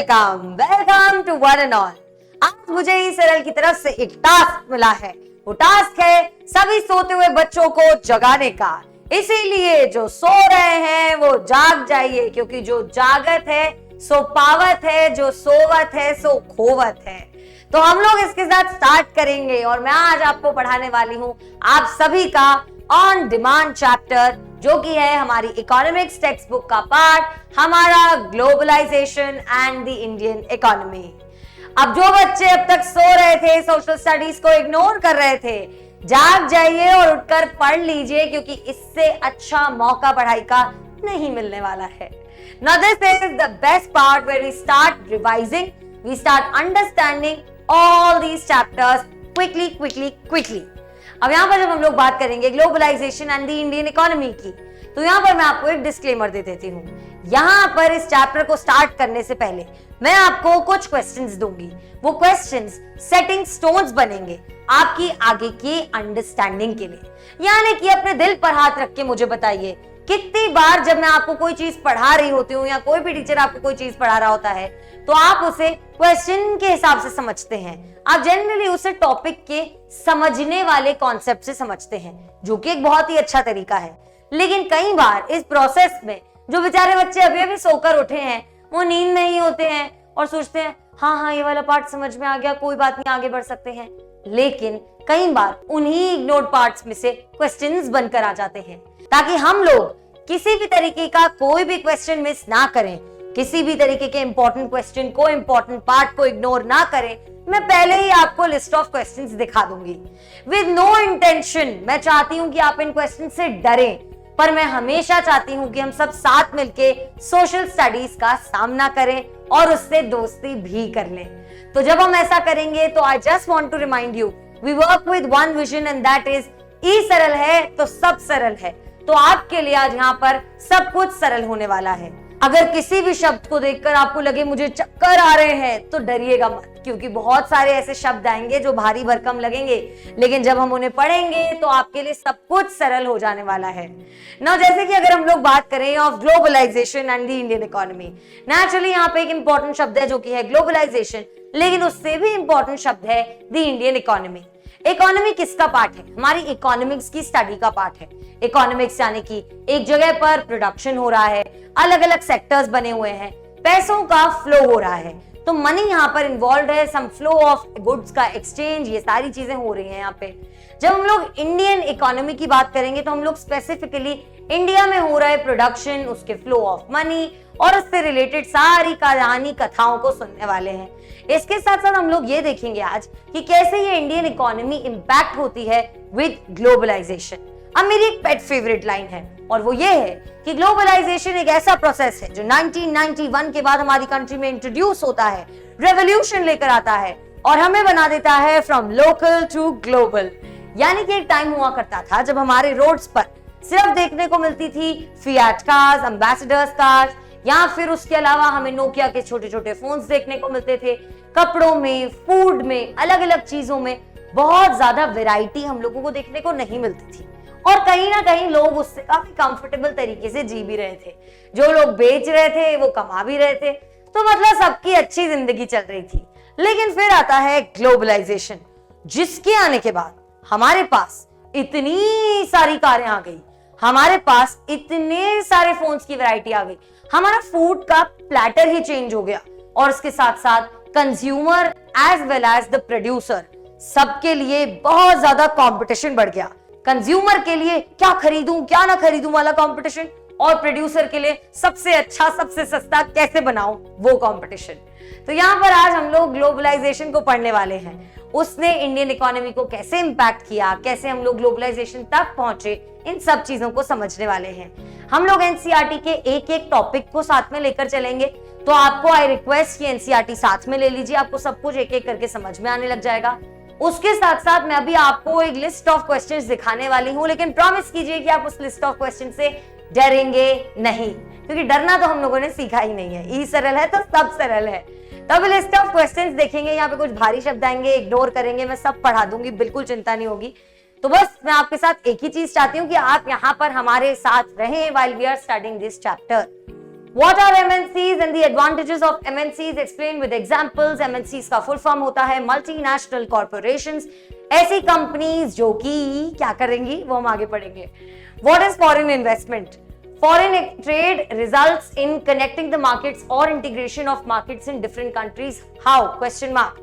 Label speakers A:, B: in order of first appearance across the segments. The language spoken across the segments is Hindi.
A: Welcome welcome to one and all. आज मुझे ई सरल की तरफ से एक टास्क मिला है। वो टास्क है सभी सोते हुए बच्चों को जगाने का। इसीलिए जो सो रहे हैं वो जाग जाइए, क्योंकि जो जागत है सो पावत है, जो सोवत है सो खोवत है। तो हम लोग इसके साथ स्टार्ट करेंगे और मैं आज आपको पढ़ाने वाली हूँ आप सभी का ऑन डिमांड चैप्टर, जो कि है हमारी इकोनॉमिक्स टेक्स्ट बुक का पार्ट, हमारा globalisation and the Indian economy. अब जो बच्चे अब तक सो रहे थे, सोशल स्टडीज को इग्नोर कर रहे थे, जाग जाइए और उठकर पढ़ लीजिए, क्योंकि इससे अच्छा मौका पढ़ाई का नहीं मिलने वाला है। Now this is the best part where we start revising, we start understanding all these chapters quickly. अब यहाँ पर जब हम लोग बात करेंगे globalisation and the Indian economy की, तो यहाँ पर मैं आपको एक डिस्क्लेमर दे देती हूँ। यहाँ पर इस चैप्टर को स्टार्ट करने से पहले मैं आपको कुछ क्वेश्चंस दूंगी। वो क्वेश्चंस सेटिंग स्टोन्स बनेंगे आपकी आगे की अंडरस्टैंडिंग के लिए। यानी कि अपने दिल पर हाथ रख के मुझे बताइए, कितनी बार जब मैं आपको कोई चीज पढ़ा रही होती हूँ या कोई भी टीचर आपको कोई चीज पढ़ा रहा होता है, तो आप उसे क्वेश्चन के हिसाब से समझते हैं। आप जनरली उसे टॉपिक के समझने वाले कॉन्सेप्ट से समझते हैं, जो कि एक बहुत ही अच्छा तरीका है। लेकिन कई बार इस प्रोसेस में जो बेचारे बच्चे अभी अभी सोकर उठे हैं, वो नींद में ही होते हैं और सोचते हैं हाँ ये वाला पार्ट समझ में आ गया, कोई बात नहीं, आगे बढ़ सकते हैं। लेकिन कई बार उन्हीं इग्नोर्ड पार्ट्स में से क्वेश्चंस बनकर आ जाते हैं, ताकि हम लोग किसी भी तरीके का कोई भी क्वेश्चन मिस ना करें, किसी भी तरीके के इंपॉर्टेंट क्वेश्चन को, इंपॉर्टेंट पार्ट को इग्नोर ना करें। मैं पहले ही आपको लिस्ट ऑफ क्वेश्चंस दिखा दूंगी विद नो इंटेंशन। मैं चाहती हूं कि आप इन क्वेश्चन से डरें, पर मैं हमेशा चाहती हूं कि हम सब साथ मिलके सोशल स्टडीज का सामना करें और उससे दोस्ती भी कर लें। तो जब हम ऐसा करेंगे तो I just want to remind you, we work with one vision and that is eSaral है तो सब सरल है। तो आपके लिए आज यहाँ पर सब कुछ सरल होने वाला है। अगर किसी भी शब्द को देखकर आपको लगे मुझे चक्कर आ रहे हैं, तो डरिएगा मत, क्योंकि बहुत सारे ऐसे शब्द आएंगे जो भारी भरकम लगेंगे, लेकिन जब हम उन्हें पढ़ेंगे तो आपके लिए सब कुछ सरल हो जाने वाला है ना। जैसे कि अगर हम लोग बात करें of globalisation and the Indian economy, naturally यहाँ पे एक इंपॉर्टेंट शब्द है जो कि है ग्लोबलाइजेशन, लेकिन उससे भी इंपॉर्टेंट शब्द है द इंडियन इकोनॉमी। इकोनॉमी किसका पार्ट है? हमारी इकोनॉमिक्स की स्टडी का पार्ट है। इकोनॉमिक्स यानी कि एक जगह पर प्रोडक्शन हो रहा है, अलग अलग सेक्टर्स बने हुए हैं, पैसों का फ्लो हो रहा है, तो मनी यहाँ पर इन्वॉल्व है, सम फ्लो ऑफ गुड्स का एक्सचेंज, ये सारी चीजें हो रही हैं यहाँ पे। जब हम लोग इंडियन इकोनॉमी की बात करेंगे तो हम लोग स्पेसिफिकली इंडिया में हो रहे प्रोडक्शन, उसके फ्लो ऑफ मनी और उससे रिलेटेड सारी कहानी कथाओं को सुनने वाले हैं। इसके साथ साथ हम लोग ये देखेंगे आज कि कैसे ये इंडियन इकोनॉमी इंपैक्ट होती है विद ग्लोबलाइजेशन। अब मेरी एक पेट फेवरेट लाइन है और वो ये है कि ग्लोबलाइजेशन एक ऐसा प्रोसेस है जो 1991 के बाद हमारी कंट्री में इंट्रोड्यूस होता है, रेवोल्यूशन लेकर आता है और हमें बना देता है फ्रॉम लोकल टू ग्लोबल। यानी कि एक टाइम हुआ करता था जब हमारे रोड्स पर सिर्फ देखने को मिलती थी फिएट कार्स, एम्बेसडर्स कार्स, या फिर उसके अलावा हमें नोकिया के छोटे छोटे फोन्स देखने को मिलते थे। कपड़ों में, फूड में, अलग अलग चीजों में बहुत ज्यादा वैरायटी हम लोगों को देखने को नहीं मिलती थी और कहीं ना कहीं लोग उससे काफी कंफर्टेबल तरीके से जी भी रहे थे। जो लोग बेच रहे थे वो कमा भी रहे थे, तो मतलब सबकी अच्छी जिंदगी चल रही थी। लेकिन फिर आता है ग्लोबलाइजेशन, जिसके आने के बाद हमारे पास इतनी सारी कारें आ गई, हमारे पास इतने सारे फोन्स की वैरायटी आ गई, हमारा फूड का प्लेटर ही चेंज हो गया और उसके साथ साथ consumer as well as the producer, सबके लिए बहुत ज्यादा कंपटीशन बढ़ गया। कंज्यूमर के लिए क्या खरीदूं क्या ना खरीदूं वाला कंपटीशन, और प्रोड्यूसर के लिए सबसे अच्छा सबसे सस्ता कैसे बनाऊं वो कंपटीशन। तो यहाँ पर आज हम लोग ग्लोबलाइजेशन को पढ़ने वाले हैं, उसने इंडियन इकोनॉमी को कैसे इंपैक्ट किया, कैसे हम लोग ग्लोबलाइजेशन तक पहुंचे, इन सब चीजों को समझने वाले हैं। हम लोग एनसीईआरटी के एक एक टॉपिक को साथ में लेकर चलेंगे, तो आपको आई रिक्वेस्ट कि एनसीईआरटी साथ में ले लीजिए, आपको सब कुछ एक एक करके समझ में आने लग जाएगा। उसके साथ साथ मैं अभी आपको एक लिस्ट ऑफ क्वेश्चंस दिखाने वाली हूं, लेकिन प्रॉमिस कीजिए कि आप उस लिस्ट ऑफ क्वेश्चन से डरेंगे नहीं, क्योंकि डरना तो हम लोगों ने सीखा ही नहीं है। ई सरल है तो सब सरल है। तब लिस्ट ऑफ क्वेश्चंस देखेंगे, यहाँ पे कुछ भारी शब्द आएंगे, इग्नोर करेंगे, मैं सब पढ़ा दूंगी, बिल्कुल चिंता नहीं होगी। तो बस मैं आपके साथ एक ही चीज चाहती हूँ कि आप यहाँ पर हमारे साथ रहें while we are studying this chapter। What are MNCs and the advantages of MNCs? Explain with examples. MNCs का full form होता है multinational corporations. ऐसी कंपनीज जो कि क्या करेंगी वो हम आगे पढ़ेंगे. What is foreign investment? Foreign trade results in connecting the markets or integration of markets in different countries. How? Question mark.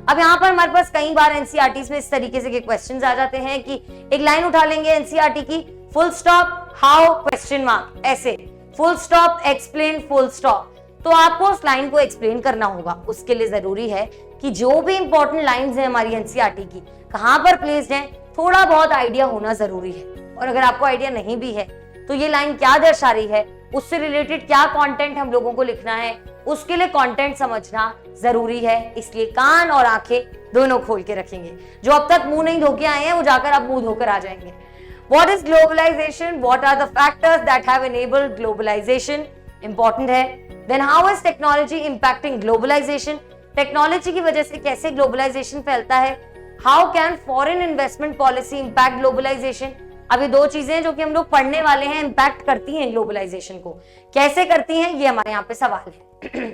A: अब यहाँ पर हमारे पास कई बार एनसीईआरटी में इस तरीके से के क्वेश्चंस आ जाते हैं कि एक लाइन उठा लेंगे एनसीईआरटी की, full stop, how, question mark, ऐसे full stop, explain, full stop. तो आपको उस लाइन को एक्सप्लेन करना होगा. उसके लिए जरूरी है कि जो भी इंपॉर्टेंट लाइंस हैं हमारी एनसीईआरटी की कहां पर प्लेस्ड हैं, थोड़ा बहुत आइडिया होना जरूरी है. और अगर आपको आइडिया नहीं भी है तो ये लाइन क्या दर्शा रही है, उससे रिलेटेड क्या कंटेंट हम लोगों को लिखना है, उसके लिए कंटेंट समझना जरूरी है. इसलिए कान और आंखें दोनों खोल के रखेंगे. जो अब तक मुंह नहीं धोके आए हैं वो जाकर अब मुंह धोकर आ जाएंगे. What is globalization? What are the factors that have enabled globalization? Important है. Then how is technology impacting globalization? Technology की वजह से कैसे ग्लोबलाइजेशन फैलता है. How can foreign investment policy impact globalization? अब ये दो चीजें हैं जो कि हम लोग पढ़ने वाले हैं, इम्पैक्ट करती हैं ग्लोबलाइजेशन को. कैसे करती हैं ये हमारे यहाँ पे सवाल है.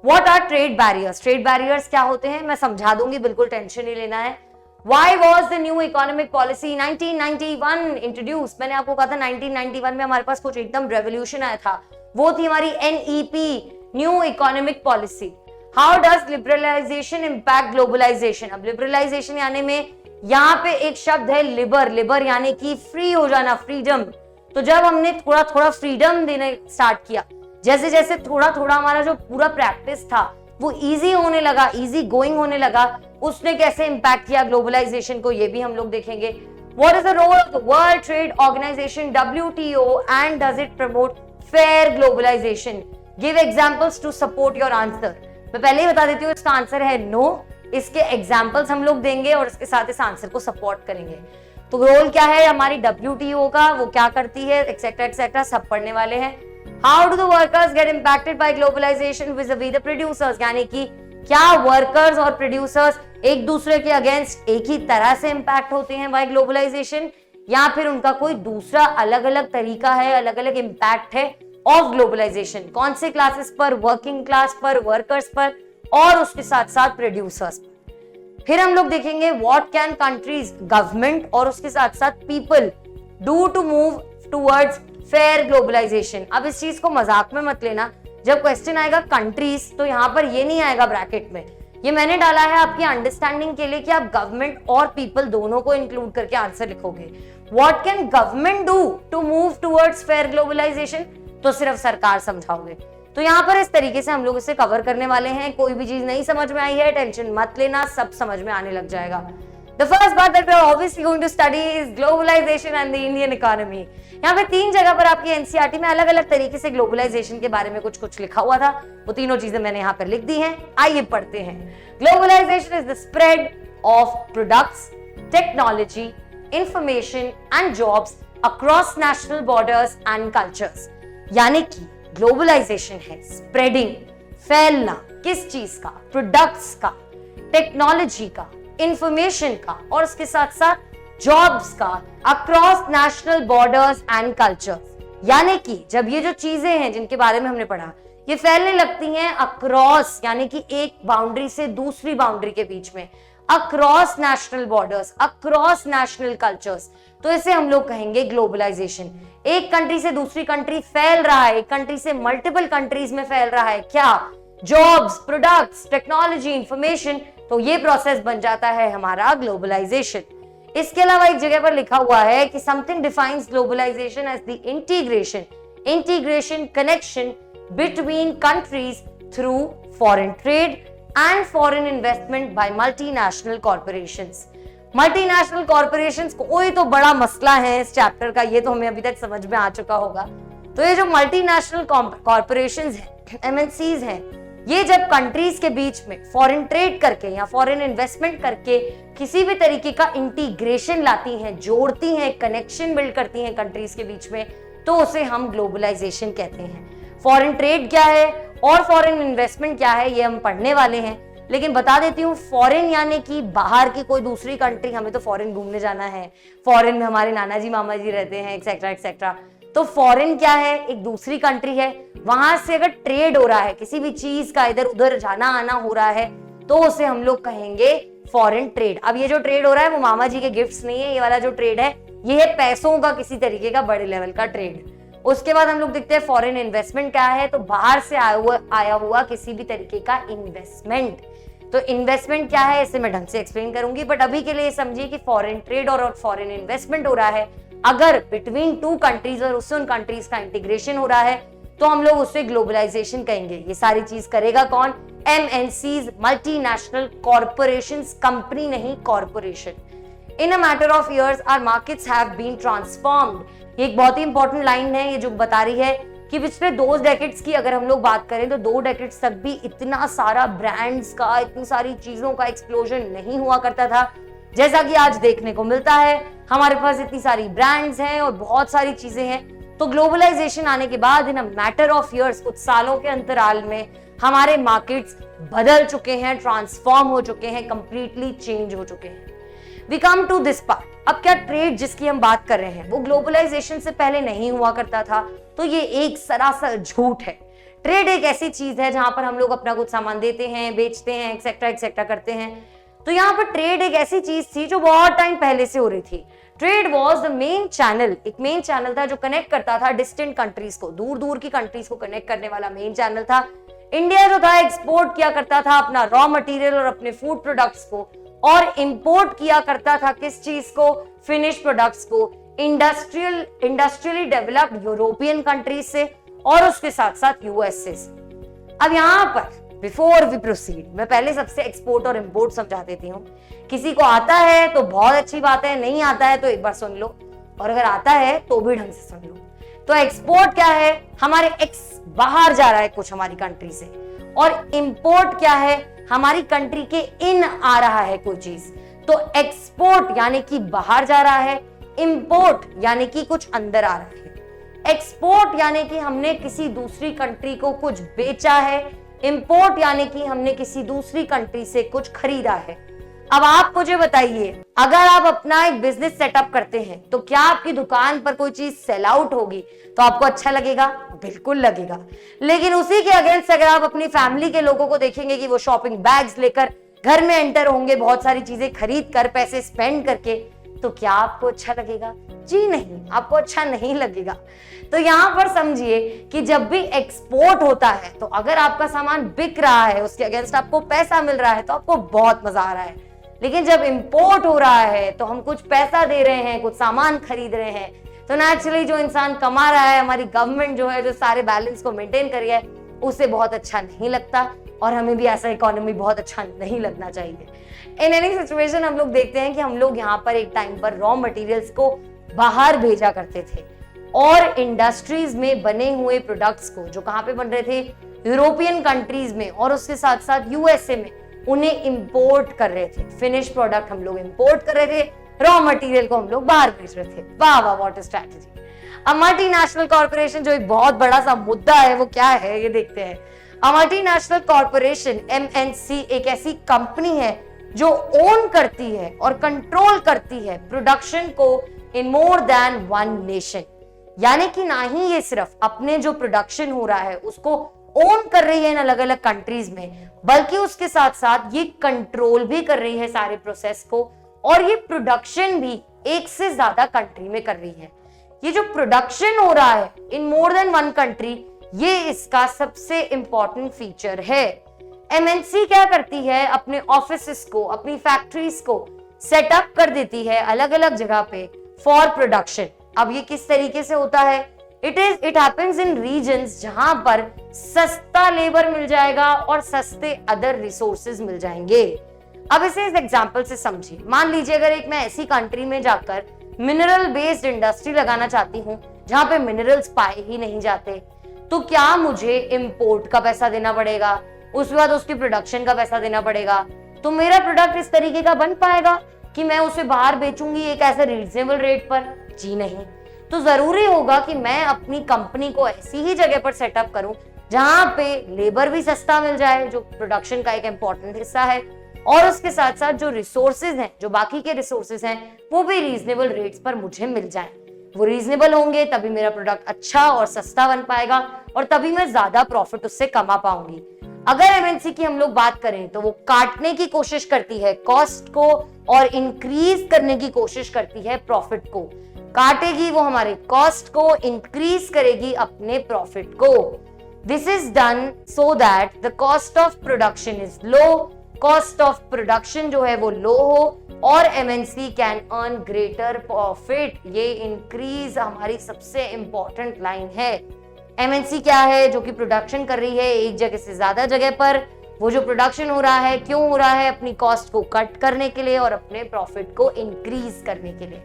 A: What are trade barriers? Trade barriers क्या होते हैं मैं समझा दूंगी, बिल्कुल टेंशन नहीं लेना है. Why was the new economic policy 1991 introduced? मैंने आपको कहा था 1991 में हमारे पास कुछ एकदम रेवोल्यूशन आया था. वो थी हमारी NEP, new economic policy. How does liberalization impact globalization? अब लिबरलाइजेशन यानी में यहाँ पे एक शब्द है लिबर. लिबर यानी कि फ्री हो जाना, फ्रीडम. तो जब हमने थोड़ा थोड़ा फ्रीडम देने स्टार्ट किया, जैसे जैसे थोड़ा थोड़ा हमारा जो पूरा प्रैक्टिस था वो इजी होने लगा, इजी गोइंग होने लगा, उसने कैसे इंपैक्ट किया ग्लोबलाइजेशन को ये भी हम लोग देखेंगे. What is the role of the World Trade Organization WTO and does it promote fair globalization? Give examples to support your answer. मैं पहले ही बता देती हूँ इसका आंसर है नो. इसके एग्जाम्पल्स हम लोग देंगे और इसके साथ इस आंसर को सपोर्ट करेंगे. तो रोल क्या है हमारी WTO का, वो क्या करती है, एक्सेट्रा एक्सेट्रा सब पढ़ने वाले हैं. How do the workers get impacted by globalization vis-a-vis the producers? यानी कि क्या वर्कर्स और प्रोड्यूसर्स एक दूसरे के अगेंस्ट एक ही तरह से इंपैक्ट होते हैं बाय ग्लोबलाइजेशन, या फिर उनका कोई दूसरा अलग अलग तरीका है, अलग अलग इंपैक्ट है ऑफ ग्लोबलाइजेशन. कौन से क्लासेस पर, वर्किंग क्लास पर, वर्कर्स पर और उसके साथ साथ प्रोड्यूसर्स पर. फिर हम लोग देखेंगे व्हाट कैन कंट्रीज, गवर्नमेंट और उसके साथ साथ people do to move towards fair globalisation. अब इस चीज को मजाक में मत लेना. जब क्वेश्चन आएगा कंट्रीज तो यहाँ पर ये नहीं आएगा ब्रैकेट में, ये मैंने डाला है आपकी अंडरस्टैंडिंग के लिए कि आप गवर्नमेंट और पीपल दोनों को इंक्लूड करके आंसर लिखोगे. What can government do to move towards fair globalisation, तो सिर्फ सरकार समझाओगे. तो यहाँ पर इस तरीके से हम लोग इसे कवर करने वाले हैं. कोई भी चीज नहीं समझ में आई है टेंशन मत लेना, सब समझ में आने लग जाएगा. The first part that we are obviously going to study is globalization and the Indian economy. यहाँ पे 3 जगह पर आपकी एनसीईआरटी में अलग अलग तरीके से ग्लोबलाइजेशन के बारे में कुछ कुछ लिखा हुआ था. वो तीनों चीजें मैंने यहाँ पर लिख दी हैं. आइए पढ़ते हैं. Globalisation is the spread of products, technology, information and jobs across national borders and cultures. यानी कि ग्लोबलाइजेशन है स्प्रेडिंग, फैलना किस चीज का, प्रोडक्ट्स का, टेक्नोलॉजी का, इंफॉर्मेशन का और उसके साथ साथ जॉब्स का across national borders and cultures. यानी कि जब ये जो चीजें हैं जिनके बारे में हमने पढ़ा ये फैलने लगती हैं अक्रॉस, यानी कि एक बाउंड्री से दूसरी बाउंड्री के बीच में, across national borders, across national cultures, तो इसे हम लोग कहेंगे ग्लोबलाइजेशन. एक कंट्री से दूसरी कंट्री फैल रहा है, एक कंट्री से मल्टीपल कंट्रीज में फैल रहा है. क्या? Jobs, products, technology, information. तो ये प्रोसेस बन जाता है हमारा ग्लोबलाइजेशन. इसके अलावा एक जगह पर लिखा हुआ है कि something defines globalisation as the integration connection between countries through foreign trade and foreign investment by multinational corporations. Multinational corporations कोई तो बड़ा मसला है इस चैप्टर का, ये तो हमें अभी तक समझ में आ चुका होगा. तो ये जो मल्टीनेशनल कॉर्पोरेशंस हैं, एमएनसीज हैं, ये जब कंट्रीज के बीच में फॉरेन ट्रेड करके या फॉरेन इन्वेस्टमेंट करके किसी भी तरीके का इंटीग्रेशन लाती हैं, जोड़ती हैं, कनेक्शन बिल्ड करती हैं कंट्रीज के बीच में, तो उसे हम ग्लोबलाइजेशन कहते हैं. फॉरेन ट्रेड क्या है और फॉरेन इन्वेस्टमेंट क्या है ये हम पढ़ने वाले हैं. लेकिन बता देती हूँ, फॉरेन यानी कि बाहर की कोई दूसरी कंट्री. हमें तो फॉरेन घूमने जाना है, फॉरेन में हमारे नाना जी मामा जी रहते हैं, एक्सेट्रा एक्सेट्रा. तो फॉरेन क्या है, एक दूसरी कंट्री है, वहां से अगर ट्रेड हो रहा है, किसी भी चीज का इधर उधर जाना आना हो रहा है, तो उसे हम लोग कहेंगे फॉरेन ट्रेड। अब ये जो ट्रेड हो रहा है वो मामा जी के गिफ्ट्स नहीं है, ये वाला जो ट्रेड है ये है पैसों का किसी तरीके का बड़े लेवल का ट्रेड। उसके बाद हम लोग देखते हैं फॉरेन इन्वेस्टमेंट क्या है, तो बाहर से आया हुआ किसी भी तरीके का इन्वेस्टमेंट। तो इन्वेस्टमेंट क्या है इसे मैं ढंग से एक्सप्लेन करूंगी, बट अभी के लिए समझिए कि फॉरेन ट्रेड और फॉरेन इन्वेस्टमेंट हो रहा है अगर बिटवीन टू कंट्रीज और उससे उन कंट्रीज का इंटीग्रेशन हो रहा है, तो हम लोग उसे ग्लोबलाइजेशन कहेंगे। ये सारी चीज करेगा कौन, MNCs, मल्टीनेशनल कॉर्पोरेशंस, कंपनी नहीं corporation. In a matter of years our markets have been transformed. ये एक बहुत ही इंपॉर्टेंट लाइन है, ये जो बता रही है कि पिछले 2 डेकेड्स की अगर हम लोग बात करें तो 2 डेकेड्स तक भी इतना सारा ब्रांड्स का, इतनी सारी चीजों का एक्सप्लोजन नहीं हुआ करता था जैसा कि आज देखने को मिलता है। हमारे पास इतनी सारी ब्रांड्स हैं और बहुत सारी चीजें हैं। तो ग्लोबलाइजेशन आने के बाद इन अ मैटर ऑफ ईयर्स, कुछ सालों के अंतराल में हमारे मार्केट्स बदल चुके हैं, ट्रांसफॉर्म हो चुके हैं, कंप्लीटली चेंज हो चुके हैं। We come to this part. अब क्या ट्रेड जिसकी हम बात कर रहे हैं वो ग्लोबलाइजेशन से पहले नहीं हुआ करता था, तो ये एक सरासर झूठ है। ट्रेड एक ऐसी चीज है जहां पर हम लोग अपना कुछ सामान देते हैं, बेचते हैं, एक्सेट्रा एक्सेट्रा करते हैं। तो यहाँ पर ट्रेड एक ऐसी चीज थी जो बहुत टाइम पहले से हो रही थी। Trade was the main channel, एक मेन चैनल था जो कनेक्ट करता था डिस्टेंट कंट्रीज को, दूर दूर की कंट्रीज को कनेक्ट करने वाला मेन चैनल था। इंडिया जो था एक्सपोर्ट किया करता था अपना रॉ मटेरियल और अपने फूड प्रोडक्ट्स को, और इंपोर्ट किया करता था किस चीज को, फिनिश प्रोडक्ट्स को, इंडस्ट्रियली डेवलप्ड यूरोपियन कंट्रीज से और उसके साथ साथ यूएसए से। अब यहाँ पर बिफोर वी प्रोसीड मैं पहले सबसे एक्सपोर्ट और इंपोर्ट समझा देती हूँ। किसी को आता है तो बहुत अच्छी बात है, नहीं आता है तो एक बार सुन लो, और अगर आता है तो भी ढंग से सुन लो। तो एक्सपोर्ट क्या है, हमारे एक्स बाहर जा रहा है कुछ हमारी कंट्री से, और इंपोर्ट क्या है, हमारी कंट्री के इन आ रहा है कोई चीज। तो एक्सपोर्ट यानी कि बाहर जा रहा है, इंपोर्ट यानी कि कुछ अंदर आ रहा है। एक्सपोर्ट यानी कि हमने किसी दूसरी कंट्री को कुछ बेचा है, इंपोर्ट यानी कि हमने किसी दूसरी कंट्री से कुछ खरीदा है। अब आप मुझे बताइए, अगर आप अपना एक बिजनेस सेटअप करते हैं तो क्या आपकी दुकान पर कोई चीज सेल आउट होगी तो आपको अच्छा लगेगा? बिल्कुल लगेगा। लेकिन उसी के अगेंस्ट अगर आप अपनी फैमिली के लोगों को देखेंगे कि वो शॉपिंग बैग्स लेकर घर में एंटर होंगे, बहुत सारी चीजें खरीद कर, पैसे स्पेंड करके, तो क्या आपको अच्छा लगेगा? जी नहीं, आपको अच्छा नहीं लगेगा। तो यहाँ पर समझिए कि जब भी एक्सपोर्ट होता है तो अगर आपका सामान बिक रहा है, उसके अगेंस्ट आपको पैसा मिल रहा है तो आपको बहुत मजा आ रहा है। लेकिन जब इंपोर्ट हो रहा है तो हम कुछ पैसा दे रहे हैं, कुछ सामान खरीद रहे हैं, तो नेचुरली जो इंसान कमा रहा है, हमारी गवर्नमेंट जो है जो सारे बैलेंस को मेंटेन कर रही है, उसे बहुत अच्छा नहीं लगता, और हमें भी ऐसा इकोनॉमी बहुत अच्छा नहीं लगना चाहिए। इन एनी सिचुएशन हम लोग देखते हैं कि हम लोग यहाँ पर एक टाइम पर रॉ मटेरियल्स को बाहर भेजा करते थे और इंडस्ट्रीज में बने हुए प्रोडक्ट्स को, जो कहाँ पे बन रहे थे, यूरोपियन कंट्रीज में और उसके साथ साथ यूएसए में, उन्हें इंपोर्ट कर रहे थे। फिनिश प्रोडक्ट हम लोग इंपोर्ट कर रहे थे, रॉ मटेरियल को हम लोग बाहर भेज रहे थे। वाह वाह, व्हाट स्ट्रैटेजी। अब मल्टीनेशनल कॉर्पोरेशन जो एक बहुत बड़ा सा मुद्दा है वो क्या है ये देखते हैं। मल्टीनेशनल कॉर्पोरेशन MNC एक ऐसी कंपनी है जो ओन करती है और कंट्रोल करती है प्रोडक्शन को इन मोर देन वन नेशन। यानी कि ना ही ये सिर्फ अपने जो प्रोडक्शन हो रहा है उसको ओन कर रही है इन अलग अलग कंट्रीज में, बल्कि उसके साथ साथ ये कंट्रोल भी कर रही है सारे प्रोसेस को, और ये प्रोडक्शन भी एक से ज्यादा कंट्री में कर रही है। ये जो प्रोडक्शन हो रहा है इन मोर देन वन कंट्री, ये इसका सबसे इंपॉर्टेंट फीचर है। MNC क्या करती है, अपने ऑफिसेस को, अपनी फैक्ट्रीज को सेटअप कर देती है अलग अलग जगह पे फॉर प्रोडक्शन। अब ये किस तरीके से होता है, इट हैपेंस इन रीजन्स जहां पर सस्ता लेबर मिल जाएगा और सस्ते अदर रिसोर्सेज मिल जाएंगे। अब इसे इस एग्जांपल से समझिए। मान लीजिए अगर एक मैं ऐसी कंट्री में जाकर मिनरल बेस्ड इंडस्ट्री लगाना चाहती हूँ जहां पे मिनरल्स पाए ही नहीं जाते, तो क्या मुझे इंपोर्ट का पैसा देना पड़ेगा, उसके बाद उसकी प्रोडक्शन का पैसा देना पड़ेगा? तो मेरा प्रोडक्ट इस तरीके का बन पाएगा कि मैं उसे बाहर बेचूंगी एक ऐसे रीजनेबल रेट पर? जी नहीं। तो जरूरी होगा कि मैं अपनी कंपनी को ऐसी ही जगह पर सेटअप करूं जहां पे लेबर भी सस्ता मिल जाए, जो प्रोडक्शन का एक इंपॉर्टेंट हिस्सा है, और उसके साथ साथ जो रिसोर्सेज हैं, जो बाकी के रिसोर्सेज हैं, वो भी रीजनेबल रेट्स पर मुझे मिल जाए। वो रीजनेबल होंगे तभी मेरा प्रोडक्ट अच्छा और सस्ता बन पाएगा और तभी मैं ज्यादा प्रॉफिट उससे कमा पाऊंगी। अगर एमएनसी की हम लोग बात करें तो वो काटने की कोशिश करती है कॉस्ट को और इंक्रीज करने की कोशिश करती है प्रॉफिट को। काटेगी वो हमारे कॉस्ट को, इंक्रीज करेगी अपने प्रॉफिट को। This is done so that the cost of production is low, cost of production जो है वो लो हो और MNC can earn greater profit. ये इंक्रीज हमारी सबसे इंपॉर्टेंट लाइन है। एमएनसी क्या है? जो कि प्रोडक्शन कर रही है एक जगह से ज्यादा जगह पर। वो जो प्रोडक्शन हो रहा है क्यों हो रहा है? अपनी कॉस्ट को कट करने के लिए और अपने प्रॉफिट को इंक्रीज करने के लिए।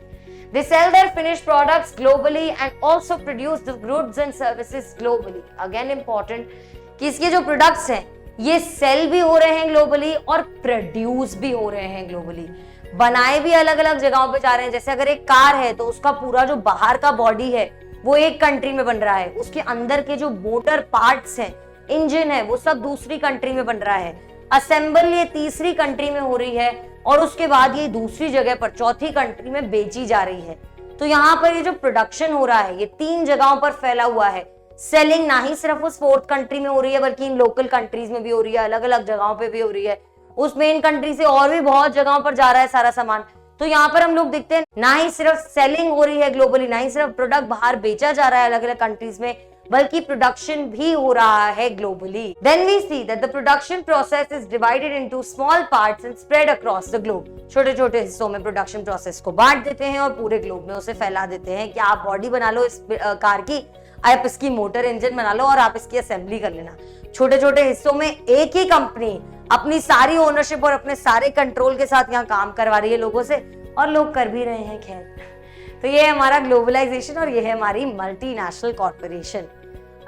A: They sell their finished products globally and also produce the goods and services globally. Again important कि इसके जो प्रोडक्ट्स हैं ये सेल भी हो रहे हैं ग्लोबली और प्रोड्यूस भी हो रहे हैं ग्लोबली। बनाए भी अलग अलग जगहों पे जा रहे हैं। जैसे अगर एक कार है तो उसका पूरा जो बाहर का बॉडी है वो एक कंट्री में बन रहा है, उसके अंदर के जो मोटर पार्ट्स हैं, इंजन है, वो सब दूसरी कंट्री में बन रहा है। असेंबल ये तीसरी कंट्री में हो रही है और उसके बाद ये दूसरी जगह पर चौथी कंट्री में बेची जा रही है। तो यहाँ पर ये जो प्रोडक्शन हो रहा है ये 3 जगहों पर फैला हुआ है। सेलिंग ना ही सिर्फ उस 4th कंट्री में हो रही है बल्कि इन लोकल कंट्रीज में भी हो रही है, अलग अलग जगहों पे भी हो रही है। उस मेन कंट्री से और भी बहुत जगहों पर जा रहा है सारा सामान। तो यहाँ पर हम लोग देखते हैं ना ही सिर्फ सेलिंग हो रही है ग्लोबली, ना ही सिर्फ प्रोडक्ट बाहर बेचा जा रहा है अलग अलग कंट्रीज में, बल्कि प्रोडक्शन भी हो रहा है globally. Then we see that the production process is divided into small parts and spread across the globe. छोटे छोटे हिस्सों में प्रोडक्शन प्रोसेस को बांट देते हैं और पूरे ग्लोब में उसे फैला देते हैं कि आप बॉडी बना लो इस कार की, आप इसकी मोटर इंजन बना लो और आप इसकी असेंबली कर लेना। छोटे छोटे हिस्सों में एक ही कंपनी अपनी सारी ओनरशिप और अपने सारे कंट्रोल के साथ यहाँ काम करवा रही है लोगों से, और लोग कर भी रहे हैं। खैर, तो ये है हमारा ग्लोबलाइजेशन और ये है हमारी मल्टीनेशनल कॉर्पोरेशन।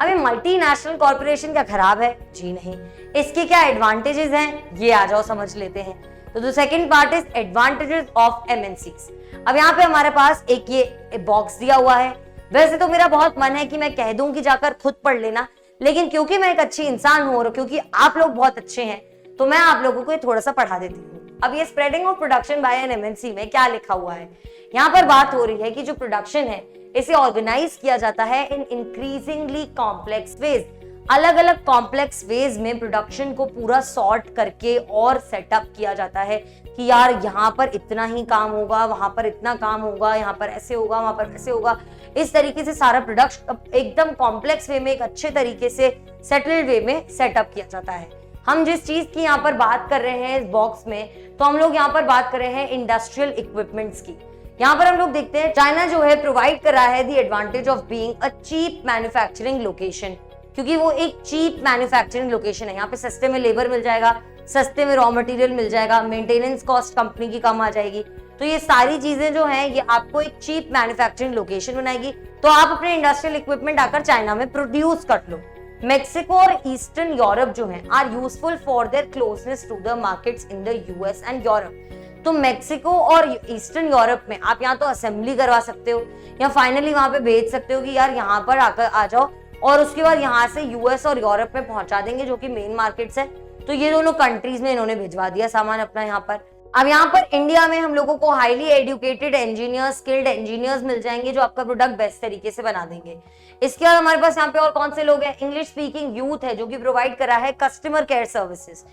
A: अब ये मल्टीनेशनल कॉर्पोरेशन क्या खराब है? जी नहीं। इसके क्या एडवांटेजेस हैं ये आ जाओ समझ लेते हैं। तो the second part is advantages of MNCs. अब यहाँ पे हमारे पास एक ये बॉक्स दिया हुआ है। वैसे तो मेरा बहुत मन है कि मैं कह दूं कि जाकर खुद पढ़ लेना, लेकिन क्योंकि मैं एक अच्छी इंसान हूं और क्योंकि आप लोग बहुत अच्छे हैं तो मैं आप लोगों को ये थोड़ा सा पढ़ा देती हूँ। अब ये spreading of production by an MNC में क्या लिखा हुआ है? यहाँ पर बात हो रही है कि जो प्रोडक्शन है इसे ऑर्गेनाइज किया जाता है इन इंक्रीजिंगली कॉम्प्लेक्स वेज। अलग अलग कॉम्प्लेक्स वेज में प्रोडक्शन को पूरा सॉर्ट करके और सेटअप किया जाता है कि यार यहाँ पर इतना ही काम होगा, वहां पर इतना काम होगा, यहाँ पर ऐसे होगा, वहां पर ऐसे होगा। इस तरीके से सारा प्रोडक्शन एकदम कॉम्प्लेक्स वे में एक अच्छे तरीके से सेटल्ड वे में सेटअप किया जाता है। हम जिस चीज की यहाँ पर बात कर रहे हैं इस बॉक्स में, तो हम लोग यहाँ पर बात कर रहे हैं इंडस्ट्रियल इक्विपमेंट्स की। यहाँ पर हम लोग देखते हैं चाइना जो है प्रोवाइड कर रहा है the advantage of being a cheap manufacturing location, क्योंकि वो एक चीप मैन्युफैक्चरिंग लोकेशन है। यहाँ पे सस्ते में लेबर मिल जाएगा, सस्ते में रॉ मटेरियल मिल जाएगा, मेंटेनेंस कॉस्ट कंपनी की कम आ जाएगी। तो ये सारी चीजें जो हैं ये आपको एक चीप मैन्युफैक्चरिंग लोकेशन बनाएगी। तो आप अपने इंडस्ट्रियल इक्विपमेंट आकर चाइना में प्रोड्यूस कर लो। मेक्सिको और ईस्टर्न यूरोप जो हैं are useful for their closeness to the markets in the US and Europe. तो मेक्सिको और ईस्टर्न यूरोप में आप यहाँ तो असेंबली करवा सकते हो या फाइनली वहां पे भेज सकते हो कि यार यहाँ पर आकर आ जाओ, और उसके बाद यहाँ से यूएस और यूरोप में पहुंचा देंगे जो कि मेन मार्केट्स है। तो ये दोनों कंट्रीज में इन्होंने भिजवा दिया सामान अपना यहाँ पर। अब यहाँ पर इंडिया में हम लोगों को highly educated engineers, skilled engineers मिल जाएंगे जो आपका प्रोडक्ट बेस्ट तरीके से बना देंगे। इसके बाद हमारे पास यहाँ पे और कौन से लोग हैं? इंग्लिश स्पीकिंग यूथ है जो कि प्रोवाइड कर रहा है कस्टमर केयर सर्विसेज।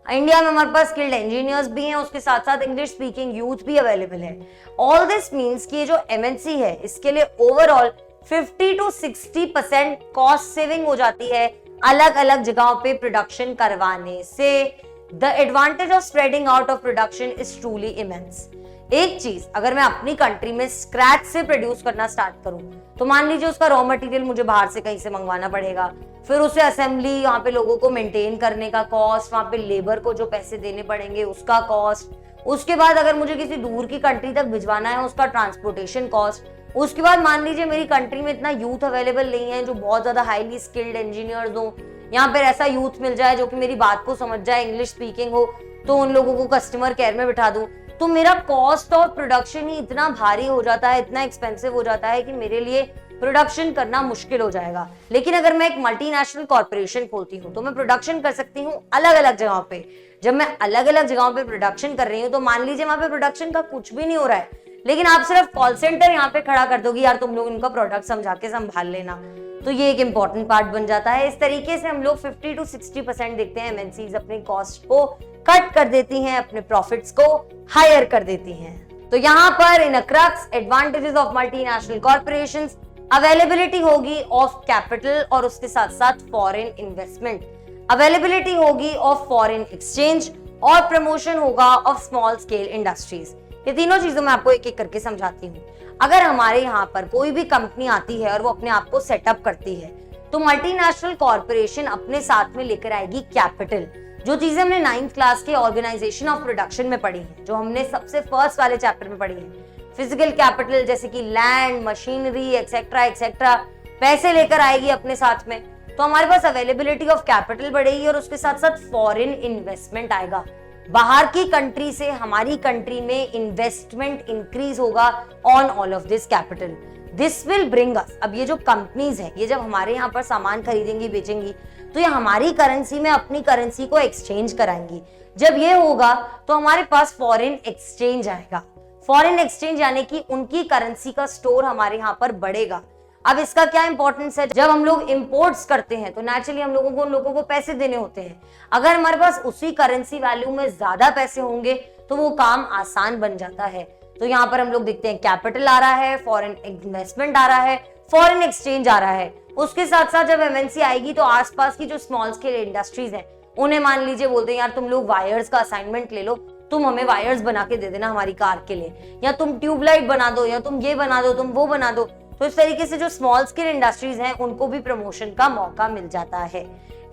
A: इंडिया में हमारे पास स्किल्ड इंजीनियर्स भी हैं, उसके साथ साथ इंग्लिश स्पीकिंग यूथ भी अवेलेबल है। ऑल दिस मीन्स कि ये जो एमएनसी है इसके लिए ओवरऑल 50 to 60% कॉस्ट सेविंग हो जाती है अलग अलग जगहों पे प्रोडक्शन करवाने से। The advantage of spreading out of production is truly immense. एक चीज अगर मैं अपनी कंट्री में स्क्रैच से प्रोड्यूस करना स्टार्ट करूं तो मान लीजिए उसका रॉ मटेरियल मुझे बाहर से कहीं से मंगवाना पड़ेगा, फिर उसे असेंबली, वहां पे लोगों को मेंटेन करने का कॉस्ट, वहां पे लेबर को जो पैसे देने पड़ेंगे उसका कॉस्ट, उसके बाद अगर मुझे किसी दूर की कंट्री तक भिजवाना है उसका ट्रांसपोर्टेशन कॉस्ट, उसके बाद मान लीजिए मेरी कंट्री में इतना यूथ अवेलेबल नहीं है जो बहुत ज्यादा हाईली स्किल्ड इंजीनियर्स हो, यहाँ पर ऐसा यूथ मिल जाए जो कि मेरी बात को समझ जाए, इंग्लिश स्पीकिंग हो, तो उन लोगों को कस्टमर केयर में बिठा दूं, तो मेरा कॉस्ट ऑफ प्रोडक्शन ही इतना भारी हो जाता है, इतना एक्सपेंसिव हो जाता है कि मेरे लिए प्रोडक्शन करना मुश्किल हो जाएगा। लेकिन अगर मैं एक मल्टीनेशनल कॉर्पोरेशन खोलती हूँ तो मैं प्रोडक्शन कर सकती हूँ अलग अलग जगहों पे। जब मैं अलग अलग जगहों पे प्रोडक्शन कर रही हूँ तो मान लीजिए वहां पे प्रोडक्शन का कुछ भी नहीं हो रहा है, लेकिन आप सिर्फ कॉल सेंटर यहाँ पे खड़ा कर दोगे, यार तुम लोग इनका प्रोडक्ट समझा के संभाल लेना, तो ये एक इंपॉर्टेंट पार्ट बन जाता है। इस तरीके से हम लोग 50 to 60% देखते हैं एमएनसीज अपने कॉस्ट को कट कर देती हैं, अपने प्रॉफिट्स को हायर कर देती हैं। तो यहाँ पर in crux advantages of multinational corporations, availability होगी ऑफ कैपिटल और उसके साथ साथ फॉरेन इन्वेस्टमेंट, अवेलेबिलिटी होगी ऑफ फॉरेन एक्सचेंज और प्रमोशन होगा ऑफ स्मॉल स्केल इंडस्ट्रीज। ये तीनों चीजों में आपको एक एक करके समझाती हूँ। अगर हमारे यहाँ पर कोई भी कंपनी आती है और वो अपने आप को सेटअप करती है, तो मल्टीनेशनल कॉर्पोरेशन अपने साथ में लेकर आएगी कैपिटल, जो चीजें हमने 9th क्लास के ऑर्गेनाइजेशन ऑफ प्रोडक्शन में पढ़ी है, जो हमने सबसे फर्स्ट वाले चैप्टर में पढ़ी है। फिजिकल कैपिटल जैसे कि लैंड, मशीनरी एक्सेट्रा एक्सेट्रा, पैसे लेकर आएगी अपने साथ में, तो हमारे पास अवेलेबिलिटी ऑफ कैपिटल बढ़ेगी और उसके साथ साथ फॉरेन इन्वेस्टमेंट आएगा। बाहर की कंट्री से हमारी कंट्री में इन्वेस्टमेंट इंक्रीज होगा on all of this capital. This will bring us, अब ये जो कंपनीज है, ये जब हमारे यहाँ पर सामान खरीदेंगी बेचेंगी, तो ये हमारी करेंसी में अपनी करेंसी को एक्सचेंज कराएंगी। जब ये होगा तो हमारे पास फॉरेन एक्सचेंज आएगा। फॉरेन एक्सचेंज यानी कि उनकी करेंसी का स्टोर हमारे यहाँ पर बढ़ेगा। अब इसका क्या इंपॉर्टेंस है, जब हम लोग इंपोर्ट्स करते हैं तो नेचुरली हम लोगों को उन लोगों को पैसे देने होते हैं। अगर हमारे पास उसी करेंसी वैल्यू में ज्यादा पैसे होंगे तो वो काम आसान बन जाता है। तो यहाँ पर हम लोग देखते हैं कैपिटल आ रहा है, फॉरेन इन्वेस्टमेंट आ रहा है, फॉरेन एक्सचेंज आ रहा है। उसके साथ साथ जब एमएनसी आएगी तो आसपास की जो स्मॉल स्केल इंडस्ट्रीज हैं, उन्हें मान लीजिए बोलते हैं यार तुम लोग वायर्स का असाइनमेंट ले लो, तुम हमें वायर्स बना के दे देना हमारी कार के लिए, या तुम ट्यूबलाइट बना दो, या तुम ये बना दो, तुम वो बना दो। तो इस तरीके से जो स्मॉल स्केल इंडस्ट्रीज हैं उनको भी प्रमोशन का मौका मिल जाता है।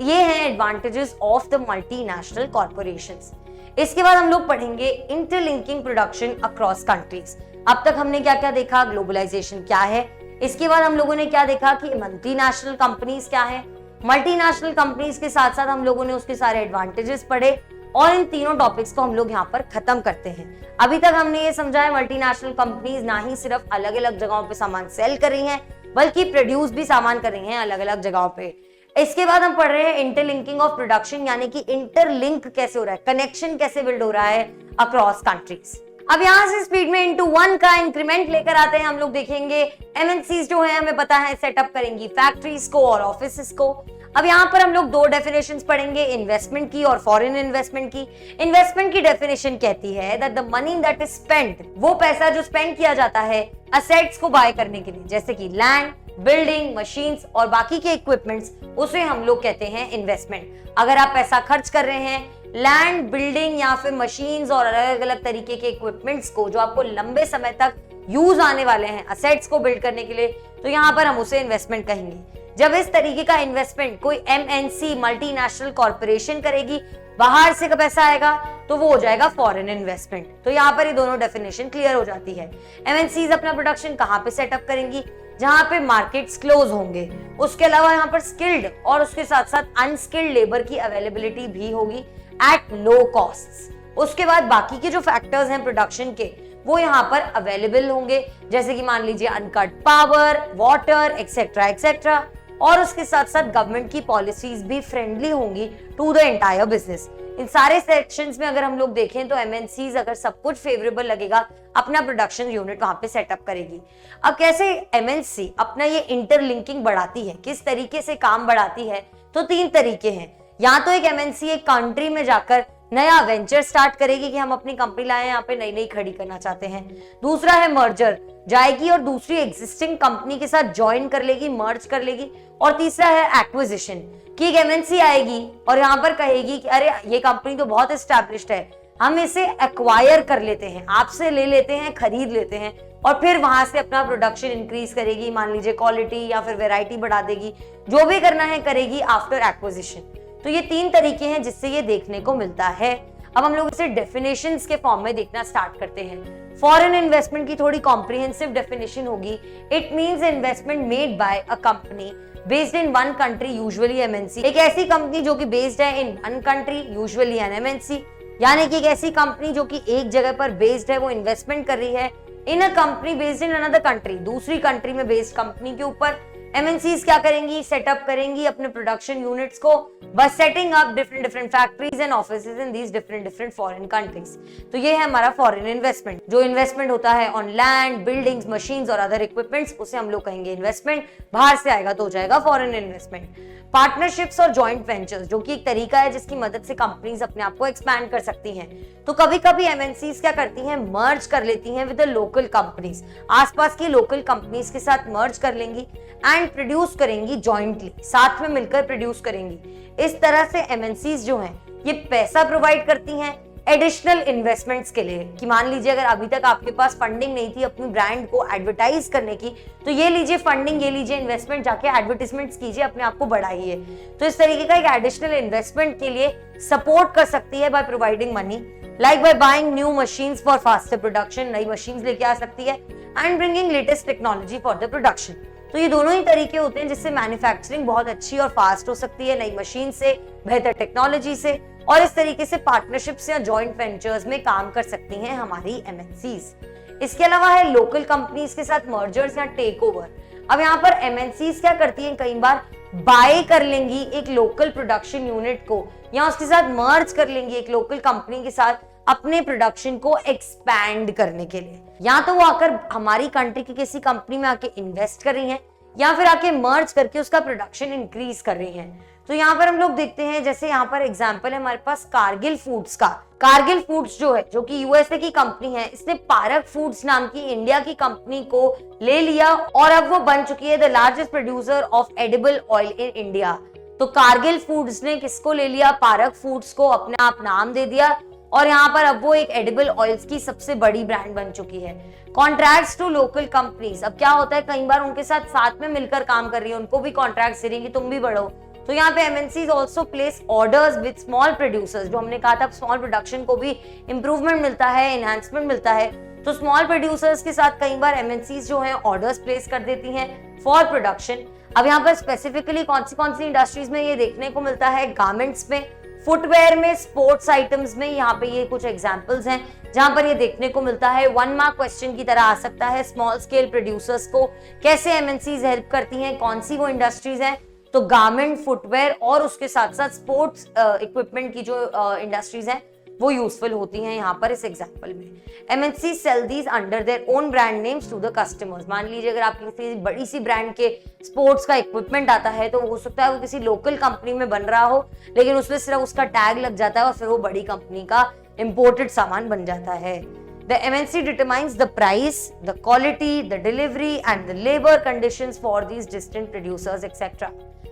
A: ये हैं advantages of the multinational corporations. इसके बाद हम लोग पढ़ेंगे इंटरलिंकिंग प्रोडक्शन अक्रॉस कंट्रीज। अब तक हमने क्या क्या देखा, ग्लोबलाइजेशन क्या है। इसके बाद हम लोगों ने क्या देखा कि मल्टीनेशनल कंपनीज क्या है। मल्टीनेशनल कंपनीज के साथ साथ हम लोगों ने उसके सारे एडवांटेजेस पढ़े और इन तीनों टॉपिक्स को हम लोग यहाँ पर खत्म करते हैं। अभी तक हमने ये समझा है मल्टीनेशनल कंपनीज ना ही सिर्फ अलग अलग जगहों पे सामान सेल कर रही हैं, बल्कि प्रोड्यूस भी सामान कर रही हैं अलग अलग जगहों पे। इसके बाद हम पढ़ रहे हैं इंटरलिंकिंग ऑफ प्रोडक्शन, यानी कि इंटरलिंक कैसे हो रहा है, कनेक्शन कैसे बिल्ड हो रहा है अक्रॉस कंट्रीज। अब यहाँ से स्पीड में इनटू 1 का इंक्रीमेंट लेकर आते हैं। हम लोग देखेंगे एमएनसीज जो है हमें पता है सेटअप करेंगी फैक्ट्रीज को और ऑफिसेस को। अब यहाँ पर हम लोग दो डेफिनेशंस पढ़ेंगे, इन्वेस्टमेंट की और फॉरेन इन्वेस्टमेंट की। इन्वेस्टमेंट की डेफिनेशन कहती है that the money that is spent, वो पैसा जो स्पेंड किया जाता है असेट्स को बाय करने के लिए, जैसे कि लैंड, बिल्डिंग, मशीन्स और बाकी के इक्विपमेंट्स, उसे हम लोग कहते हैं इन्वेस्टमेंट। अगर आप पैसा खर्च कर रहे हैं लैंड, बिल्डिंग या फिर मशीन्स और अलग अलग तरीके के इक्विपमेंट्स को जो आपको लंबे समय तक यूज आने वाले हैं असेट्स को बिल्ड करने के लिए, तो यहाँ पर हम उसे इन्वेस्टमेंट कहेंगे। जब इस तरीके का इन्वेस्टमेंट कोई एमएनसी मल्टीनेशनल कॉर्पोरेशन करेगी, बाहर से का पैसा आएगा, तो वो हो जाएगा फॉरेन इन्वेस्टमेंट। तो यहाँ पर ये दोनों डेफिनेशन क्लियर हो जाती है। एमएनसीज अपना प्रोडक्शन कहाँ पे सेटअप करेंगी, जहां पे मार्केट्स क्लोज होंगे। उसके अलावा यहाँ पर स्किल्ड और उसके साथ साथ अनस्किल्ड लेबर की अवेलेबिलिटी भी होगी एट लो कॉस्ट। उसके बाद बाकी के जो फैक्टर्स हैं प्रोडक्शन के, वो यहाँ पर अवेलेबल होंगे, जैसे कि मान लीजिए uncut power, water etcetera etcetera. और उसके साथ साथ गवर्नमेंट की पॉलिसीज भी फ्रेंडली होंगी टू द एंटायर बिजनेस। इन सारे सेक्शंस में अगर हम लोग देखें तो एमएनसीज अगर सब कुछ फेवरेबल लगेगा, अपना प्रोडक्शन यूनिट वहां पे सेटअप करेगी। अब कैसे एमएनसी अपना ये इंटरलिंकिंग बढ़ाती है, किस तरीके से काम बढ़ाती है, तो 3 तरीके हैं। या तो एक एमएनसी एक कंट्री में जाकर नया वेंचर स्टार्ट करेगी कि हम अपनी कंपनी लाए यहाँ पे नई नई खड़ी करना चाहते हैं। दूसरा है मर्जर, जाएगी और दूसरी एग्जिस्टिंग कंपनी के साथ ज्वाइन कर लेगी, मर्ज कर लेगी। और तीसरा है एक्विजिशन, कि एक एमएनसी आएगी और यहाँ पर कहेगी कि अरे ये कंपनी तो बहुत एस्टैब्लिश्ड है, हम इसे एक्वायर कर लेते हैं, आपसे ले लेते हैं, खरीद लेते हैं, और फिर वहां से अपना प्रोडक्शन इंक्रीज करेगी, मान लीजिए क्वालिटी या फिर वेराइटी बढ़ा देगी, जो भी करना है करेगी आफ्टर एक्विजिशन। तो ये 3 तरीके हैं जिससे ये देखने को मिलता है। अब हम लोग इसे डेफिनेशंस के फॉर्म में देखना स्टार्ट करते हैं। फॉरेन इन्वेस्टमेंट की थोड़ी कॉम्प्रिहेंसिव डेफिनेशन होगी। It means investment made by a company based in one country, usually MNC. एक ऐसी कंपनी जो कि बेस्ड है in one country, usually an MNC, यानी कि एक ऐसी कंपनी जो कि एक जगह पर बेस्ड है, वो इन्वेस्टमेंट कर रही है in a company based in another country, दूसरी कंट्री में बेस्ड कंपनी के ऊपर, एमएनसीज क्या करेंगी, सेटअप करेंगी अपने प्रोडक्शन यूनिट्स को by setting up different factories and offices in these different foreign countries. तो ये है हमारा फॉरेन इन्वेस्टमेंट। जो इन्वेस्टमेंट होता है ऑन लैंड, बिल्डिंग्स, मशीन्स और अदर इक्विपमेंट्स, उसे हम लोग कहेंगे इन्वेस्टमेंट। बाहर से आएगा तो हो जाएगा फॉरेन इन्वेस्टमेंट। पार्टनरशिप्स और जॉइंट वेंचर्स, जो कि एक तरीका है जिसकी मदद से कंपनीज अपने आप को एक्सपैंड कर सकती हैं। तो कभी कभी एमएनसीज क्या करती हैं, मर्ज कर लेती हैं विद द लोकल कंपनीज, आसपास की लोकल कंपनीज के साथ मर्ज कर लेंगी एंड प्रोड्यूस करेंगी जॉइंटली, साथ में मिलकर प्रोड्यूस करेंगी। इस तरह से एमएनसीज जो हैं ये पैसा प्रोवाइड करती हैं एडिशनल इन्वेस्टमेंट्स के लिए, कि मान लीजिए अगर अभी तक आपके पास फंडिंग नहीं थी अपनी ब्रांड को एडवर्टाइज करने की, तो ये लीजिए फंडिंग, ये लीजिए इन्वेस्टमेंट, जाके एडवर्टाइजमेंट्स कीजिए, अपने आप को बढ़ाइए। तो इस तरीके का एक एडिशनल इन्वेस्टमेंट के लिए सपोर्ट कर सकती है by providing money, like by buying new machines for faster production, नई मशीन्स लेके आ सकती है, and bringing latest technology for the production. तो ये दोनों ही तरीके होते हैं जिससे मैन्युफैक्चरिंग बहुत अच्छी और फास्ट हो सकती है, नई मशीन से, बेहतर टेक्नोलॉजी से, और इस तरीके से पार्टनरशिप्स या जॉइंट वेंचर्स में काम कर सकती हैं हमारी एमएनसीज। इसके अलावा है लोकल कंपनीज के साथ मर्जर्स या टेक ओवर। अब यहाँ पर एमएनसीज क्या करती हैं, कई बार बाय कर लेंगी एक लोकल प्रोडक्शन यूनिट को, या उसके साथ मर्ज कर लेंगी एक लोकल कंपनी के साथ अपने प्रोडक्शन को एक्सपैंड करने के लिए। या तो वो आकर हमारी कंट्री की किसी कंपनी में आके इन्वेस्ट कर रही हैं, या फिर आके मर्ज करके उसका प्रोडक्शन इंक्रीज कर रही हैं। तो यहाँ पर हम लोग देखते हैं, जैसे यहाँ पर एग्जांपल है हमारे पास कारगिल फूड्स का। कारगिल फूड्स जो है, जो कि यूएसए की कंपनी है, इसने पारक फूड्स नाम की इंडिया की कंपनी को ले लिया और अब वो बन चुकी है the largest producer of edible oil in India. तो कारगिल फूड्स ने किसको ले लिया, पारक फूड्स को अपने आप नाम दे दिया, और यहाँ पर अब वो एक एडिबल ऑयल्स की सबसे बड़ी ब्रांड बन चुकी है। कॉन्ट्रैक्ट्स टू लोकल कंपनीज, अब क्या होता है, कई बार उनके साथ में मिलकर काम कर रही है, उनको भी कॉन्ट्रैक्ट्स दे रही है कि तुम भी बढ़ो। तो यहाँ पे MNCs also place orders with small producers, जो हमने कहा था स्मॉल प्रोडक्शन को भी इंप्रूवमेंट मिलता है, एनहांसमेंट मिलता है। तो स्मॉल प्रोड्यूसर्स के साथ कई बार एमएनसीज जो है ऑर्डर्स प्लेस कर देती हैं फॉर प्रोडक्शन। अब यहाँ पर स्पेसिफिकली कौन सी इंडस्ट्रीज में ये देखने को मिलता है, गारमेंट्स में, फुटवेयर में, स्पोर्ट्स आइटम्स में। यहाँ पे ये कुछ एग्जांपल्स हैं जहां पर ये देखने को मिलता है। 1 मार्क क्वेश्चन की तरह आ सकता है। स्मॉल स्केल प्रोड्यूसर्स को कैसे एमएनसीज हेल्प करती हैं, कौन सी वो इंडस्ट्रीज हैं, तो गारमेंट, फुटवेयर और उसके साथ साथ स्पोर्ट्स इक्विपमेंट की जो इंडस्ट्रीज हैं वो यूजफुल होती हैं यहाँ पर इस एग्जांपल में। MNC sell these under their own brand names to the customers. मान लीजिए अगर आपकी किसी बड़ी सी ब्रांड के स्पोर्ट्स का इक्विपमेंट आता है, तो हो सकता है वो किसी लोकल कंपनी में बन रहा हो, लेकिन उसमें सिर्फ उसका टैग लग जाता है और फिर वो बड़ी कंपनी का इंपोर्टेड सामान बन जाता है। The MNC determines the price, the quality, the delivery and the labor conditions for these distant producers, etc.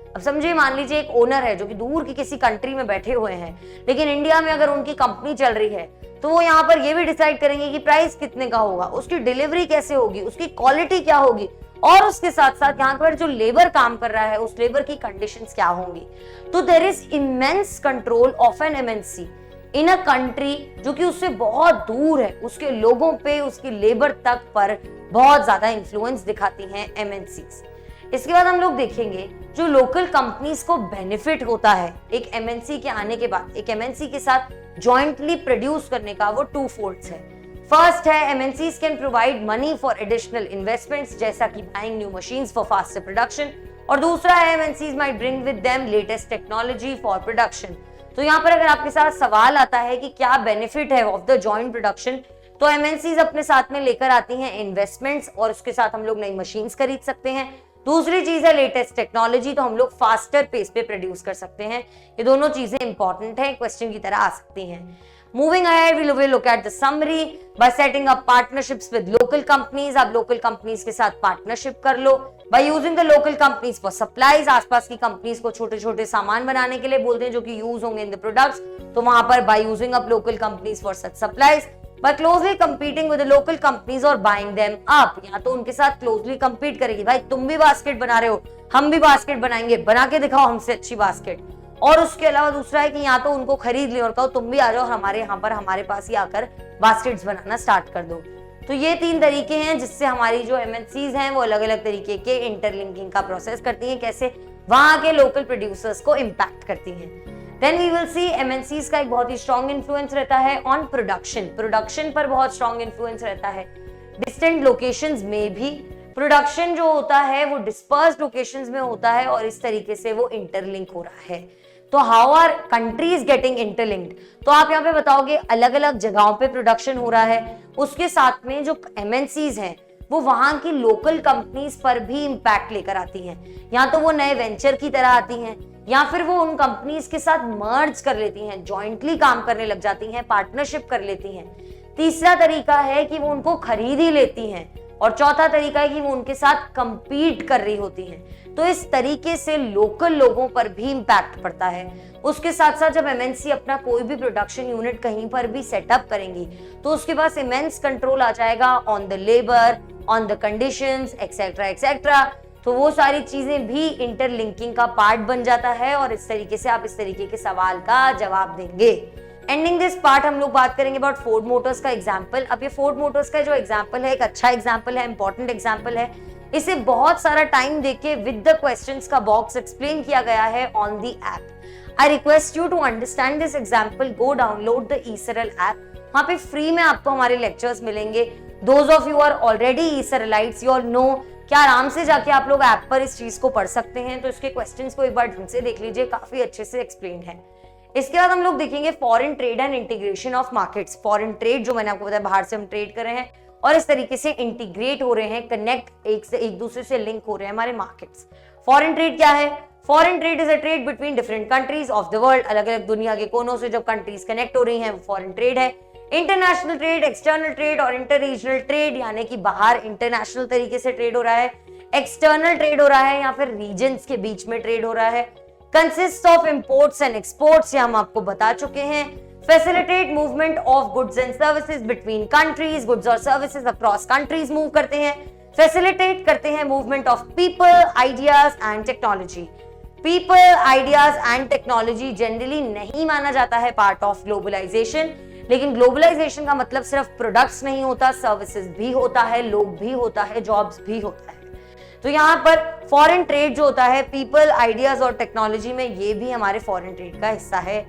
A: अब समझिए, मान लीजिए एक ओनर है जो कि दूर की किसी कंट्री में बैठे हुए हैं, लेकिन इंडिया में अगर उनकी कंपनी चल रही है, तो वो यहाँ पर ये भी डिसाइड करेंगे कि प्राइस कितने का होगा, उसकी डिलीवरी कैसे होगी, उसकी क्वालिटी क्या होगी, और उसके साथ साथ यहाँ पर जो लेबर काम कर रहा है उस लेबर की कंडीशंस क्या होंगी। तो there is immense control of an MNC in a country जो कि उससे बहुत दूर है, उसके लोगों पे, उसकी लेबर तक पर बहुत ज्यादा इंफ्लुएंस दिखाती हैं एमएनसीज। इसके बाद हम लोग देखेंगे जो लोकल कंपनीज को बेनिफिट होता है एक एमएनसी के आने के बाद, एक एमएनसी के साथ जॉइंटली प्रोड्यूस करने का, वो 2 फोल्ड्स है। फर्स्ट है MNCs can provide money for additional investments, जैसा कि buying new machines for faster production, और दूसरा है MNCs might bring with them latest technology for production. तो यहाँ पर अगर आपके साथ सवाल आता है कि क्या बेनिफिट है ऑफ द जॉइंट प्रोडक्शन, तो एमएनसीज अपने साथ में लेकर आती हैं इन्वेस्टमेंट्स, और उसके साथ हम लोग नई मशीन्स खरीद सकते हैं। दूसरी चीज है लेटेस्ट टेक्नोलॉजी, तो हम लोग फास्टर पेस पे प्रोड्यूस कर सकते हैं। ये दोनों चीजें इंपॉर्टेंट है, क्वेश्चन की तरह आ सकती हैं। Moving ahead, we will look at the summary by setting up partnerships with local companies. आप local companies के साथ partnership कर लो। By using the local companies for supplies, आसपास की companies को छोटे छोटे सामान बनाने के लिए बोलते हैं जो कि use होंगे in the products, तो वहां पर by using up local companies for such supplies, by closely competing with the local companies or buying them up, या तो उनके साथ closely compete करेगी, भाई तुम भी बास्केट बना रहे हो, हम भी बास्केट बनाएंगे, बना के दिखाओ हमसे अच्छी बास्केट। और उसके अलावा दूसरा है कि या तो उनको खरीद ले और कहो तुम भी आ जाओ हमारे यहाँ पर, हमारे पास ही आकर बास्केट्स बनाना स्टार्ट कर दो। तो ये 3 तरीके हैं जिससे हमारी जो एमएनसीज हैं वो अलग अलग तरीके के इंटरलिंकिंग का प्रोसेस करती हैं, कैसे वहां के लोकल प्रोड्यूसर्स को इम्पैक्ट करती हैं। Then we will see MNCs का एक बहुत ही स्ट्रॉन्ग इन्फ्लुएंस रहता है ऑन प्रोडक्शन पर बहुत स्ट्रॉन्ग इन्फ्लुएंस रहता है। डिस्टेंट लोकेशंस में भी प्रोडक्शन जो होता है वो डिस्पर्स्ड लोकेशंस में होता है और इस तरीके से वो इंटरलिंक हो रहा है। तो how are countries getting interlinked, तो आप यहाँ पे बताओगे अलग अलग जगहों पे प्रोडक्शन हो रहा है, उसके साथ में जो एमएनसीज हैं वो वहां की लोकल कंपनीज पर भी इंपैक्ट लेकर आती हैं, या तो वो नए वेंचर की तरह आती हैं या फिर वो उन कंपनीज के साथ मर्ज कर लेती हैं, जॉइंटली काम करने लग जाती हैं, पार्टनरशिप कर लेती हैं। तीसरा तरीका है कि वो उनको खरीद ही लेती हैं और चौथा तरीका है कि वो उनके साथ कंपीट कर रही होती हैं। तो इस तरीके से लोकल लोगों पर भी इंपैक्ट पड़ता है। उसके साथ साथ जब एमएनसी अपना कोई भी प्रोडक्शन यूनिट कहीं पर भी सेटअप करेंगी तो उसके पास इमेंस कंट्रोल आ जाएगा on the labour, on the conditions, etcetera etcetera. तो वो सारी चीजें भी इंटरलिंकिंग का पार्ट बन जाता है और इस तरीके से आप इस तरीके के सवाल का जवाब देंगे। एंडिंग दिस पार्ट हम लोग बात करेंगे अबाउट फोर्ड मोटर्स का एग्जाम्पल। अब ये फोर्ड मोटर्स का जो एग्जाम्पल है एक अच्छा एग्जाम्पल है, इंपॉर्टेंट एग्जाम्पल है। इसे बहुत सारा टाइम देके विद द क्वेश्चंस का बॉक्स एक्सप्लेन किया गया है on the app. I request you to understand this example, go download the eSaral app. वहां पे फ्री में आपको हमारे लेक्चर्स मिलेंगे। Those of you are already eSaralites, you all know, क्या आराम से जाके आप लोग ऐप पर इस चीज को पढ़ सकते हैं। तो इसके क्वेश्चंस को एक बार ढंग से देख लीजिए, काफी अच्छे से एक्सप्लेन है। इसके बाद हम लोग देखेंगे foreign trade and integration of markets. Foreign trade जो मैंने आपको बताया, बाहर से हम ट्रेड कर रहे हैं और इस तरीके से इंटीग्रेट हो रहे हैं, कनेक्ट एक दूसरे से लिंक हो रहे हैं हमारे मार्केट्स। फॉरेन ट्रेड क्या है? Foreign trade is a trade between different countries of the world. अलग अलग दुनिया के कोनों से जब कंट्रीज कनेक्ट हो रही हैं वो फॉरेन ट्रेड है। इंटरनेशनल ट्रेड, एक्सटर्नल ट्रेड और इंटर रीजनल ट्रेड, यानी कि बाहर इंटरनेशनल तरीके से ट्रेड हो रहा है, एक्सटर्नल ट्रेड हो रहा है या फिर रीजन्स के बीच में ट्रेड हो रहा है। Consist of imports and exports, ये हम आपको बता चुके हैं। Facilitate movement of goods and services between countries, goods और सर्विसेज अक्रॉस कंट्रीज मूव करते हैं। फैसिलिटेट करते हैं movement of people, ideas and technology. People, ideas and technology generally नहीं माना जाता है पार्ट ऑफ ग्लोबलाइजेशन, लेकिन ग्लोबलाइजेशन का मतलब सिर्फ प्रोडक्ट्स नहीं होता, सर्विसेज भी होता है, लोग भी होता है, जॉब्स भी होता है। तो यहाँ पर फॉरेन ट्रेड जो होता है पीपल, आइडियाज और टेक्नोलॉजी में, ये भी हमारे फॉरेन ट्रेड का हिस्सा है।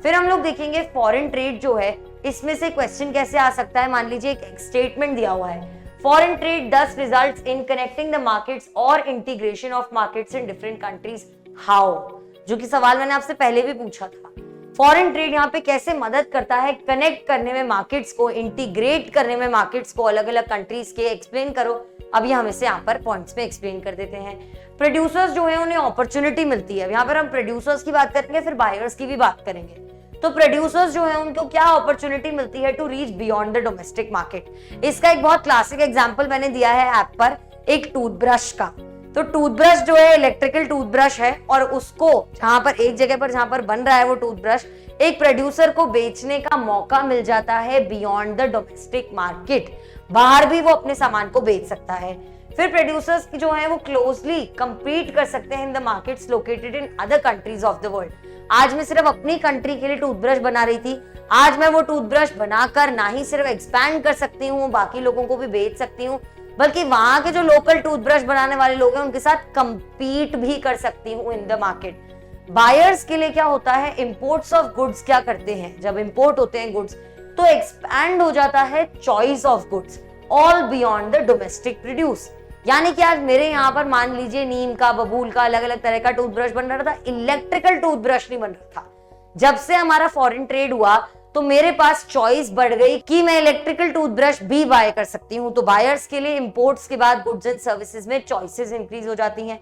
A: फिर हम लोग देखेंगे फॉरेन ट्रेड जो है इसमें से क्वेश्चन कैसे आ सकता है। मान लीजिए एक स्टेटमेंट दिया हुआ है, foreign trade thus results in connecting the markets और integration of markets in different countries, how, जो कि सवाल मैंने आपसे पहले भी पूछा था। फॉरेन ट्रेड यहाँ पे कैसे मदद करता है कनेक्ट करने में मार्केट्स को, इंटीग्रेट करने में मार्केट्स को अलग अलग कंट्रीज के, एक्सप्लेन करो। अभी हम इसे यहाँ पर पॉइंट्स में एक्सप्लेन कर देते हैं। प्रोड्यूसर्स जो है उन्हें अपॉर्चुनिटी मिलती है। यहाँ पर हम प्रोड्यूसर्स की बात करेंगे, फिर बायर्स की भी बात करेंगे। तो प्रोड्यूसर्स जो है उनको क्या अपॉर्चुनिटी मिलती है to reach beyond the domestic market. इसका एक बहुत क्लासिक एग्जांपल मैंने दिया है ऐप पर, एक टूथब्रश का। तो टूथब्रश जो है इलेक्ट्रिकल टूथब्रश है और उसको जहां पर एक जगह पर जहां पर बन रहा है वो टूथब्रश, एक प्रोड्यूसर को बेचने का मौका मिल जाता है बियॉन्ड द डोमेस्टिक मार्केट। बाहर भी वो अपने सामान को बेच सकता है। फिर प्रोड्यूसर्स जो है वो क्लोजली कंपीट कर सकते हैं in the markets located in other countries of the world. आज मैं सिर्फ अपनी कंट्री के लिए टूथब्रश बना रही थी, आज मैं वो टूथब्रश बनाकर ना ही सिर्फ एक्सपैंड कर सकती हूँ, बाकी लोगों को भी बेच सकती हूँ, बल्कि वहां के जो लोकल टूथब्रश बनाने वाले लोग हैं उनके साथ कंपीट भी कर सकती हूँ इन द मार्केट। बायर्स के लिए क्या होता है, इंपोर्ट्स ऑफ गुड्स क्या करते हैं, जब इंपोर्ट होते हैं गुड्स तो एक्सपैंड हो जाता है choice of goods all beyond the domestic produce. यानी कि आज मेरे यहाँ पर मान लीजिए नीम का, बबूल का, अलग अलग तरह का टूथब्रश बन रहा था, इलेक्ट्रिकल टूथब्रश नहीं बन रहा था। जब से हमारा फॉरेन ट्रेड हुआ तो मेरे पास चॉइस बढ़ गई कि मैं इलेक्ट्रिकल टूथब्रश भी बाय कर सकती हूँ। तो बायर्स के लिए इंपोर्ट्स के बाद गुड्स एंड सर्विसेज में चॉइसेस इंक्रीज हो जाती हैं।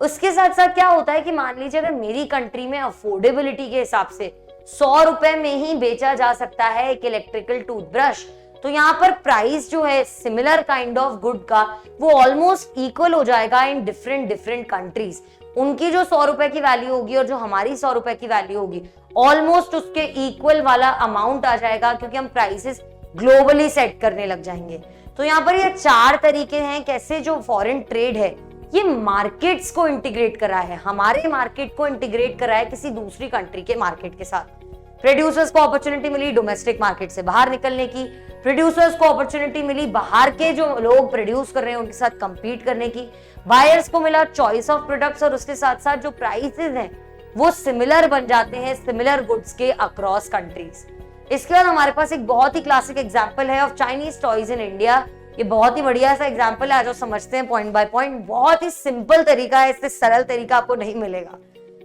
A: उसके साथ साथ क्या होता है कि मान लीजिए अगर मेरी कंट्री में अफोर्डेबिलिटी के हिसाब से 100 रुपए में ही बेचा जा सकता है एक इलेक्ट्रिकल टूथब्रश, तो यहाँ पर प्राइस जो है सिमिलर काइंड ऑफ गुड का वो ऑलमोस्ट इक्वल हो जाएगा इन डिफरेंट कंट्रीज। उनकी जो 100 रुपए की वैल्यू होगी और जो हमारी 100 रुपए की वैल्यू होगी ऑलमोस्ट उसके इक्वल वाला अमाउंट आ जाएगा, क्योंकि हम प्राइसेस ग्लोबली सेट करने लग जाएंगे। तो यहाँ पर ये 4 तरीके हैं कैसे जो फॉरेन ट्रेड है ये मार्केट्स को इंटीग्रेट करा है, हमारे मार्केट को इंटीग्रेट करा है किसी दूसरी कंट्री के मार्केट के साथ। प्रोड्यूसर्स को अपॉर्चुनिटी मिली डोमेस्टिक मार्केट से बाहर निकलने की, प्रोड्यूसर्स को अपॉर्चुनिटी मिली बाहर के जो लोग प्रोड्यूस कर रहे हैं उनके साथ कंपीट करने की, बायर्स को मिला चॉइस ऑफ प्रोडक्ट्स और उसके साथ साथ जो प्राइसेस हैं वो सिमिलर बन जाते हैं सिमिलर गुड्स के अक्रॉस कंट्रीज। इसके बाद हमारे पास एक बहुत ही क्लासिक एग्जांपल है of Chinese toys in India. ये बहुत ही बढ़िया सा एग्जाम्पल है, आज समझते हैं पॉइंट बाय पॉइंट। बहुत ही सिंपल तरीका है, इससे सरल तरीका आपको नहीं मिलेगा।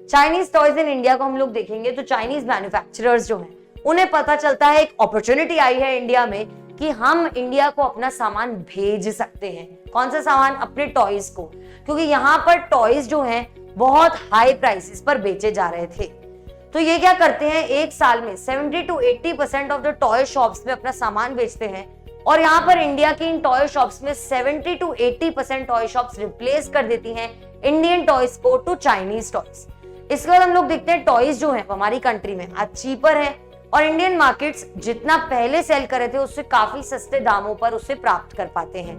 A: चाइनीज टॉयज इन इंडिया को हम लोग देखेंगे तो चाइनीज मैन्युफैक्चरर्स जो हैं उन्हें पता चलता है, एक अपॉर्चुनिटी आई है इंडिया में कि हम इंडिया को अपना सामान भेज सकते हैं। कौन सा सामान? अपने टॉयज को, क्योंकि यहाँ पर टॉयज जो हैं बहुत हाई प्राइसेस पर बेचे जा रहे थे। तो ये क्या करते हैं, एक साल में 70 to 80% of the toy shops में अपना सामान बेचते हैं, और यहाँ पर इंडिया की इन टॉय शॉप्स में 70 to 80% टॉय शॉप्स रिप्लेस कर देती हैं इंडियन टॉयज को टू चाइनीज टॉयज। इसके बाद हम लोग देखते हैं टॉयज जो है हमारी कंट्री में आज चीपर है, और इंडियन मार्केट्स जितना पहले सेल कर रहे थे उससे काफी सस्ते दामों पर उसे प्राप्त कर पाते हैं।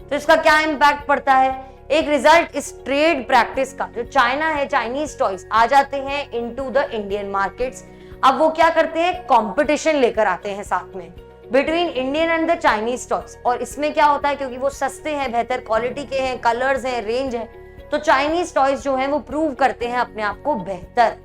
A: तो इसका क्या इम्पैक्ट पड़ता है? एक रिजल्ट इस ट्रेड प्रैक्टिस का, जो चाइना है, चाइनीज टॉयज आ जाते हैं इनटू द इंडियन मार्केट्स। अब वो क्या करते हैं, कंपटीशन लेकर आते हैं साथ में between Indian and the Chinese toys. और इसमें क्या होता है, क्योंकि वो सस्ते हैं, बेहतर क्वालिटी के हैं, कलर्स हैं, रेंज है, तो चाइनीज टॉयज जो हैं वो प्रूव करते हैं अपने आप को बेहतर।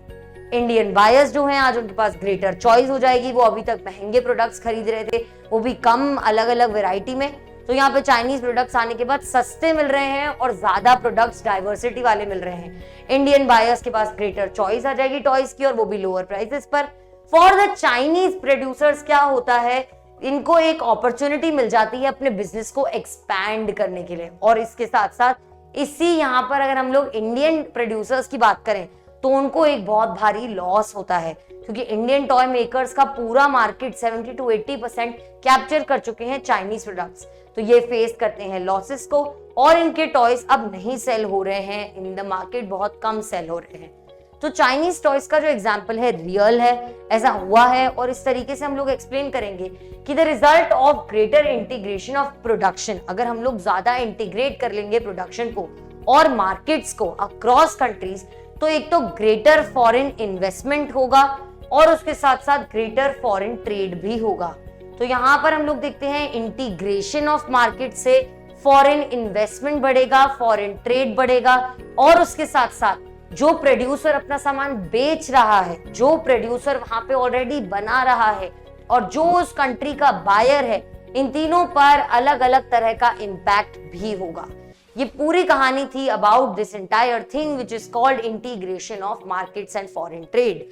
A: इंडियन बायर्स जो हैं आज उनके पास ग्रेटर चॉइस हो जाएगी। वो अभी तक महंगे प्रोडक्ट्स खरीद रहे थे, वो भी कम अलग अलग वैरायटी में, तो यहाँ पे चाइनीज प्रोडक्ट्स आने के बाद सस्ते मिल रहे हैं और ज्यादा प्रोडक्ट्स डाइवर्सिटी वाले मिल रहे हैं। इंडियन बायर्स के पास ग्रेटर चॉइस आ जाएगी टॉयज की, और वो भी लोअर प्राइसेस पर। फॉर द चाइनीज प्रोड्यूसर्स क्या होता है, इनको एक अपॉर्चुनिटी मिल जाती है अपने बिजनेस को एक्सपैंड करने के लिए। और इसके साथ साथ इसी यहाँ पर अगर हम लोग इंडियन प्रोड्यूसर्स की बात करें तो उनको एक बहुत भारी लॉस होता है, क्योंकि इंडियन टॉय मेकर्स का पूरा मार्केट 70 to 80% कैप्चर कर चुके हैं चाइनीज प्रोडक्ट्स। तो ये फेस करते हैं लॉसेस को, और इनके टॉयज अब नहीं सेल हो रहे हैं इन द मार्केट, बहुत कम सेल हो रहे हैं। तो चाइनीज टॉयज का जो एग्जाम्पल है रियल है, ऐसा हुआ है, और इस तरीके से हम लोग एक्सप्लेन करेंगे कि the result of greater integration of production, अगर हम लोग ज्यादा इंटीग्रेट कर लेंगे प्रोडक्शन को और मार्केट्स को अक्रॉस कंट्रीज, तो एक तो ग्रेटर फॉरेन इन्वेस्टमेंट होगा और उसके साथ साथ ग्रेटर फॉरेन ट्रेड भी होगा। तो यहाँ पर हम लोग देखते हैं इंटीग्रेशन ऑफ मार्केट से फॉरेन इन्वेस्टमेंट बढ़ेगा, फॉरेन ट्रेड बढ़ेगा, और उसके साथ साथ जो प्रोड्यूसर अपना सामान बेच रहा है, जो प्रोड्यूसर वहां पे ऑलरेडी बना रहा है, और जो उस कंट्री का बायर है, इन तीनों पर अलग अलग तरह का इम्पैक्ट भी होगा। ये पूरी कहानी थी about this entire thing which is called integration of markets and foreign trade.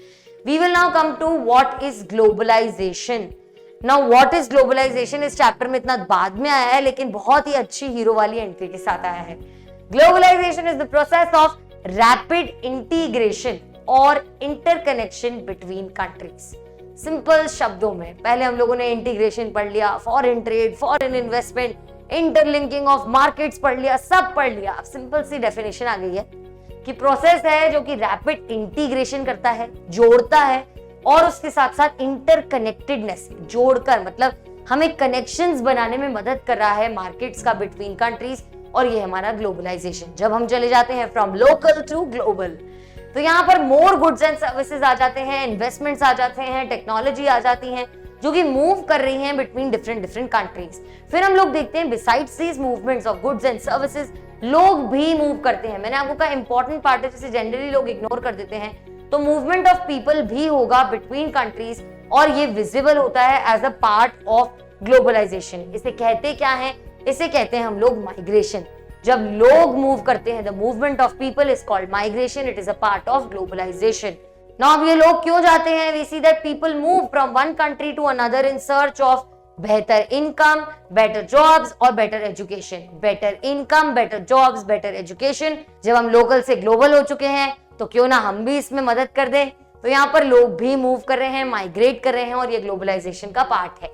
A: We will now come to what is globalisation. Now what is globalisation इस चैप्टर में इतना बाद में आया है, लेकिन बहुत ही अच्छी हीरो वाली एंट्री के साथ आया है। Globalisation is the process of rapid integration और इंटरकनेक्शन बिटवीन कंट्रीज। सिंपल शब्दों में पहले हम लोगों ने इंटीग्रेशन पढ़ लिया, foreign trade, foreign investment, interlinking of markets पढ़ लिया, सब पढ़ लिया। अब सिंपल सी डेफिनेशन आ गई है कि प्रोसेस है जो कि रैपिड इंटीग्रेशन करता है, जोड़ता है, और उसके साथ साथ इंटरकनेक्टेडनेस, जोड़कर मतलब हमें कनेक्शंस बनाने में मदद कर रहा है मार्केट्स का बिटवीन कंट्रीज, और ये हमारा ग्लोबलाइजेशन। जब हम चले जाते हैं फ्रॉम लोकल टू ग्लोबल, तो यहाँ पर मोर गुड्स एंड सर्विसेज आ जाते हैं, इन्वेस्टमेंट्स आ जाते हैं, टेक्नोलॉजी आ जाती है, जो कि मूव कर रही हैं बिटवीन डिफरेंट कंट्रीज। फिर हम लोग देखते हैं besides these movements of goods and services, लोग भी मूव करते हैं। मैंने आपको कहा इंपॉर्टेंट पार्ट है, जिसे जनरली लोग इग्नोर कर देते हैं। तो मूवमेंट ऑफ पीपल भी होगा बिटवीन कंट्रीज, और ये विजिबल होता है as a part of globalisation. इसे कहते क्या है? इसे कहते हैं हम लोग माइग्रेशन। जब लोग मूव करते हैं, the movement of people is called migration, it is a part of globalisation. Now ये लोग क्यों जाते हैं? We see that people move from one country to another in search of बेहतर इनकम, बेटर जॉब्स और better education. Better income, better jobs, better education. जब हम लोकल से ग्लोबल हो चुके हैं तो क्यों ना हम भी इसमें मदद कर दें। तो यहाँ पर लोग भी मूव कर रहे हैं, माइग्रेट कर रहे हैं, और ये ग्लोबलाइजेशन का पार्ट है।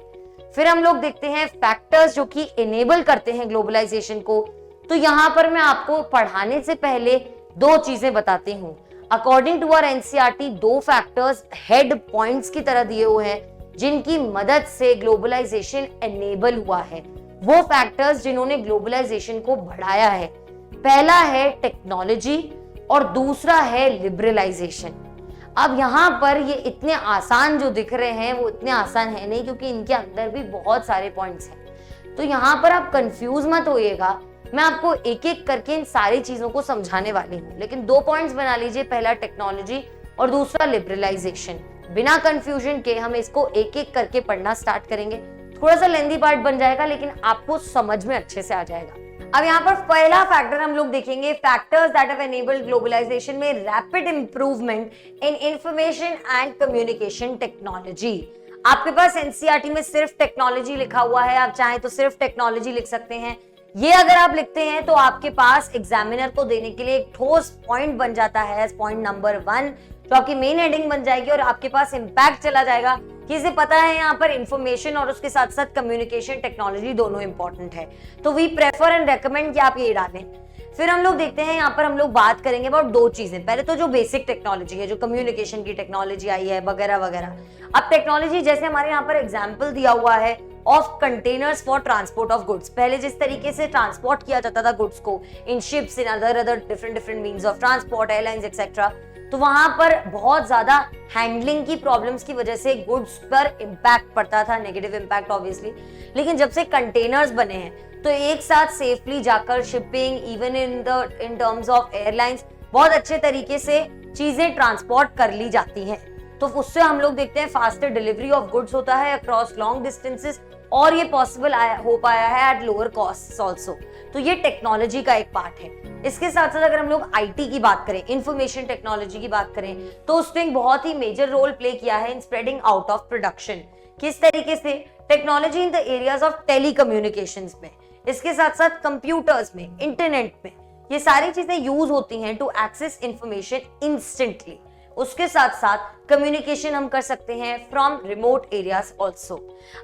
A: फिर हम लोग देखते हैं फैक्टर्स जो कि इनेबल करते हैं ग्लोबलाइजेशन को। तो यहाँ पर मैं आपको पढ़ाने से पहले दो चीजें बताती हूँ। अकॉर्डिंग टू आवर एनसीईआरटी, दो फैक्टर्स हेड पॉइंट्स की तरह दिए हुए हैं जिनकी मदद से ग्लोबलाइजेशन एनेबल हुआ है। वो फैक्टर्स जिन्होंने ग्लोबलाइजेशन को बढ़ाया है, पहला है टेक्नोलॉजी और दूसरा है लिबरलाइजेशन। अब यहाँ पर ये इतने आसान जो दिख रहे हैं वो इतने आसान है नहीं, क्योंकि इनके अंदर भी बहुत सारे पॉइंट्स हैं। तो यहाँ पर आप कंफ्यूज मत होइएगा, मैं आपको एक एक करके इन सारी चीजों को समझाने वाली हूँ, लेकिन दो पॉइंट्स बना लीजिए, पहला टेक्नोलॉजी और दूसरा लिबरलाइजेशन। बिना कंफ्यूजन के हम इसको एक एक करके पढ़ना स्टार्ट करेंगे। थोड़ा सा लेंदी पार्ट बन जाएगा, लेकिन आपको समझ में अच्छे से आ जाएगा। अब यहाँ पर पहला फैक्टर हम लोग देखेंगे, factors that have enabled globalisation में rapid improvement in information and communication technology. आपके पास एनसीईआरटी में सिर्फ टेक्नोलॉजी लिखा हुआ है, आप चाहें तो सिर्फ टेक्नोलॉजी लिख सकते हैं। ये अगर आप लिखते हैं तो आपके पास एग्जामिनर को देने के लिए एक ठोस पॉइंट बन जाता है, पॉइंट नंबर 1, जो आपकी मेन हेडिंग बन जाएगी और आपके पास इंपैक्ट चला जाएगा कि इसे पता है यहाँ पर इंफॉर्मेशन और उसके साथ साथ कम्युनिकेशन टेक्नोलॉजी दोनों इंपॉर्टेंट है। तो वी प्रेफर एंड रेकमेंड कि आप ये डालें। फिर हम लोग देखते हैं, यहाँ पर हम लोग बात करेंगे अबाउट 2 चीजें। पहले तो जो बेसिक टेक्नोलॉजी है, जो कम्युनिकेशन की टेक्नोलॉजी आई है वगैरह वगैरह। अब टेक्नोलॉजी जैसे हमारे यहाँ पर एग्जाम्पल दिया हुआ है of containers for transport of goods. पहले जिस तरीके से ट्रांसपोर्ट किया जाता था गुड्स को in ships, in other different means of transport, airlines etcetera, तो वहां पर बहुत ज्यादा हैंडलिंग की प्रॉब्लम्स की वजह से गुड्स पर इंपैक्ट पड़ता था, नेगेटिव इंपैक्ट ऑब्वियसली। लेकिन जब से कंटेनर्स बने हैं तो एक साथ सेफली जाकर shipping, even in terms of airlines, बहुत अच्छे तरीके से चीजें ट्रांसपोर्ट कर ली जाती हैं। तो उससे हम लोग देखते हैं फास्टर डिलीवरी ऑफ गुड्स होता है अक्रॉस लॉन्ग डिस्टेंसेस, और ये पॉसिबल हो पाया है एट लोअर कॉस्ट ऑल्सो। तो ये टेक्नोलॉजी का एक पार्ट है। इसके साथ साथ अगर हम लोग आईटी की बात करें, इंफॉर्मेशन टेक्नोलॉजी की बात करें, तो उसने एक बहुत ही मेजर रोल प्ले किया है in spreading out of production. किस तरीके से? Technology in the areas of telecommunications में, इसके साथ साथ कंप्यूटर्स में, इंटरनेट में, ये सारी चीजें यूज होती हैं टू एक्सेस इंफॉर्मेशन इंस्टेंटली। उसके साथ साथ कम्युनिकेशन हम कर सकते हैं फ्रॉम रिमोट एरियाज ऑल्सो।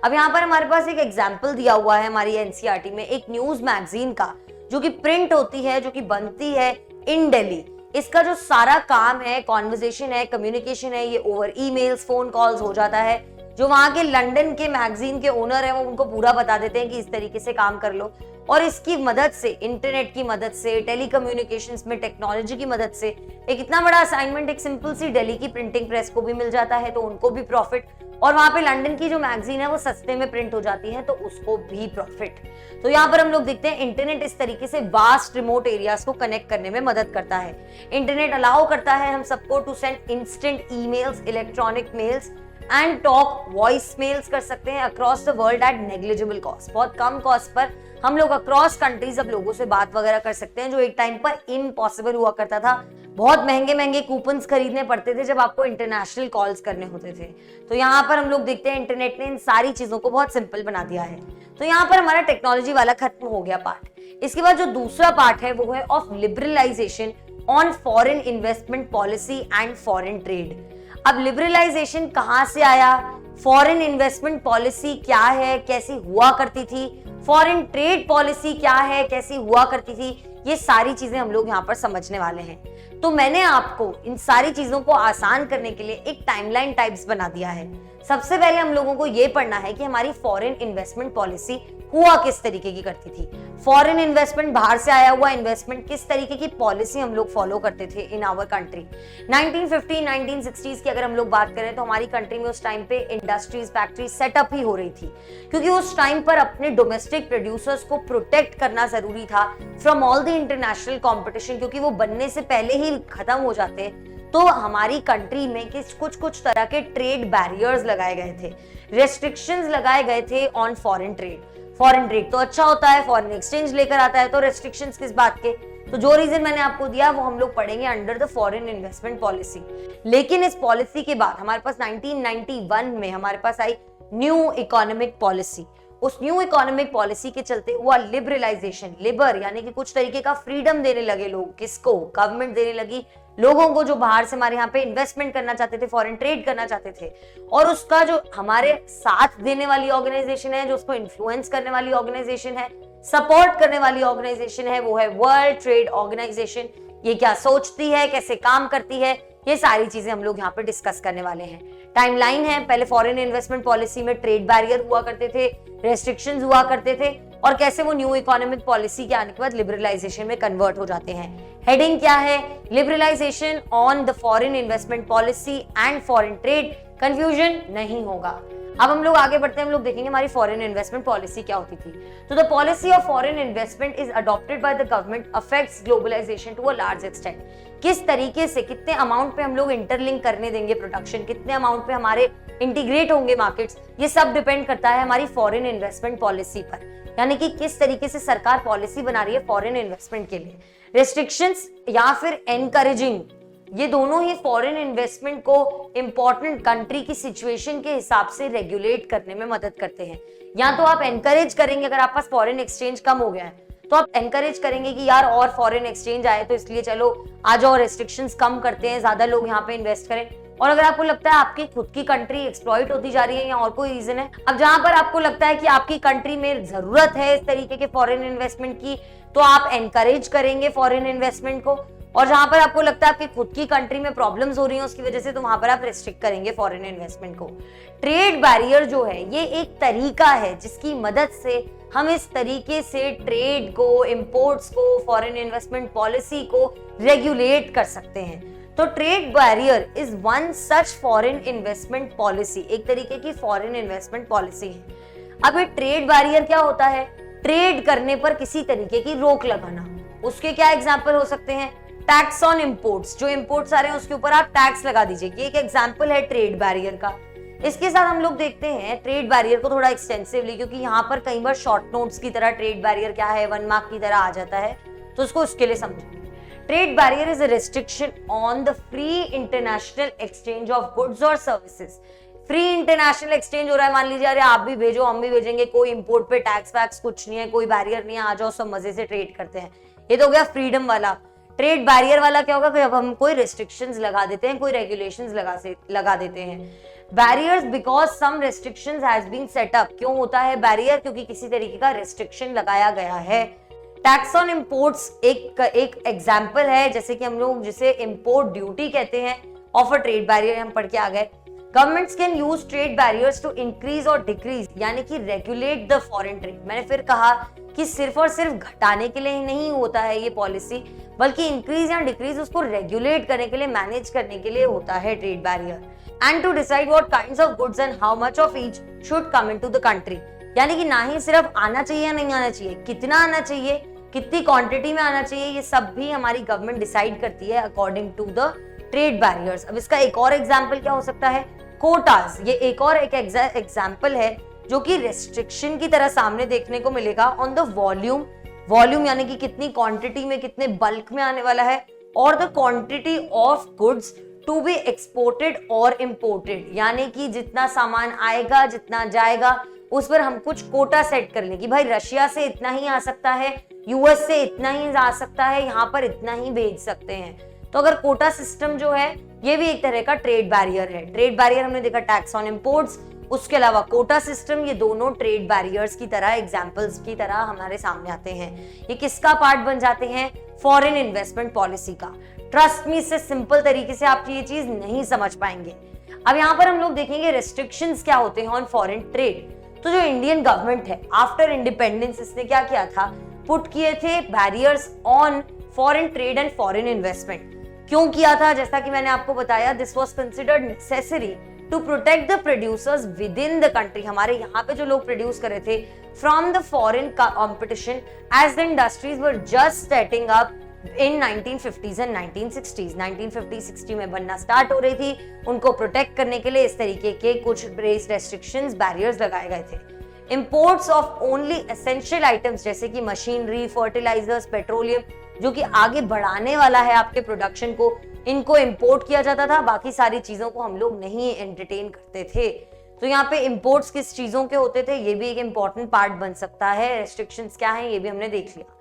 A: अब यहाँ पर हमारे पास एक एग्जाम्पल दिया हुआ है हमारी एनसीईआरटी में, एक न्यूज मैगजीन का, जो कि प्रिंट होती है, जो कि बनती है इन दिल्ली। इसका जो सारा काम है, कॉन्वर्सेशन है, कम्युनिकेशन है, ये ओवर ईमेल्स, फोन कॉल्स हो जाता है। जो वहां के लंदन के मैगजीन के ओनर है, वो उनको पूरा बता देते हैं कि इस तरीके से काम कर लो। और इसकी मदद से, इंटरनेट की मदद से, टेलीकम्युनिकेशंस में टेक्नोलॉजी की मदद से एक इतना बड़ा असाइनमेंट एक सिंपल सी दिल्ली की प्रिंटिंग प्रेस को भी मिल जाता है, तो उनको भी प्रॉफिट, और वहां पे लंदन की जो मैगजीन है वो सस्ते में प्रिंट हो जाती है, तो उसको भी प्रॉफिट। तो यहाँ पर हम लोग देखते हैं इंटरनेट इस तरीके से वास्ट रिमोट एरियाज को कनेक्ट करने में मदद करता है। इंटरनेट अलाउ करता है हम सबको to send instant emails, electronic mails and talk voice mails कर सकते हैं across the world at negligible cost. बहुत कम कॉस्ट पर हम लोग अक्रॉस कंट्रीज अब लोगों से बात वगैरह कर सकते हैं, जो एक टाइम पर इम्पॉसिबल हुआ करता था। बहुत महंगे महंगे कूपन्स खरीदने पड़ते थे जब आपको इंटरनेशनल कॉल्स करने होते थे। तो यहाँ पर हम लोग देखते हैं इंटरनेट ने इन सारी चीजों को बहुत सिंपल बना दिया है। तो यहाँ पर हमारा टेक्नोलॉजी वाला खत्म हो गया पार्ट। इसके बाद जो दूसरा पार्ट है वो है of liberalisation on foreign investment policy and foreign trade. अब लिबरलाइजेशन कहाँ से आया, फॉरेन इन्वेस्टमेंट पॉलिसी क्या है, कैसी हुआ करती थी, फॉरेन ट्रेड पॉलिसी क्या है, कैसी हुआ करती थी, ये सारी चीजें हम लोग यहाँ पर समझने वाले हैं। तो मैंने आपको इन सारी चीजों को आसान करने के लिए एक टाइमलाइन टाइप्स बना दिया है। सबसे पहले हम लोगों को ये पढ़ना है कि हमारी फॉरेन इन्वेस्टमेंट पॉलिसी हुआ किस तरीके की करती थी। फॉरेन इन्वेस्टमेंट, बाहर से आया हुआ इन्वेस्टमेंट, किस तरीके की पॉलिसी हम लोग फॉलो करते थे इन आवर कंट्री। 1950 1960s की अगर हम लोग बात करें तो हमारी कंट्री में उस टाइम पे इंडस्ट्रीज, फैक्ट्री सेटअप ही हो रही थी, क्योंकि उस टाइम पर अपने डोमेस्टिक प्रोड्यूसर्स को प्रोटेक्ट करना जरूरी था from all the international competition, क्योंकि वो बनने से पहले ही खत्म हो जाते। तो हमारी कंट्री में कुछ तरह के ट्रेड बैरियर्स लगाए गए थे, रेस्ट्रिक्शंस लगाए गए थे on foreign trade. Foreign trade तो अच्छा होता है, फॉरेन एक्सचेंज लेकर आता है, तो रेस्ट्रिक्शंस किस बात के? तो जो रीजन मैंने आपको दिया वो हम लोग पढ़ेंगे under the foreign investment policy. लेकिन इस पॉलिसी के बाद हमारे पास 1991 में हमारे पास आई न्यू इकोनॉमिक पॉलिसी। उस न्यू इकोनॉमिक पॉलिसी के चलते हुआ लिबरलाइजेशन, लिबर यानी कि कुछ तरीके का फ्रीडम देने लगे लोग, किसको? गवर्नमेंट देने लगी लोगों को, जो बाहर से हमारे यहाँ पे इन्वेस्टमेंट करना चाहते थे, फॉरेन ट्रेड करना चाहते थे। और उसका जो हमारे साथ देने वाली ऑर्गेनाइजेशन है, जो उसको इन्फ्लुएंस करने वाली ऑर्गेनाइजेशन है, सपोर्ट करने वाली ऑर्गेनाइजेशन है, वो है वर्ल्ड ट्रेड ऑर्गेनाइजेशन। ये क्या सोचती है, कैसे काम करती है, ये सारी चीजें हम लोग यहाँ पे डिस्कस करने वाले हैं। टाइमलाइन है, पहले फॉरेन इन्वेस्टमेंट पॉलिसी में ट्रेड बैरियर हुआ करते थे, रेस्ट्रिक्शंस हुआ करते थे, और कैसे वो न्यू इकोनॉमिक पॉलिसी के आने के बाद लिबरलाइजेशन में कन्वर्ट हो जाते हैं। हेडिंग क्या है? Liberalisation on the foreign investment policy and foreign trade. Confusion नहीं होगा। अब हम लोग आगे बढ़ते हैं, हम लोग देखेंगे हमारी फॉरेन इन्वेस्टमेंट पॉलिसी क्या होती थी। तो the policy of foreign investment is adopted by the government affects globalisation to a large extent. किस तरीके से, कितने अमाउंट पे हम लोग इंटरलिंक करने देंगे प्रोडक्शन, कितने अमाउंट पे हमारे इंटीग्रेट होंगे मार्केट्स, ये सब डिपेंड करता है हमारी फॉरेन इन्वेस्टमेंट पॉलिसी पर। यानी कि किस तरीके से सरकार पॉलिसी बना रही है फॉरेन इन्वेस्टमेंट के लिए। रेस्ट्रिक्शंस या फिर एनकरेजिंग, ये दोनों ही फॉरेन इन्वेस्टमेंट को इंपॉर्टेंट कंट्री की सिचुएशन के हिसाब से रेगुलेट करने में मदद करते हैं। या तो आप एनकरेज करेंगे, अगर आप पास फॉरेन एक्सचेंज कम हो गया है तो आप एनकरेज करेंगे कि यार और फॉरेन एक्सचेंज आए तो इसलिए चलो आ जाओ, रेस्ट्रिक्शंस कम करते हैं, ज्यादा लोग यहाँ पे इन्वेस्ट करें। और अगर आपको लगता है आपकी खुद की कंट्री एक्सप्लॉइट होती जा रही है या और कोई रीजन है, अब जहां पर आपको लगता है कि आपकी कंट्री में जरूरत है इस तरीके के फॉरेन इन्वेस्टमेंट की, तो आप एनकरेज करेंगे फॉरेन इन्वेस्टमेंट को। और जहां पर आपको लगता है आपकी खुद की कंट्री में प्रॉब्लम्स हो रही हैं उसकी वजह से, तो वहां पर आप रेस्ट्रिक्ट करेंगे फॉरेन इन्वेस्टमेंट को। ट्रेड बैरियर जो है ये एक तरीका है जिसकी मदद से हम इस तरीके से ट्रेड को, इंपोर्ट्स को, फॉरेन इन्वेस्टमेंट पॉलिसी को रेगुलेट कर सकते हैं। तो trade barrier is one such foreign investment policy, एक तरीके की फॉरेन इन्वेस्टमेंट पॉलिसी है। अब ये ट्रेड बैरियर क्या होता है? ट्रेड करने पर किसी तरीके की रोक लगाना। उसके क्या एग्जाम्पल हो सकते हैं? टैक्स ऑन इंपोर्ट्स, जो इंपोर्ट्स आ रहे हैं उसके ऊपर आप टैक्स लगा दीजिए, ये एक एग्जाम्पल है ट्रेड बैरियर का। इसके साथ हम लोग देखते हैं ट्रेड बैरियर को थोड़ा एक्सटेंसिवली, क्योंकि यहाँ पर कई बार शॉर्ट नोट्स की तरह ट्रेड बैरियर क्या है 1 मार्क की तरह आ जाता है, तो उसको उसके लिए समझेंगे। Trade barrier is a restriction on the free international exchange of goods और सर्विसेज। फ्री इंटरनेशनल एक्सचेंज हो रहा है, मान लीजिए अरे आप भी भेजो हम भी भेजेंगे, कोई इंपोर्ट पे टैक्स वैक्स कुछ नहीं है, कोई बैरियर नहीं है, आ जाओ सब मजे से ट्रेड करते हैं। ये तो हो गया फ्रीडम वाला। ट्रेड बैरियर वाला क्या होगा कि अब हम कोई रेस्ट्रिक्शंस लगा देते हैं, कोई रेगुलेशंस लगा देते हैं। Barriers because some restrictions has been set up. क्यों होता है बैरियर? क्योंकि किसी तरीके का रेस्ट्रिक्शन लगाया गया है। टैक्स ऑन इंपोर्ट्स एक एग्जाम्पल है, जैसे कि हम लोग जिसे इंपोर्ट ड्यूटी कहते हैं, ऑफ अ ट्रेड बैरियर हम पढ़ के आ गए। Governments can use trade barriers to increase और डिक्रीज, यानी कि रेगुलेट द फॉरेन ट्रेड। मैंने फिर कहा कि सिर्फ और सिर्फ घटाने के लिए ही नहीं होता है ये पॉलिसी, बल्कि इंक्रीज या डिक्रीज उसको रेगुलेट करने के लिए, मैनेज करने के लिए होता है trade barrier. And to decide what kinds of goods and how much of each should come into the country, यानी कि ना ही सिर्फ आना चाहिए या नहीं आना चाहिए, कितना आना चाहिए, कितनी क्वांटिटी में आना चाहिए, ये सब भी हमारी गवर्नमेंट डिसाइड करती है according to the trade barriers. अब इसका एक और एग्जाम्पल क्या हो सकता है? कोटास। ये एक और एक एग्जाम्पल है जो कि रेस्ट्रिक्शन की तरह सामने देखने को मिलेगा ऑन द वॉल्यूम। वॉल्यूम यानी कि कितनी क्वांटिटी में, कितने बल्क में आने वाला है, और the quantity of goods to be exported और इंपोर्टेड, यानी कि जितना सामान आएगा, जितना जाएगा, उस पर हम कुछ कोटा सेट कर लें कि भाई रशिया से इतना ही आ सकता है, यूएस से इतना ही आ सकता है, यहाँ पर इतना ही भेज सकते हैं। तो अगर कोटा सिस्टम जो है ये भी एक तरह का ट्रेड बैरियर है। ट्रेड बैरियर हमने देखा टैक्स ऑन इंपोर्ट्स, उसके अलावा कोटा सिस्टम, ये दोनों ट्रेड बैरियर्स की तरह, एग्जांपल्स की तरह हमारे सामने आते हैं। ये किसका पार्ट बन जाते हैं? फॉरेन इन्वेस्टमेंट पॉलिसी का। ट्रस्ट मी, इससे सिंपल तरीके से आप ये चीज नहीं समझ पाएंगे। अब यहाँ पर हम लोग देखेंगे रेस्ट्रिक्शंस क्या होते हैं ऑन फॉरेन ट्रेड। तो जो इंडियन गवर्नमेंट है आफ्टर इंडिपेंडेंस, इसने क्या किया था? पुट किए थे barriers on foreign trade and foreign investment. क्यों किया था? जैसा कि मैंने आपको बताया, this was considered necessary to protect the producers within the country. हमारे यहाँ पे जो लोग प्रोड्यूस कर रहे थे from the foreign competition, as the industries were just setting up in 1950s and 1960s। 1950-60 में बनना स्टार्ट हो रही थी, उनको प्रोटेक्ट करने के लिए इस तरीके के कुछ रेस्ट्रिक्शंस, बैरियर्स लगाए गए थे। Imports of only essential items जैसे कि मशीनरी, फर्टिलाइजर्स, पेट्रोलियम, जो कि आगे बढ़ाने वाला है आपके प्रोडक्शन को, इनको इंपोर्ट किया जाता था। बाकी सारी चीजों को हम लोग नहीं एंटरटेन करते थे। तो यहाँ पे इंपोर्ट्स किस चीजों के होते थे, ये भी एक इंपॉर्टेंट पार्ट बन सकता है। रेस्ट्रिक्शंस क्या है ये भी हमने देख लिया।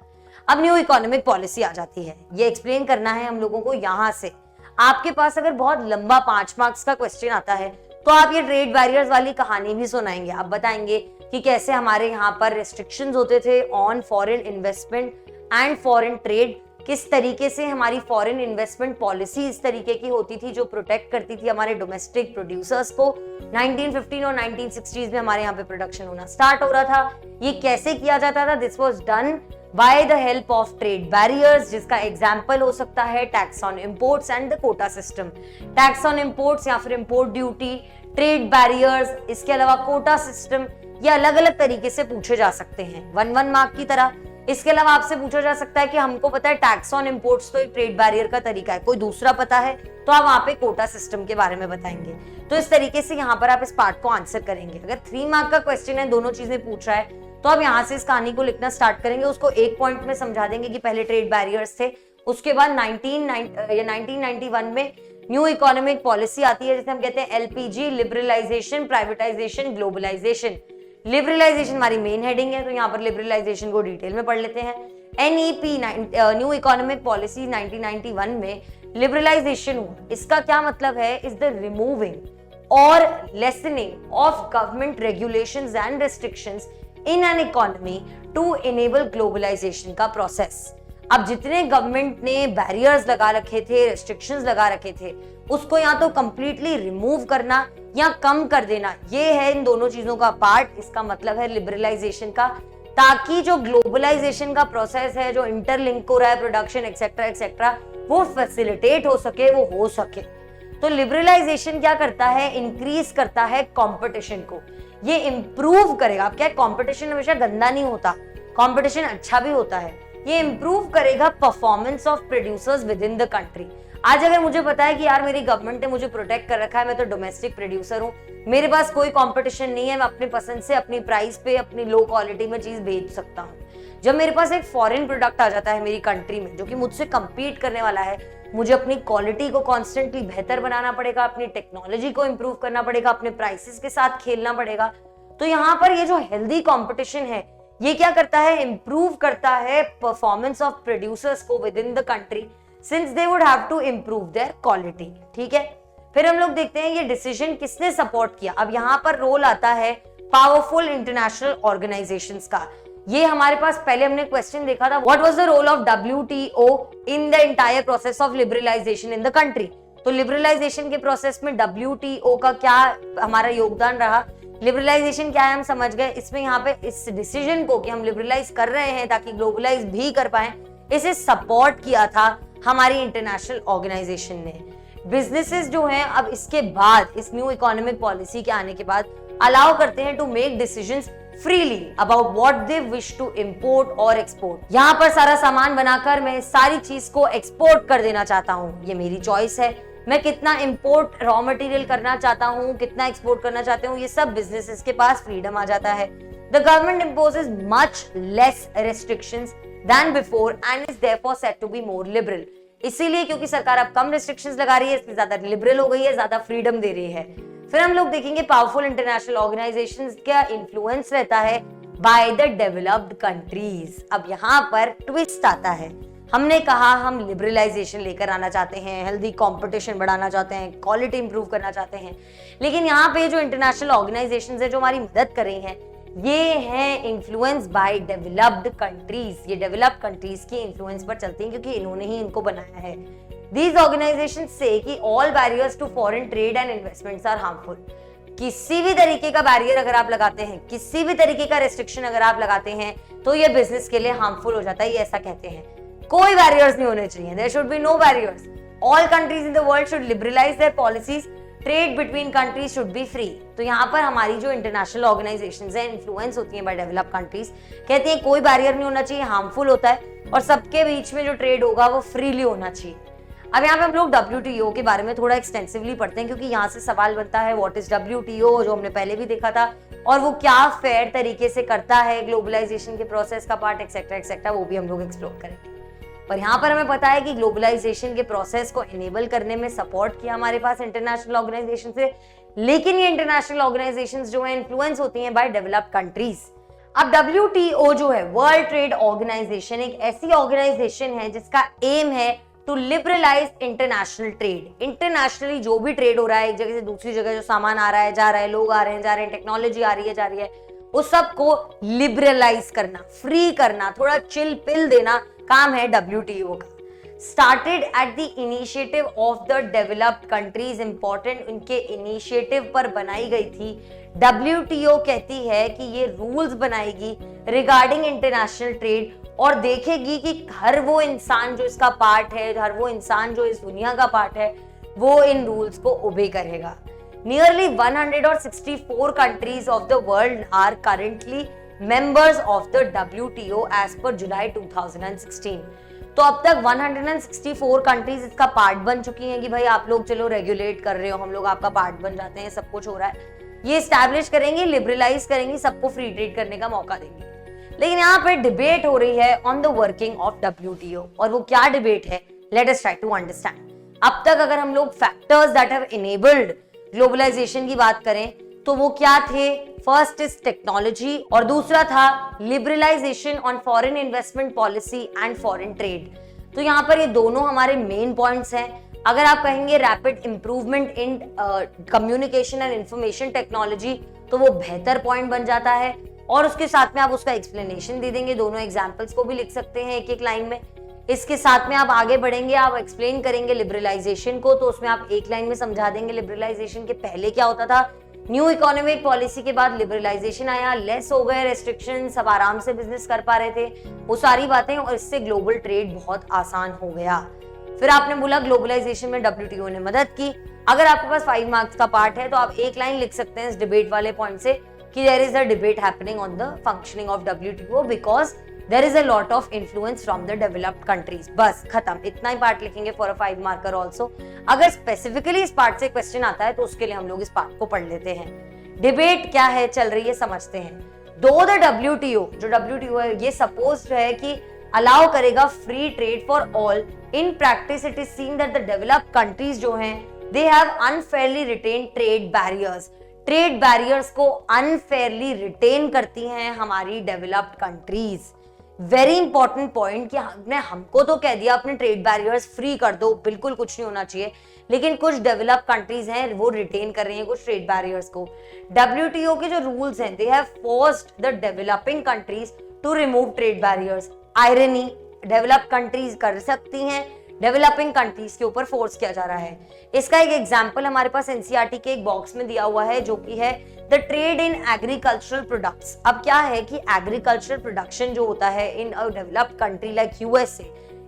A: अब न्यू इकोनॉमिक पॉलिसी आ जाती है, ये एक्सप्लेन करना है हम लोगों को। यहाँ से आपके पास अगर बहुत लंबा 5 मार्क्स का क्वेश्चन आता है तो आप ये ट्रेड बैरियर्स वाली कहानी भी सुनाएंगे। आप बताएंगे कि कैसे हमारे यहाँ पर रेस्ट्रिक्शंस होते थे on foreign investment and foreign trade, किस तरीके से हमारी फॉरेन इन्वेस्टमेंट पॉलिसी इस तरीके की होती थी जो प्रोटेक्ट करती थी हमारे डोमेस्टिक प्रोड्यूसर्स को। 1915 और 1960s में हमारे यहाँ पे प्रोडक्शन होना स्टार्ट हो रहा था। ये कैसे किया जाता था? This was done by the help of trade barriers, जिसका एग्जाम्पल हो सकता है tax on imports and the quota system. Tax on imports या फिर इंपोर्ट ड्यूटी, ट्रेड बैरियर्स, इसके अलावा कोटा सिस्टम, ये अलग अलग तरीके से पूछे जा सकते हैं 1-1 मार्क की तरह। इसके अलावा आपसे पूछा जा सकता है कि हमको पता है टैक्स ऑन इंपोर्ट्स तो एक ट्रेड बैरियर का तरीका है, कोई दूसरा पता है तो आप वहां पे कोटा सिस्टम के बारे में बताएंगे। तो इस तरीके से यहाँ पर आप इस पार्ट को आंसर करेंगे। अगर 3 मार्क का क्वेश्चन है, दोनों चीजें पूछ रहा है, तो आप यहाँ से इस कहानी को लिखना स्टार्ट करेंगे। उसको एक पॉइंट में समझा देंगे कि पहले ट्रेड बैरियर्स थे, उसके बाद 1991 में न्यू इकोनॉमिक पॉलिसी आती है जिसे हम कहते हैं LPG, लिबरलाइजेशन, प्राइवेटाइजेशन, ग्लोबलाइजेशन। लिबरलाइजेशन हमारी मेन हेडिंग है, तो यहाँ पर लिबरलाइजेशन को डिटेल में पढ़ लेते हैं। NEP, न्यू इकोनॉमिक पॉलिसी 1991 में लिबरलाइजेशन हुआ। इसका क्या मतलब है? इज द रिमूविंग और lessening of government regulations and restrictions in an economy to enable globalisation का प्रोसेस। अब जितने गवर्नमेंट ने बैरियर्स लगा रखे थे, रेस्ट्रिक्शंस लगा रखे थे, उसको या तो कंप्लीटली रिमूव करना या कम कर देना, ये है इन दोनों चीजों का पार्ट। इसका मतलब है लिबरलाइजेशन का, ताकि जो ग्लोबलाइजेशन का प्रोसेस है, जो इंटरलिंक हो रहा है प्रोडक्शन एक्सेट्रा एक्सेट्रा, वो फैसिलिटेट हो सके, वो हो सके। तो लिबरलाइजेशन क्या करता है? इंक्रीज करता है कंपटीशन को, ये इंप्रूव करेगा। अब क्या है, कंपटीशन हमेशा गंदा नहीं होता, कंपटीशन अच्छा भी होता है। ये इंप्रूव करेगा performance of producers within the country. आज अगर मुझे पता है कि यार मेरी गवर्नमेंट ने मुझे प्रोटेक्ट कर रखा है, मैं तो डोमेस्टिक प्रोड्यूसर हूँ, मेरे पास कोई कंपटीशन नहीं है, मैं अपनी पसंद से अपनी प्राइस पे अपनी लो क्वालिटी में चीज बेच सकता हूँ। जब मेरे पास एक फॉरेन प्रोडक्ट आ जाता है मेरी कंट्री में जो कि मुझसे कंपीट करने वाला है, मुझे अपनी क्वालिटी को कॉन्स्टेंटली बेहतर बनाना पड़ेगा, अपनी टेक्नोलॉजी को इंप्रूव करना पड़ेगा, अपने प्राइसेस के साथ खेलना पड़ेगा। तो यहाँ पर ये जो हेल्दी कंपटीशन है, ये क्या करता है? इंप्रूव करता है परफॉर्मेंस ऑफ प्रोड्यूसर्स को within the country, since they would have to improve their quality. ठीक है, फिर हम लोग देखते हैं ये डिसीजन किसने सपोर्ट किया। अब यहाँ पर रोल आता है पावरफुल इंटरनेशनल ऑर्गेनाइजेशंस का। ये हमारे पास पहले हमने क्वेश्चन देखा था, what was the role of WTO in the entire process of liberalisation in the country. तो लिबरलाइजेशन के प्रोसेस में WTO का क्या हमारा योगदान रहा? लिबरलाइजेशन क्या है हम समझ गए। इसमें यहाँ पे इस डिसीजन को कि हम लिबरलाइज कर रहे हैं ताकि ग्लोबलाइज भी कर पाए, इसे सपोर्ट किया था हमारी इंटरनेशनल ऑर्गेनाइजेशन ने। बिजनेसेस जो हैं अब इसके बाद, इस न्यू इकोनॉमिक पॉलिसी के आने के बाद, अलाउ करते हैं to make decisions freely about what they wish to import और एक्सपोर्ट। यहाँ पर सारा सामान बनाकर मैं सारी चीज को एक्सपोर्ट कर देना चाहता हूँ, ये मेरी चॉइस है। मैं कितना इंपोर्ट रॉ मटेरियल करना चाहता हूँ, कितना एक्सपोर्ट करना चाहता हूँ, ये सब बिजनेसेस के पास फ्रीडम आ जाता है। The government imposes much less restrictions than before and is therefore said to be more liberal. इसीलिए क्योंकि सरकार अब कम रेस्ट्रिक्शंस लगा रही है, इसलिए ज्यादा लिबरल हो गई है, ज्यादा फ्रीडम दे रही है। फिर हम लोग देखेंगे पावरफुल इंटरनेशनल ऑर्गेनाइजेशंस का इन्फ्लुएंस रहता है बाय द डेवलप्ड कंट्रीज। अब यहाँ पर ट्विस्ट आता है। हमने कहा हम लिबरलाइजेशन लेकर आना चाहते हैं, हेल्दी कंपटीशन बढ़ाना चाहते हैं, क्वालिटी इंप्रूव करना चाहते हैं, लेकिन यहाँ पे जो इंटरनेशनल ऑर्गेनाइजेशंस है जो हमारी मदद कर रही हैं, ये हैं इन्फ्लुएंस बाय डेवलप्ड कंट्रीज। ये डेवलप्ड कंट्रीज की इन्फ्लुएंस पर चलती हैं क्योंकि इन्होंने ही इनको बनाया है। These organizations say कि all barriers to foreign trade and investments are harmful। किसी भी तरीके का बैरियर अगर आप लगाते हैं, किसी भी तरीके का रेस्ट्रिक्शन अगर आप लगाते हैं, तो ये बिजनेस के लिए हार्मफुल हो जाता है। ये ऐसा कहते हैं, कोई बैरियर्स नहीं होने चाहिए, there should be no barriers। All countries in the world should liberalize their policies। Trade between countries should be free। तो यहाँ पर हमारी जो इंटरनेशनल ऑर्गेनाइजेशंस हैं, इन्फ्लुएंस होती हैं बाय डेवलप्ड कंट्रीज, कहती हैं कोई बैरियर नहीं होना चाहिए, हार्मफुल होता है, और सबके बीच में जो ट्रेड होगा वो फ्रीली होना चाहिए। अब यहाँ पे हम लोग WTO के बारे में थोड़ा एक्सटेंसिवली पढ़ते हैं क्योंकि यहाँ से सवाल बनता है व्हाट इज WTO, जो हमने पहले भी देखा था, और वो क्या फेयर तरीके से करता है ग्लोबलाइजेशन के प्रोसेस का पार्ट एक्सेट्रा एक्सेट्रा, वो भी हम लोग एक्सप्लोर करेंगे। पर यहाँ पर हमें पता है कि ग्लोबलाइजेशन के प्रोसेस को इनेबल करने में सपोर्ट किया हमारे पास इंटरनेशनल ऑर्गेनाइजेशन से, लेकिन ये इंटरनेशनल ऑर्गेनाइजेशन जो है इन्फ्लुएंस होती हैं बाय डेवलप्ड कंट्रीज। अब WTO जो है, वर्ल्ड ट्रेड ऑर्गेनाइजेशन, एक ऐसी ऑर्गेनाइजेशन है जिसका एम है to liberalise international trade. Internationally जो भी ट्रेड हो रहा है, एक जगह से दूसरी जगह जो सामान आ रहा है, जा रहा है, लोग आ रहे हैं, जा रहे हैं, टेक्नोलॉजी आ रही है, जा रही है, उस सबको लिबरलाइज करना, फ्री करना, थोड़ा चिल पिल देना काम है WTO का। started at the initiative of the developed countries. important उनके इनिशिएटिव पर बनाई गई थी। WTO कहती है कि ये रूल्स बनाएगी रिगार्डिंग इंटरनेशनल ट्रेड और देखेगी कि हर वो इंसान जो इसका पार्ट है, हर वो इंसान जो इस दुनिया का पार्ट है, वो इन रूल्स को ओबे करेगा। Nearly 164 countries of the world are currently members of the WTO as per July 2016. तो अब तक 164 कंट्रीज इसका पार्ट बन चुकी हैं कि भाई आप लोग चलो रेगुलेट कर रहे हो, हम लोग आपका पार्ट बन जाते हैं, सब कुछ हो रहा है। ये एस्टैब्लिश करेंगी, लिबरलाइज करेंगी, सबको फ्री ट्रेड करने का मौका देंगी। लेकिन यहाँ पे डिबेट हो रही है on the working of WTO, और वो क्या डिबेट है, let us try to understand. अब तक अगर हम लोग factors that have enabled globalisation की बात करें तो वो क्या थे, फर्स्ट इज टेक्नोलॉजी और दूसरा था liberalisation on foreign investment policy and foreign trade. तो यहाँ पर ये दोनों हमारे मेन पॉइंट्स हैं। अगर आप कहेंगे rapid improvement in communication and information technology तो वो बेहतर पॉइंट बन जाता है, और उसके साथ में आप उसका एक्सप्लेनेशन दे देंगे, दोनों एग्जाम्पल्स को भी लिख सकते हैं एक एक लाइन में। इसके साथ में आप आगे बढ़ेंगे, आप एक्सप्लेन करेंगे लिबरलाइजेशन को, तो उसमें आप एक लाइन में समझा देंगे लिबरलाइजेशन के पहले क्या होता था। न्यू इकोनॉमिक पॉलिसी के बाद लिबरलाइजेशन आया, लेस हो गए रेस्ट्रिक्शन, सब आराम से बिजनेस कर पा रहे थे, वो सारी बातें, और इससे ग्लोबल ट्रेड बहुत आसान हो गया। फिर आपने बोला ग्लोबलाइजेशन में WTO ने मदद की। अगर आपके पास 5 मार्क्स का पार्ट है तो आप एक लाइन लिख सकते हैं इस डिबेट वाले पॉइंट से कि there is a debate happening on the functioning of WTO because there is a lot of influence from the developed countries. बस खत्म, इतना ही पार्ट लिखेंगे फॉर अ 5 मार्कर ऑल्सो। अगर स्पेसिफिकली इस पार्ट से क्वेश्चन आता है तो उसके लिए हम लोग इस पार्ट को पढ़ लेते हैं। डिबेट क्या है, चल रही है, समझते हैं। दो द WTO, जो WTO है ये सपोज्ड है कि अलाउ करेगा free trade for all, in practice it is seen that the developed countries जो हैं they have unfairly retain trade barriers. Trade barriers को अनफेयरली रिटेन करती हैं हमारी developed countries. Very important point कि हमने हमको तो कह दिया अपने ट्रेड बैरियर्स फ्री कर दो, बिल्कुल कुछ नहीं होना चाहिए, लेकिन कुछ डेवलप कंट्रीज हैं वो रिटेन कर रही हैं कुछ ट्रेड बैरियर्स को। WTO के जो रूल्स हैं they have forced the developing countries to remove trade barriers. Irony, develop countries कर सकती हैं, डेवलपिंग कंट्रीज के ऊपर फोर्स किया जा रहा है। इसका एक एग्जांपल हमारे पास NCERT के एक बॉक्स में दिया हुआ है जो कि है the trade in agricultural products. अब क्या है कि एग्रीकल्चरल प्रोडक्शन जो होता है in a developed country like USA,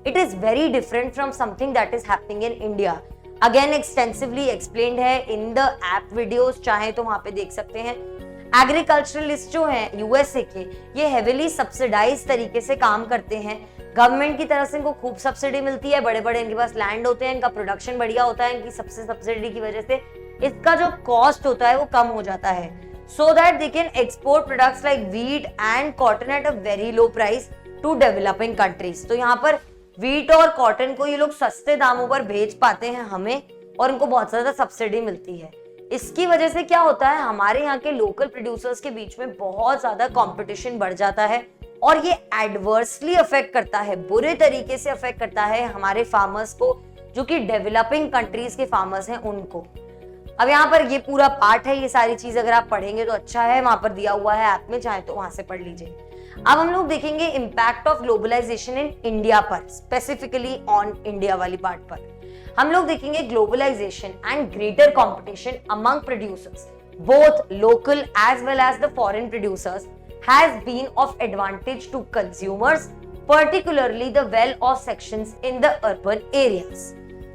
A: it is very different from something that is happening in India. Again extensively explained है इन द ऐप वीडियोस, चाहे तो वहां पे देख सकते हैं। एग्रीकल्चरलिस्ट जो हैं USA के, ये हेविली सब्सिडाइज तरीके से काम करते हैं। गवर्नमेंट की तरफ से इनको खूब सब्सिडी मिलती है, बड़े बड़े इनके पास लैंड होते हैं, इनका प्रोडक्शन बढ़िया होता है, इनकी सबसे सब्सिडी की वजह से इसका जो कॉस्ट होता है वो कम हो जाता है, so that they can export products like wheat and cotton at a very low price to developing countries. तो यहाँ पर व्हीट और कॉटन को ये लोग सस्ते दामों पर बेच पाते हैं हमें, और इनको बहुत ज्यादा सब्सिडी मिलती है। इसकी वजह से क्या होता है, हमारे यहाँ के लोकल प्रोड्यूसर्स के बीच में बहुत ज्यादा कंपटीशन बढ़ जाता है, और ये एडवर्सली अफेक्ट करता है, बुरे तरीके से अफेक्ट करता है हमारे फार्मर्स को, जो कि डेवलपिंग कंट्रीज के फार्मर्स हैं उनको। अब यहाँ पर ये पूरा पार्ट है, ये सारी चीज अगर आप पढ़ेंगे तो अच्छा है, वहां पर दिया हुआ है ऐप में, चाहे तो वहां से पढ़ लीजिए। अब हम लोग देखेंगे impact of globalisation in India पर, स्पेसिफिकली ऑन इंडिया वाली पार्ट पर हम लोग देखेंगे globalisation and greater competition among producers, both local as well as the foreign producers has been of advantage to consumers, particularly the well-off sections in the urban areas.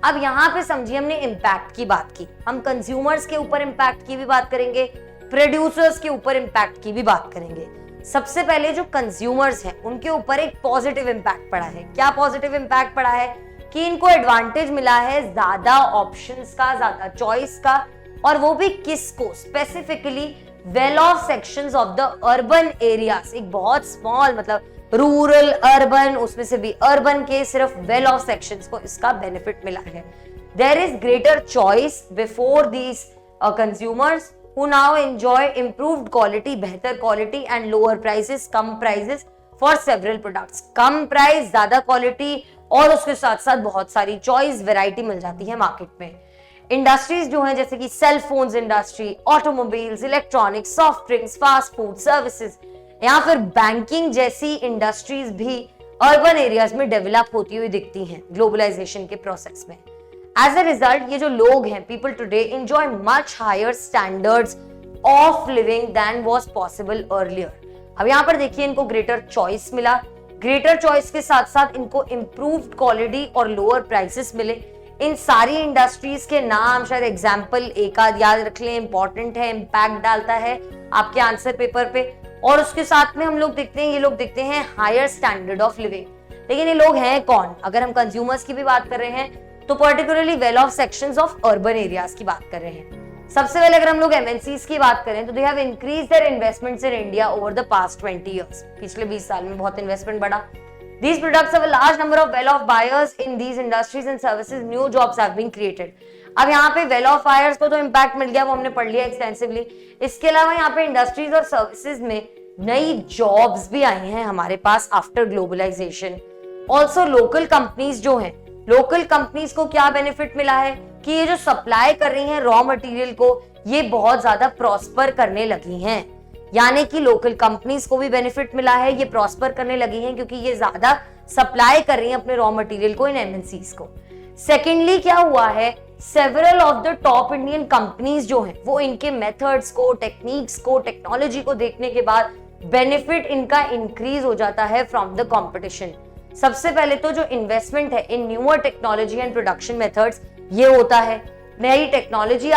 A: अब यहाँ पे समझिए हमने इम्पैक्ट की बात की, हम कंज्यूमर्स के ऊपर इम्पैक्ट की भी बात करेंगे, प्रोड्यूसर्स के ऊपर इम्पैक्ट की भी बात करेंगे। सबसे पहले जो कंज्यूमर्स हैं उनके ऊपर एक पॉजिटिव इम्पैक्ट पड़ा है। क्या पॉजिटिव इम्पैक्ट पड़ा है कि इनको एडवांटेज मिला है ज्यादा ऑप्शंस का, ज्यादा चॉइस का, और वो भी किसको, specifically well of sections of the urban areas. एक बहुत स्मॉल, मतलब रूरल अर्बन, उसमें से भी अर्बन के सिर्फ वेल ऑफ सेक्शंस को इसका बेनिफिट मिला है। There is greater choice before these consumers who now enjoy improved quality, बेहतर क्वालिटी एंड लोअर प्राइसेस, कम प्राइसेस फॉर सेवरल प्रोडक्ट्स। कम प्राइस, ज्यादा क्वालिटी, और उसके साथ साथ बहुत सारी चॉइस, वैरायटी मिल जाती है मार्केट में। इंडस्ट्रीज जो हैं जैसे कि cell phones industry, automobiles, electronics, soft drinks, fast food services, या फिर बैंकिंग जैसी इंडस्ट्रीज भी अर्बन एरियाज में डेवलप होती हुई दिखती हैं ग्लोबलाइजेशन के प्रोसेस में। एज अ रिजल्ट ये जो लोग हैं, people today enjoy much higher standards of living than was possible earlier. अब यहाँ पर देखिए इनको ग्रेटर चॉइस मिला, ग्रेटर चॉइस के साथ साथ इनको इंप्रूव्ड क्वालिटी और लोअर प्राइसेस मिले। इन सारी इंडस्ट्रीज के नाम शायद एग्जाम्पल एक आध याद रख लें, इंपॉर्टेंट है, इम्पैक्ट डालता है आपके आंसर पेपर पे। और उसके साथ में हम लोग देखते हैं, ये लोग देखते हैं हायर स्टैंडर्ड ऑफ लिविंग। लेकिन ये लोग हैं कौन? अगर हम कंज्यूमर्स की भी बात कर रहे हैं तो particularly well of sections of urban areas की बात कर रहे हैं। सबसे पहले अगर हम लोग एमएनसीज की बात करें तो they have increased their investments in India over the past 20 years. पिछले 20 साल में बहुत इन्वेस्टमेंट बढ़ा। These products have a large number of well-off buyers in these industries and services. New jobs have been created. अब यहाँ पे well-off buyers को तो इम्पैक्ट मिल गया, वो हमने पढ़ लिया एक्सटेंसिवली। इसके अलावा यहाँ पे इंडस्ट्रीज और सर्विसेज में नई जॉब्स भी आई हैं हमारे पास after globalisation. Also local companies जो हैं, लोकल कंपनीज को क्या बेनिफिट मिला है कि ये जो सप्लाई कर रही हैं रॉ मटेरियल को, ये बहुत ज्यादा प्रॉस्पर करने लगी हैं। यानी कि लोकल कंपनीज को भी बेनिफिट मिला है, ये प्रॉस्पर करने लगी हैं क्योंकि ये ज्यादा सप्लाई कर रही हैं अपने रॉ मटेरियल को इन एमएनसीज को। सेकेंडली क्या हुआ है, several of the top Indian companies जो हैं वो इनके मेथड्स को, टेक्निक्स को, टेक्नोलॉजी को देखने के बाद बेनिफिट इनका इंक्रीज हो जाता है फ्रॉम द कॉम्पिटिशन। सबसे पहले तो जो इन्वेस्टमेंट है in newer technology and production methods, ये होता है। नई टेक्नोलॉजी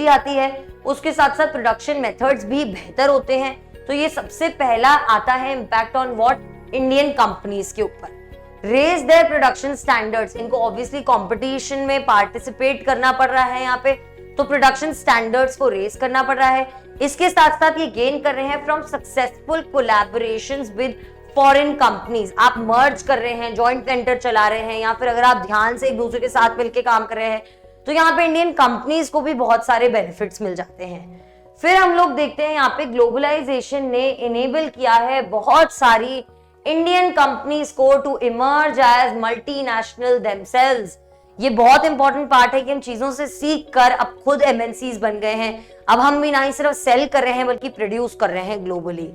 A: आती है, उसके साथ साथ प्रोडक्शन मेथड्स भी बेहतर होते हैं। तो ये सबसे पहला आता है impact on what, Indian companies के ऊपर। रेज देयर प्रोडक्शन स्टैंडर्ड्स, इनको ऑब्वियसली कंपटीशन में पार्टिसिपेट करना पड़ रहा है यहाँ पे, तो प्रोडक्शन स्टैंडर्ड्स को रेज करना पड़ रहा है। इसके साथ साथ ये गेन कर रहे हैं from successful collaborations with foreign companies. आप मर्ज कर रहे हैं, जॉइंट वेंचर चला रहे हैं, या फिर अगर आप ध्यान से एक दूसरे के साथ मिलकर काम कर रहे हैं तो यहाँ पे इंडियन कंपनीज को भी बहुत सारे बेनिफिट्स मिल जाते हैं। फिर हम लोग देखते हैं यहाँ पे ग्लोबलाइजेशन ने इनेबल किया है बहुत सारी इंडियन कंपनीज को to emerge as multinational themselves. ये बहुत इंपॉर्टेंट पार्ट है कि हम चीजों से सीख कर अब खुद एमएनसीज बन गए हैं। अब हम भी ना ही सिर्फ सेल कर रहे हैं बल्कि प्रोड्यूस कर रहे हैं ग्लोबली।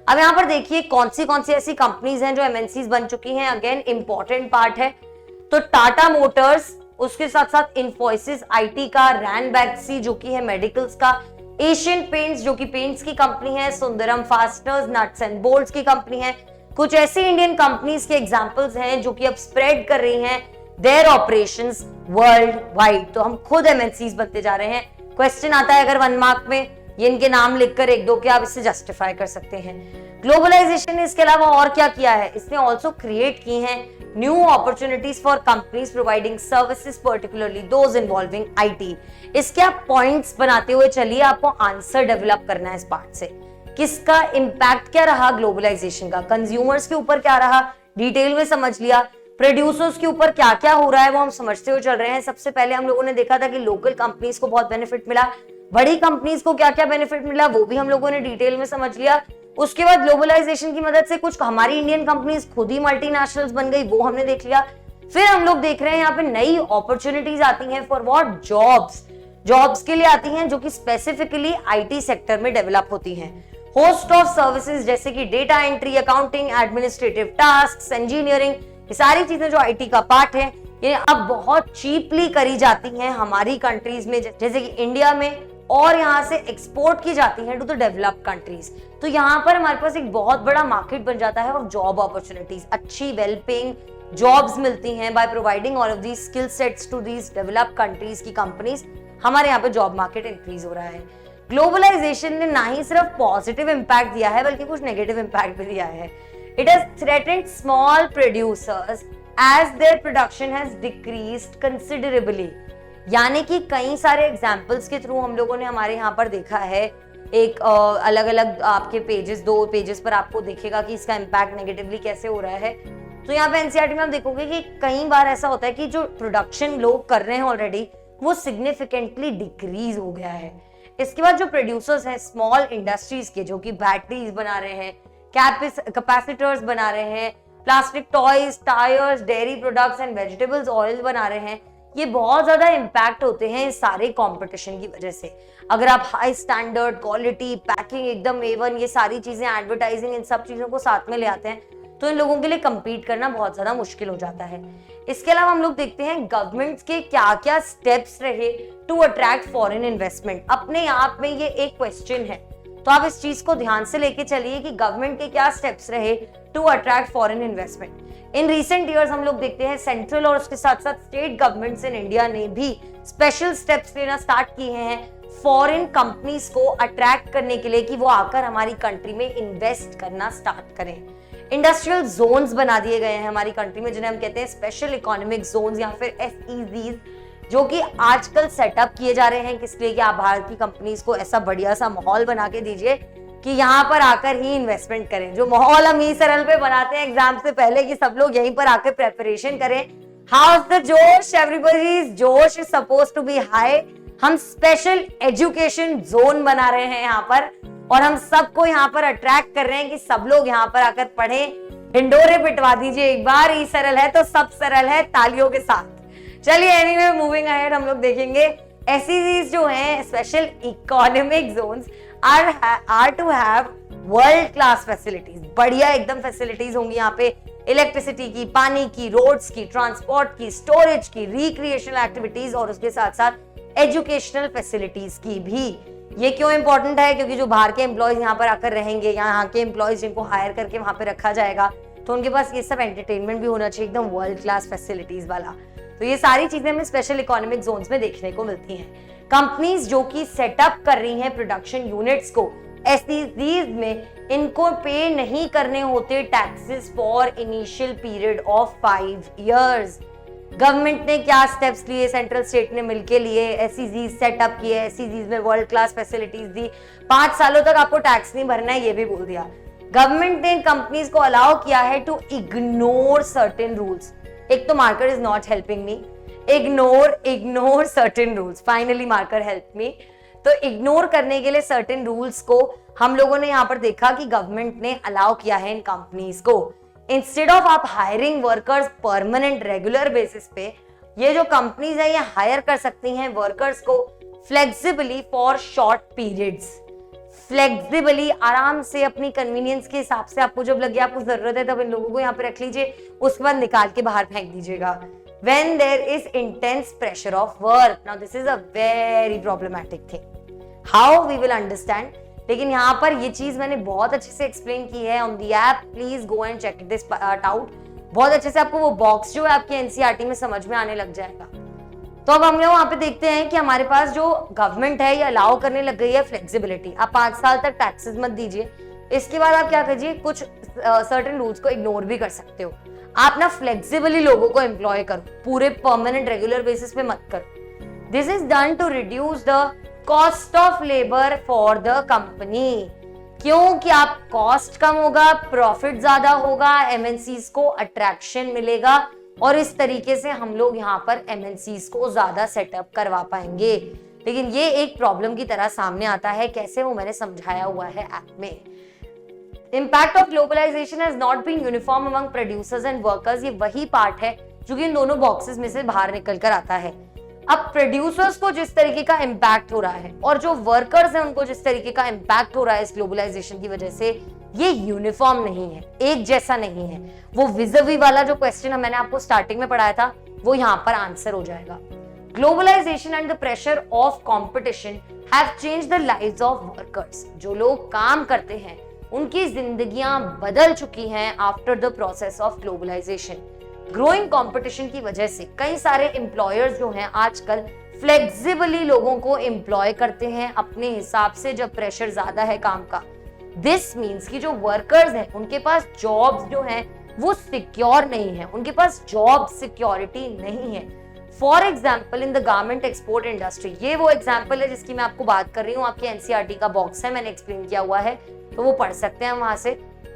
A: अब यहाँ पर देखिए कौन सी ऐसी कंपनीज हैं जो एमएनसीज बन चुकी हैं। अगेन इंपॉर्टेंट पार्ट है। तो टाटा मोटर्स, उसके साथ साथ इन्फोसिस आईटी का, रैनबैक्सी जो कि है मेडिकल्स का, एशियन पेंट्स जो कि पेंट्स की कंपनी है, Sundaram fasteners nuts and bolts की कंपनी है। कुछ ऐसी इंडियन कंपनीज के एग्जांपल्स हैं जो कि अब स्प्रेड कर रही हैं देयर ऑपरेशंस वर्ल्ड वाइड। तो हम खुद एमएनसीज बनते जा रहे हैं। क्वेश्चन आता है अगर 1 मार्क में, ये इनके नाम लिखकर 1-2 के आप इससे जस्टिफाई कर सकते हैं। ग्लोबलाइजेशन ने इसके अलावा और क्या किया है, इसने ऑल्सो क्रिएट की हैं new opportunities for companies providing services, particularly those involving IT. इसके आप पॉइंट्स बनाते हुए चलिए, आपको आंसर डेवलप करना है इस पार्ट से। किसका इंपैक्ट क्या रहा ग्लोबलाइजेशन का, कंज्यूमर्स के ऊपर क्या रहा डिटेल में समझ लिया, प्रोड्यूसर्स के ऊपर क्या क्या हो रहा है वो हम समझते हुए चल रहे हैं। सबसे पहले हम लोगों ने देखा था कि लोकल कंपनीज को बहुत बेनिफिट मिला, बड़ी कंपनीज को क्या क्या बेनिफिट मिला वो भी हम लोगों ने डिटेल में समझ लिया। उसके बाद ग्लोबलाइजेशन की मदद से कुछ हमारी इंडियन कंपनीज खुद ही मल्टीनेशनल्स बन गई, वो हमने देख लिया। फिर हम लोग देख रहे हैं यहाँ पे नई अपॉर्चुनिटीज आती हैं फॉर व्हाट, जॉब्स के लिए आती हैं जो कि स्पेसिफिकली आईटी सेक्टर में डेवलप होती हैं। होस्ट ऑफ सर्विसेज जैसे कि data entry, accounting, administrative task, engineering, ये सारी चीजें जो आईटी का पार्ट है ये अब बहुत चीपली करी जाती हैं हमारी कंट्रीज में, जैसे कि इंडिया में, और यहाँ से एक्सपोर्ट की जाती हैं टू द डेवलप्ड कंट्रीज। तो यहाँ पर हमारे पास एक बहुत बड़ा मार्केट बन जाता है ऑफ जॉब अपॉर्चुनिटीज। अच्छी वेल पेइंग जॉब्स मिलती हैं by providing all of these skill sets to these developed countries की कंपनीज। हमारे यहाँ पे जॉब मार्केट इंक्रीज हो रहा है। ग्लोबलाइजेशन ने ना ही सिर्फ पॉजिटिव इंपैक्ट दिया है बल्कि कुछ नेगेटिव इंपैक्ट भी दिया है। It has threatened small producers as their production has decreased considerably. यानी कि कई सारे एग्जाम्पल्स के थ्रू हम लोगों ने हमारे यहाँ पर देखा है। एक अलग अलग आपके पेजेस, 2 पेजेस पर आपको दिखेगा कि इसका इम्पैक्ट नेगेटिवली कैसे हो रहा है। तो यहाँ पे एनसीईआरटी में आप देखोगे कि कई बार ऐसा होता है कि जो प्रोडक्शन लोग कर रहे हैं ऑलरेडी वो सिग्निफिकेंटली डिक्रीज हो गया है। इसके बाद जो प्रोड्यूसर्स हैं स्मॉल इंडस्ट्रीज के, जो कि बैटरीज बना रहे हैं, कैपेसिटर्स बना रहे हैं, plastic toys, tyres, dairy products and vegetables oil बना रहे हैं, ये बहुत ज्यादा इम्पैक्ट होते हैं इस सारे कंपटीशन की वजह से। अगर आप हाई स्टैंडर्ड, क्वालिटी, पैकिंग एकदम A1, ये सारी चीजें, एडवर्टाइजिंग, इन सब चीजों को साथ में ले आते हैं तो इन लोगों के लिए compete करना बहुत ज्यादा मुश्किल हो जाता है। इसके अलावा हम लोग देखते हैं गवर्नमेंट के क्या क्या स्टेप्स रहे टू अट्रैक्ट फॉरेन इन्वेस्टमेंट। अपने आप में ये एक क्वेश्चन है, तो आप इस चीज को ध्यान से लेके चलिए कि गवर्नमेंट के क्या स्टेप्स रहे to attract foreign investment. In recent years हम लोग देखते हैं सेंट्रल और उसके साथ साथ स्टेट गवर्नमेंट्स इन इंडिया ने भी स्पेशल स्टेप्स लेना स्टार्ट किए हैं फॉरेन कंपनीज को अट्रैक्ट करने के लिए कि वो आकर हमारी कंट्री में इन्वेस्ट करना स्टार्ट करें। इंडस्ट्रियल जोन्स बना दिए गए हैं हमारी कंट्री में, जिन्हें हम कहते हैं स्पेशल इकोनॉमिक जोन्स या फिर SEZs, जो कि आजकल सेटअप किए जा रहे हैं। किस लिए? कि आप भारत की कंपनीज को ऐसा बढ़िया सा माहौल बना के दीजिए कि यहाँ पर आकर ही इन्वेस्टमेंट करें। जो माहौल हम ई-सरल पे बनाते हैं एग्जाम से पहले कि सब लोग यहीं पर आकर प्रेपरेशन करें। How is the josh? Everybody's josh is supposed to be high. हम स्पेशल एजुकेशन जोन बना रहे हैं यहाँ पर और हम सबको यहाँ पर अट्रैक्ट कर रहे हैं कि सब लोग यहाँ पर आकर पढ़ें। ढिंडोरे पिटवा दीजिए एक बार, ई-सरल है तो सब सरल है, तालियों के साथ। चलिए एनीवे मूविंग अहेड, हम लोग देखेंगे SEZs जो हैं special economic zones are to have world class facilities. बढ़िया एकदम फैसिलिटीज होंगी यहाँ पे, इलेक्ट्रिसिटी की, पानी की, रोड्स की, ट्रांसपोर्ट की, स्टोरेज की, रिक्रिएशनल एक्टिविटीज और उसके साथ साथ एजुकेशनल फैसिलिटीज की भी। ये क्यों इंपॉर्टेंट है? क्योंकि जो बाहर के एम्प्लॉयज यहाँ पर आकर रहेंगे, यहाँ के एम्प्लॉयज जिनको हायर करके वहां पे रखा जाएगा, तो उनके पास ये सब एंटरटेनमेंट भी होना चाहिए एकदम वर्ल्ड क्लास फैसिलिटीज वाला। तो ये सारी चीजें हमें स्पेशल इकोनॉमिक जोन्स में देखने को मिलती हैं। कंपनीज जो कि सेटअप कर रही हैं प्रोडक्शन यूनिट्स को SEZs में, इनको पे नहीं करने होते taxes for initial period of 5 years। Government ने क्या स्टेप्स लिए? सेंट्रल स्टेट ने मिलकर लिए, SEZs सेटअप किए, SEZs में वर्ल्ड क्लास फैसिलिटीज दी। 5 सालों तक आपको टैक्स नहीं भरना है, ये भी बोल दिया। गवर्नमेंट ने कंपनीज को अलाउ किया है टू इग्नोर सर्टेन रूल्स। एक तो marker is not helping me, ignore certain rules, finally marker help me. तो इग्नोर करने के लिए सर्टेन रूल्स को हम लोगों ने यहाँ पर देखा कि गवर्नमेंट ने अलाउ किया है इन कंपनीज को। इंस्टेड ऑफ आप hiring workers permanent regular basis पे, ये जो कंपनीज है ये हायर कर सकती हैं वर्कर्स को flexibly for short periods. Flexibly, आराम से, अपनी कन्वीनियंस के हिसाब से, आपको जब लगे आपको जरूरत है तब इन लोगों को यहाँ पे रख लीजिए, उसके बाद निकाल के बाहर फेंक दीजिएगा। When there is intense pressure of work, now this is a very problematic thing. How we will understand? लेकिन यहाँ पर ये चीज मैंने बहुत अच्छे से एक्सप्लेन की है on the app, please go and check this out. बहुत अच्छे से आपको वो बॉक्स जो है आपके NCERT में समझ में आने लग जाएगा। तो अब हम लोग वहां पे देखते हैं कि हमारे पास जो गवर्नमेंट है ये अलाउ करने लग गई है फ्लेक्सिबिलिटी। आप 5 साल तक टैक्सेस मत दीजिए, इसके बाद आप क्या कीजिए, कुछ सर्टेन रूल्स को इग्नोर भी कर सकते हो। आप ना फ्लेक्सिबली लोगों को एम्प्लॉय करो, पूरे परमानेंट रेगुलर बेसिस पे मत करो। This is done to reduce the cost of labour for the company. क्योंकि आप कॉस्ट कम होगा, प्रॉफिट ज्यादा होगा, MNCs को अट्रैक्शन मिलेगा और इस तरीके से हम लोग यहाँ पर MNCs को ज्यादा सेटअप करवा पाएंगे। लेकिन ये एक प्रॉब्लम की तरह सामने आता है, कैसे वो मैंने समझाया हुआ है ऐप में। Impact of globalization has not been uniform among producers and workers। ये वही पार्ट है जो कि इन दोनों बॉक्सेस में से बाहर निकल कर आता है। अब प्रोड्यूसर्स को जिस तरीके का इम्पैक्ट हो रहा है और जो वर्कर्स हैं उनको जिस तरीके का इम्पैक्ट हो रहा है इस ग्लोबलाइजेशन की वजह से, ये यूनिफॉर्म नहीं है, एक जैसा नहीं है। वो विज़-वी वाला जो क्वेश्चन मैंने आपको स्टार्टिंग में पढ़ाया था वो यहाँ पर आंसर हो जाएगा। Globalisation and the pressure of competition have changed the lives of workers. जो लोग काम करते हैं उनकी जिंदगियां बदल चुकी हैं after the process of globalisation. Growing competition की वजह से कई सारे एम्प्लॉयर्स जो हैं आजकल फ्लेक्सिबली लोगों को एम्प्लॉय करते हैं अपने हिसाब से जब प्रेशर ज्यादा है काम का। दिस मीन्स कि जो वर्कर्स हैं उनके पास जॉब्स जो हैं वो सिक्योर नहीं है, उनके पास जॉब सिक्योरिटी नहीं है। For example in the garment export industry, ये वो एग्जाम्पल है जिसकी मैं आपको बात कर रही हूँ, आपके NCERT का बॉक्स है, मैंने एक्सप्लेन किया हुआ है तो वो पढ़ सकते हैं वहां से।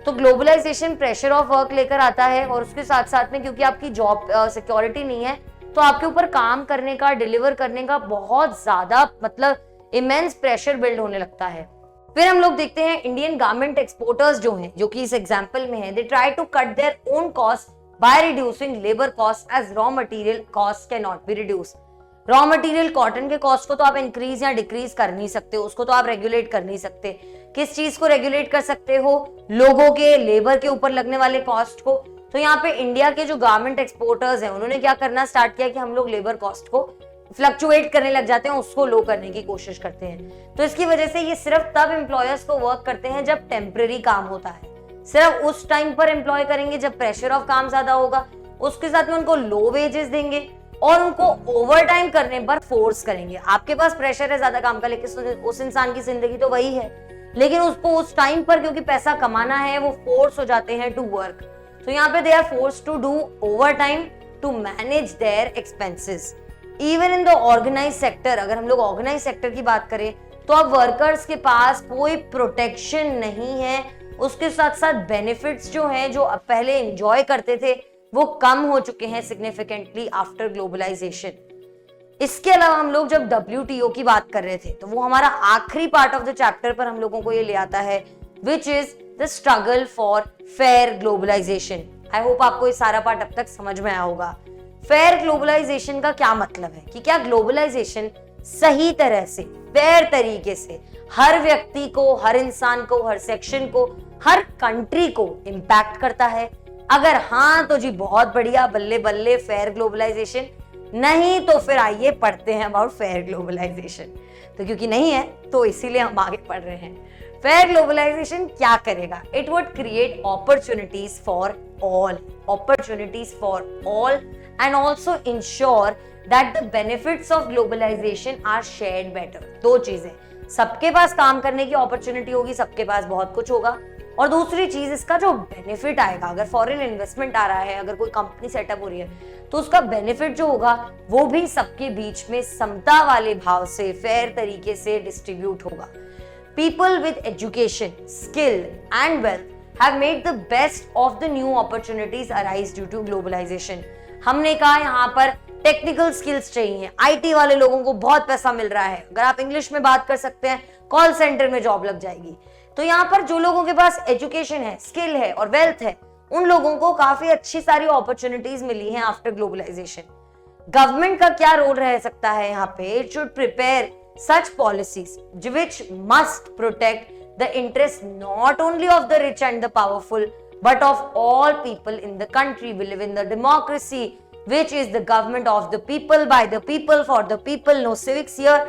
A: तो ग्लोबलाइजेशन प्रेशर ऑफ वर्क लेकर आता है और उसके साथ साथ में क्योंकि आपकी जॉब सिक्योरिटी नहीं है तो आपके ऊपर काम करने का, डिलीवर करने का बहुत ज्यादा मतलब इमेंस प्रेशर बिल्ड होने लगता है। फिर हम लोग देखते हैं इंडियन गारमेंट एक्सपोर्टर्स जो हैं, जो कि इस एग्जांपल में है, they try to cut their own cost by reducing labor costs as raw material costs cannot be reduced. Raw material cotton के कॉस्ट को तो आप इंक्रीज या डिक्रीज कर नहीं सकते, उसको तो आप रेगुलेट कर नहीं सकते। किस चीज को रेगुलेट कर सकते हो? लोगों के लेबर के ऊपर लगने वाले कॉस्ट को। तो यहाँ पे इंडिया के जो गारमेंट एक्सपोर्टर्स हैं उन्होंने क्या करना स्टार्ट किया कि हम लोग लेबर कॉस्ट को फ्लक्चुएट करने लग जाते हैं, उसको लो करने की कोशिश करते हैं। तो इसकी वजह से ये सिर्फ तब एम्प्लॉयर्स को वर्क करते हैं जब टेम्परेरी काम होता है, सिर्फ उस टाइम पर एम्प्लॉय करेंगे जब प्रेशर ऑफ काम ज्यादा होगा, उसके साथ में उनको लो वेजेस देंगे और उनको ओवर टाइम करने पर फोर्स करेंगे। आपके पास प्रेशर है ज्यादा काम का, लेकिन उस इंसान की जिंदगी तो वही है, लेकिन उसको उस टाइम पर क्योंकि पैसा कमाना है वो फोर्स हो जाते हैं टू वर्क। तो यहाँ पे they are force to do overtime to manage their expenses. Even in the organise sector, अगर हम लोग ऑर्गेनाइज सेक्टर की बात करें तो अब वर्कर्स के पास कोई प्रोटेक्शन नहीं है, उसके साथ साथ बेनिफिट्स जो हैं जो अब पहले एंजॉय करते थे वो कम हो चुके हैं सिग्निफिकेंटली आफ्टर ग्लोबलाइजेशन। इसके अलावा हम लोग जब WTO की बात कर रहे थे तो वो हमारा आखिरी पार्ट ऑफ द चैप्टर पर हम लोगों को ये ले आता है, which is the struggle for fair globalisation. I hope आपको ये सारा पार्ट अब तक समझ में आया होगा। फेयर ग्लोबलाइजेशन का क्या मतलब है कि क्या ग्लोबलाइजेशन सही तरह से फेयर तरीके से हर व्यक्ति को, हर इंसान को, हर सेक्शन को, हर कंट्री को इंपैक्ट करता है? अगर हाँ तो जी बहुत बढ़िया, बल्ले बल्ले फेयर ग्लोबलाइजेशन। नहीं तो फिर आइए पढ़ते हैं अबाउट फेयर ग्लोबलाइजेशन। तो क्योंकि नहीं है तो इसीलिए हम आगे पढ़ रहे हैं। फेयर ग्लोबलाइजेशन क्या करेगा? It would create opportunities for all and also ensure that the benefits of globalisation are shared better. दो चीजें, सबके पास काम करने की अपॉर्चुनिटी होगी, सबके पास बहुत कुछ होगा, और दूसरी चीज इसका जो बेनिफिट आएगा, अगर फॉरेन इन्वेस्टमेंट आ रहा है, अगर कोई कंपनी सेटअप हो रही है तो उसका बेनिफिट जो होगा वो भी सबके बीच में समता वाले भाव से फेयर तरीके से डिस्ट्रीब्यूट होगा। People with education, skill and wealth have made the best of the new opportunities arise due to globalisation. हमने कहा यहाँ पर टेक्निकल स्किल्स चाहिए, IT वाले लोगों को बहुत पैसा मिल रहा है, अगर आप इंग्लिश में बात कर सकते हैं कॉल सेंटर में जॉब लग जाएगी। तो यहाँ पर जो लोगों के पास एजुकेशन है, स्किल है और वेल्थ है, उन लोगों को काफी अच्छी सारी अपॉर्चुनिटीज मिली हैं आफ्टर ग्लोबलाइजेशन। गवर्नमेंट का क्या रोल रह सकता है यहाँ पे? It should prepare such policies which must protect the interest not only of the rich and the powerful but of all people in the country. We live in the democracy which is the government of the people, by the people, for the people, no civics here,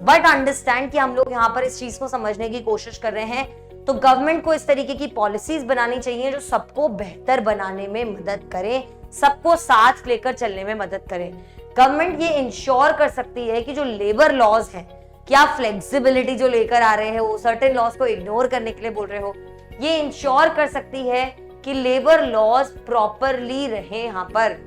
A: but understand कि हम लोग यहाँ पर इस चीज को समझने की कोशिश कर रहे हैं। तो गवर्नमेंट को इस तरीके की पॉलिसीज बनानी चाहिए जो सबको बेहतर बनाने में मदद करें, सबको साथ लेकर चलने में मदद करें। गवर्नमेंट ये इंश्योर कर सकती है कि जो लेबर लॉज हैं, क्या फ्लेक्सिबिलिटी जो लेकर आ रहे हो, सर्टेन लॉज को इग्नोर करने के लिए बोल रहे हो, ये इंश्योर कर सकती है कि लेबर लॉज प्रॉपरली रहे यहाँ पर,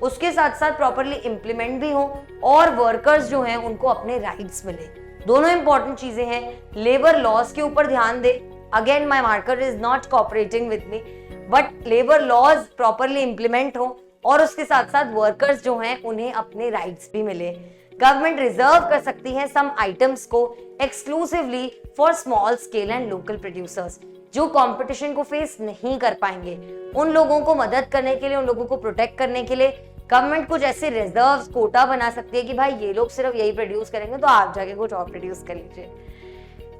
A: उसके साथ साथ प्रॉपरली इंप्लीमेंट भी हो और वर्कर्स जो हैं उनको अपने राइट्स मिले। दोनों इंपॉर्टेंट चीजें हैं। लेबर लॉज के ऊपर ध्यान दे, again my marker is not cooperating with me, but labour laws properly implement हो और उसके साथ साथ वर्कर्स जो हैं उन्हें अपने राइट्स भी मिले। गवर्नमेंट रिजर्व कर सकती है सम आइटम्स को exclusively for small scale and local producers, जो कंपटीशन को फेस नहीं कर पाएंगे, उन लोगों को मदद करने के लिए, उन लोगों को प्रोटेक्ट करने के लिए गवर्नमेंट कुछ ऐसे रिजर्व कोटा बना सकती है कि भाई ये लोग सिर्फ यही प्रोड्यूस करेंगे तो आप जाके कुछ और प्रोड्यूस कर लीजिए।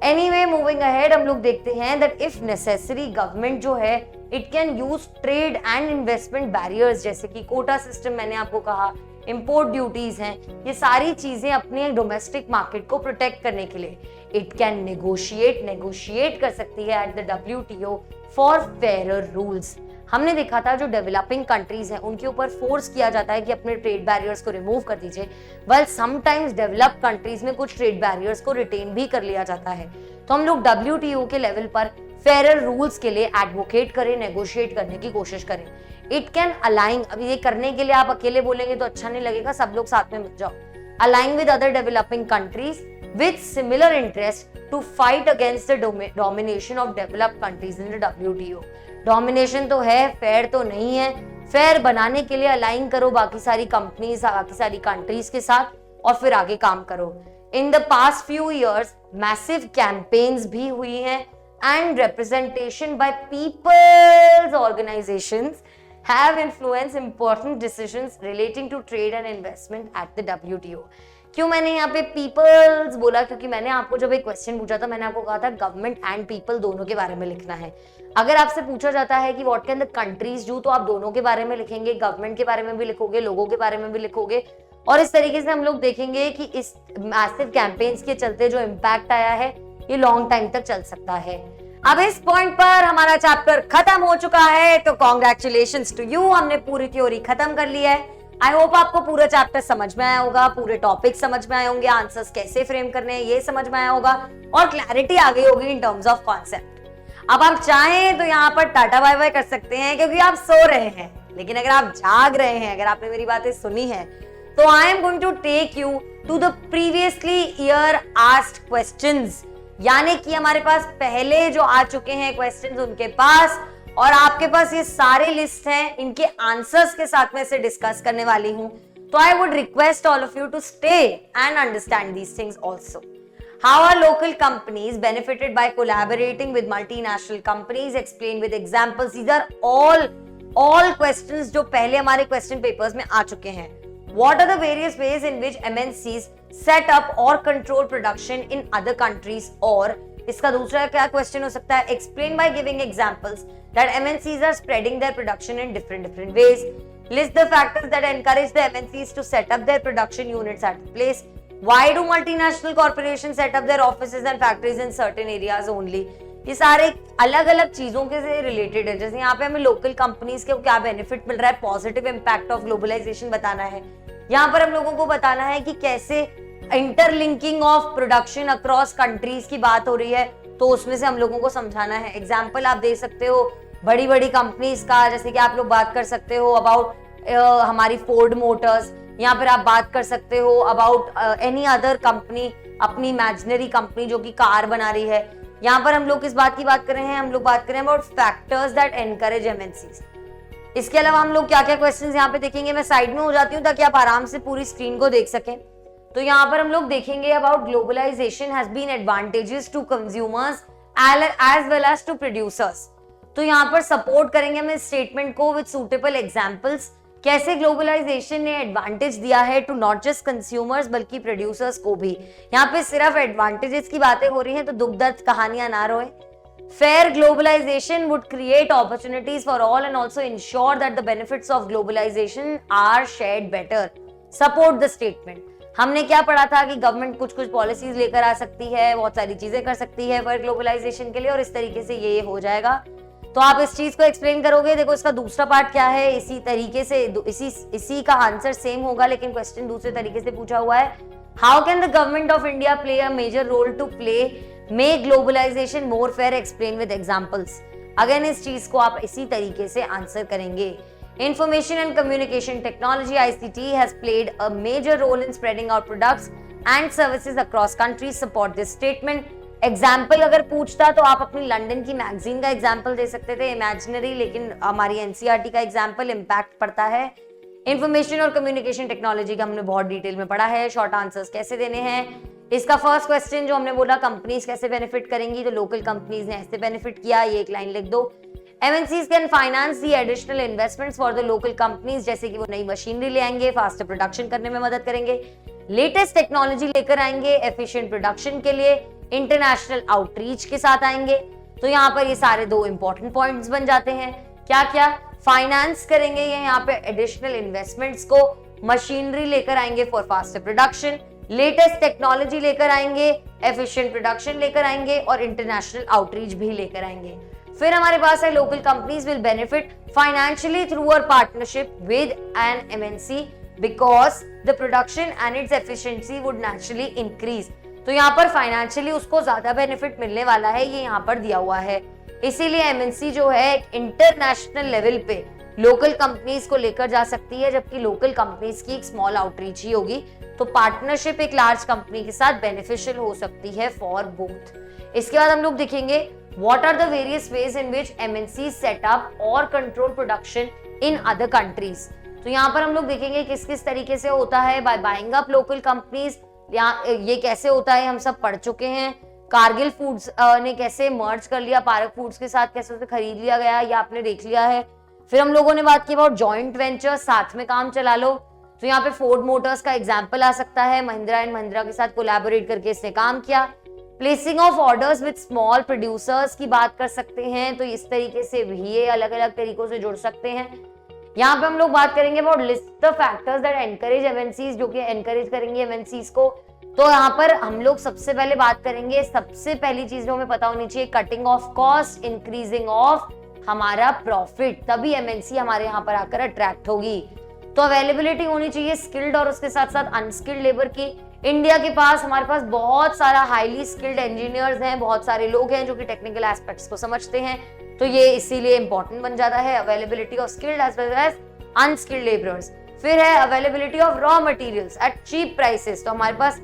A: एनीवे, मूविंग अहेड, हम लोग देखते हैं दैट इफ नेसेसरी गवर्नमेंट जो है it can use trade and investment barriers, जैसे कि कोटा सिस्टम मैंने आपको कहा, इंपोर्ट ड्यूटीज हैं, ये सारी चीजें अपने डोमेस्टिक मार्केट को प्रोटेक्ट करने के लिए इट कैन नेगोशिएट कर सकती है at the WTO for fairer rules. हमने देखा था जो डेवलपिंग कंट्रीज हैं उनके ऊपर फोर्स किया जाता है कि अपने ट्रेड बैरियर्स को रिमूव कर दीजिए, वेल समटाइम्स डेवलप्ड कंट्रीज में कुछ ट्रेड बैरियर्स को रिटेन भी कर लिया जाता है। तो हम लोग WTO के लेवल पर फेयरर रूल्स के लिए एडवोकेट करें, नेगोशिएट करने की कोशिश करें। इट कैन अलाइन, अब ये करने के लिए आप अकेले बोलेंगे तो अच्छा नहीं लगेगा, सब लोग साथ में मत जाओ। Align with other developing countries with similar interest to fight against the domination of developed countries in the WTO। Domination तो है, फेयर तो नहीं है। फेयर बनाने के लिए अलाइन करो बाकी सारी कंपनीज, बाकी सारी कंट्रीज के साथ और फिर आगे काम करो। In the past few years massive campaigns भी हुई हैं and representation by people's organizations have influenced important decisions relating to trade and investment at the WTO. क्यों मैंने यहाँ पे पीपल्स बोला? क्योंकि मैंने आपको जब एक क्वेश्चन पूछा था, मैंने आपको कहा था गवर्नमेंट एंड पीपल दोनों के बारे में लिखना है। अगर आपसे पूछा जाता है कि what can the countries do, तो आप दोनों के बारे में लिखेंगे, गवर्नमेंट के बारे में भी लिखोगे, लोगों के बारे में भी लिखोगे, और इस तरीके से हम लोग देखेंगे कि इस मैसिव कैंपेन्स के चलते जो इम्पैक्ट आया है ये लॉन्ग टाइम तक चल सकता है। अब इस पॉइंट पर हमारा चैप्टर खत्म हो चुका है, तो कॉन्ग्रेचुलेशंस टू यू, हमने पूरी थ्योरी खत्म कर ली है। आई होप आपको पूरा चैप्टर समझ में आया होगा, पूरे टॉपिक समझ में आए होंगे, आंसर्स कैसे फ्रेम करने हैं ये समझ में आया होगा, और क्लैरिटी आ गई होगी इन टर्म्स ऑफ कॉन्सेप्ट। अब आप चाहें तो यहाँ पर टाटा बाय बाय कर सकते हैं, क्योंकि आप सो रहे हैं, लेकिन अगर आप जाग रहे हैं, अगर आपने मेरी बातें सुनी है, तो I am going to take you to the previously year asked questions, यानी कि हमारे पास पहले जो आ चुके हैं क्वेश्चंस उनके पास, और आपके पास ये सारे लिस्ट हैं, इनके आंसर्स के साथ में इसे डिस्कस करने वाली हूं। तो I would request all of you to stay and understand these things also. How are local companies benefited by collaborating with multinational companies? Explain with examples. These are all questions जो पहले हमारे क्वेश्चन पेपर्स में आ चुके हैं। What are the various ways in which MNCs set up or control production in other countries? और इसका दूसरा क्या क्वेश्चन हो सकता है? Explain by giving examples that MNCs are spreading their production in different ways. List the factors that encourage the MNCs to set up their production units at the place. Why do multinational corporations set up their offices and factories in certain areas only? ये सारे अलग अलग चीजों के से रिलेटेड है। जैसे यहाँ पे हमें लोकल कंपनीज के क्या बेनिफिट मिल रहा है, पॉजिटिव इंपैक्ट ऑफ ग्लोबलाइजेशन बताना है। यहाँ पर हम लोगों को बताना है कि कैसे interlinking of production across countries की बात हो रही है, तो उसमें से हम लोगों को समझाना है। एग्जाम्पल आप दे सकते हो बड़ी बड़ी कंपनीज का, जैसे कि आप लोग बात कर सकते हो अबाउट हमारी फोर्ड मोटर्स, यहाँ पर आप बात कर सकते हो अबाउट एनी अदर कंपनी, अपनी इमेजिनरी कंपनी जो कि कार बना रही है। यहाँ पर हम लोग किस बात की बात कर रहे हैं? हम लोग बात कर रहे हैं about factors that encourage MNCs. इसके अलावा हम लोग क्या क्या क्वेश्चंस यहाँ पे देखेंगे, मैं साइड में हो जाती हूँ ताकि आप आराम से पूरी स्क्रीन को देख सकें। तो यहाँ पर हम लोग देखेंगे about globalisation has been advantages to consumers as well as to producers. तो यहाँ पर सपोर्ट करेंगे हम इस स्टेटमेंट को विद सूटेबल एग्जांपल्स, कैसे ग्लोबलाइजेशन ने एडवांटेज दिया है टू नॉट जस्ट कंज्यूमर्स बल्कि प्रोड्यूसर्स को भी। यहाँ पे सिर्फ एडवांटेजेस की बातें हो रही हैं, तो दुख दर्द कहानियां ना रोए। Fair globalization would create opportunities for all and also ensure that the benefits of globalization are shared better. Support the statement. हमने क्या पढ़ा था कि गवर्नमेंट कुछ कुछ पॉलिसीज लेकर आ सकती है, बहुत सारी चीजें कर सकती है फॉर ग्लोबलाइजेशन के लिए, और इस तरीके से ये हो जाएगा। तो आप इस चीज को एक्सप्लेन करोगे। देखो इसका दूसरा पार्ट क्या है, इसी तरीके से इसी का आंसर सेम होगा, लेकिन क्वेश्चन दूसरे तरीके से पूछा हुआ है। How can the government of India play a major role to play make globalisation more fair, explain with examples. Again इस चीज को आप इसी तरीके से आंसर करेंगे। Information and communication technology ICT has played a major role in spreading our products and services across countries. Support this statement. Example अगर पूछता तो आप अपनी लंदन की मैगजीन का एग्जाम्पल दे सकते थे, इमेजिनरी, लेकिन हमारी एनसीईआरटी का एग्जाम्पल इम्पैक्ट पड़ता है। इंफॉर्मेशन और कम्युनिकेशन टेक्नोलॉजी का हमने बहुत डिटेल में पढ़ा है। शॉर्ट आंसर्स कैसे देने हैं, इसका फर्स्ट क्वेश्चन जो हमने बोला कंपनीज कैसे बेनिफिट करेंगी, तो लोकल कंपनीज ने ऐसे बेनिफिट किया, ये एक लाइन लिख दो। MNCs can finance the additional investments for the local companies, जैसे कि वो नई मशीनरी ले आएंगे, फास्टर प्रोडक्शन करने में मदद करेंगे, लेटेस्ट टेक्नोलॉजी लेकर आएंगे एफिशिएंट प्रोडक्शन के लिए, इंटरनेशनल आउटरीच के साथ आएंगे। तो यहाँ पर ये सारे दो इंपॉर्टेंट पॉइंट्स बन जाते हैं। क्या क्या फाइनेंस करेंगे, ये यहाँ पे एडिशनल इन्वेस्टमेंट्स को, मशीनरी लेकर आएंगे for faster production, latest technology लेकर आएंगे, एफिशिएंट प्रोडक्शन लेकर आएंगे, और इंटरनेशनल आउटरीच भी लेकर आएंगे। फिर हमारे पास है local companies will benefit financially through a partnership with an MNC because the production and its efficiency would naturally increase. तो यहाँ पर फाइनेंशियली उसको ज्यादा बेनिफिट मिलने वाला है, ये यहाँ पर दिया हुआ है। इसीलिए एमएनसी जो है एक इंटरनेशनल लेवल पे लोकल कंपनीज को लेकर जा सकती है, जबकि लोकल कंपनीज की एक स्मॉल आउटरीच ही होगी। तो पार्टनरशिप एक लार्ज कंपनी के साथ बेनिफिशियल हो सकती है फॉर बोथ। इसके बाद हम लोग देखेंगे what are the various ways in which MNCs set up or control production in other countries। तो यहाँ पर हम लोग देखेंगे किस किस तरीके से होता है, by buying up local companies, ये कैसे होता है हम सब पढ़ चुके हैं। कारगिल फूड्स ने कैसे मर्ज कर लिया पारक फूड्स के साथ, कैसे उसे खरीद लिया गया, ये आपने देख लिया है। फिर हम लोगों ने बात की अबाउट जॉइंट वेंचर, साथ में काम चला लो। तो यहाँ पे फोर्ड मोटर्स का एग्जाम्पल आ सकता है, महिंद्रा एंड महिंद्रा के साथ कोलैबोरेट करके इसने काम किया। Placing of orders with small producers की बात कर सकते हैं, तो इस तरीके से भी ये अलग अलग तरीकों से जुड़ सकते हैं। यहाँ पे हम लोग बात करेंगे about list the factors that encourage MNCs, जो कि एनकरेज करेंगे एमएनसीज को। तो यहाँ पर हम लोग सबसे पहले बात करेंगे, सबसे पहली चीज जो हमें पता होनी चाहिए, cutting of cost, increasing of हमारा प्रॉफिट, तभी एमएनसी हमारे यहाँ पर आकर अट्रैक्ट होगी। तो अवेलेबिलिटी होनी चाहिए स्किल्ड और उसके साथ साथ अनस्किल्ड लेबर की। इंडिया के पास, हमारे पास बहुत सारा हाईली स्किल्ड इंजीनियर्स हैं, बहुत सारे लोग हैं जो कि टेक्निकल एस्पेक्ट्स को समझते हैं, तो ये इसीलिए इंपॉर्टेंट बन जाता है, availability of skilled as well as unskilled labourers. फिर है availability of raw materials at cheap prices. तो हमारे पास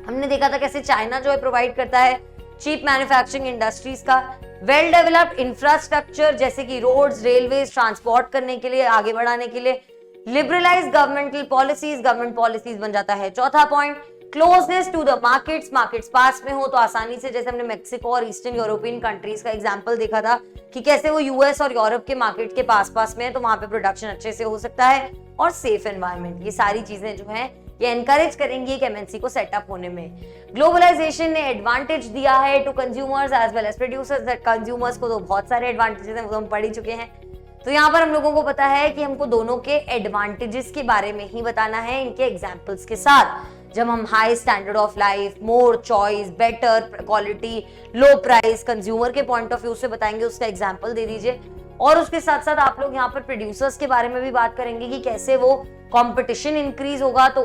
A: हमने देखा था कैसे चाइना जो है प्रोवाइड करता है चीप मैन्युफैक्चरिंग इंडस्ट्रीज का। वेल डेवलप्ड इंफ्रास्ट्रक्चर जैसे कि रोड्स, रेलवेज, ट्रांसपोर्ट करने के लिए, आगे बढ़ाने के लिए। Liberalise governmental policies, government policies बन जाता है चौथा point. Closeness to the markets, markets पास में हो तो आसानी से, जैसे हमने मेक्सिको और ईस्टर्न यूरोपियन कंट्रीज का एग्जांपल देखा था कि कैसे वो यूएस और यूरोप के मार्केट के पास में है, तो वहां पे प्रोडक्शन अच्छे से हो सकता है। और सेफ एनवायरनमेंट, ये सारी चीजें जो हैं ये एनकरेज करेंगी एक एमएनसी को सेटअप होने में। ग्लोबलाइजेशन ने एडवांटेज दिया है to consumers as well as producers. That consumers को तो बहुत सारे एडवांटेजेस हैं, वो हम पढ़ ही चुके हैं। तो यहाँ पर हम लोगों को पता है कि हमको दोनों के एडवांटेजेस के बारे में ही बताना है इनके एग्जाम्पल्स के साथ। जब हम high standard of life, more choice, better quality, low price, consumer के पॉइंट ऑफ व्यू से बताएंगे, उसका एग्जाम्पल दे दीजिए। और उसके साथ साथ आप लोग यहाँ पर प्रोड्यूसर्स के बारे में भी बात करेंगे कि कैसे वो कंपटीशन इंक्रीज होगा तो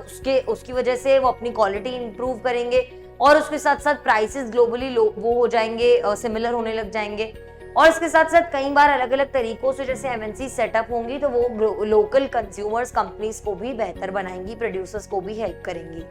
A: उसकी वजह से वो अपनी क्वालिटी इंप्रूव करेंगे, और उसके साथ साथ प्राइसेस ग्लोबली वो हो जाएंगे, सिमिलर होने लग जाएंगे। और इसके साथ साथ कई बार अलग अलग तरीकों से जैसे एमएनसी सेटअप होंगी तो वो लोकल कंज्यूमर्स कंपनीज को भी बेहतर बनाएंगी, प्रोड्यूसर्स को भी हेल्प करेंगी।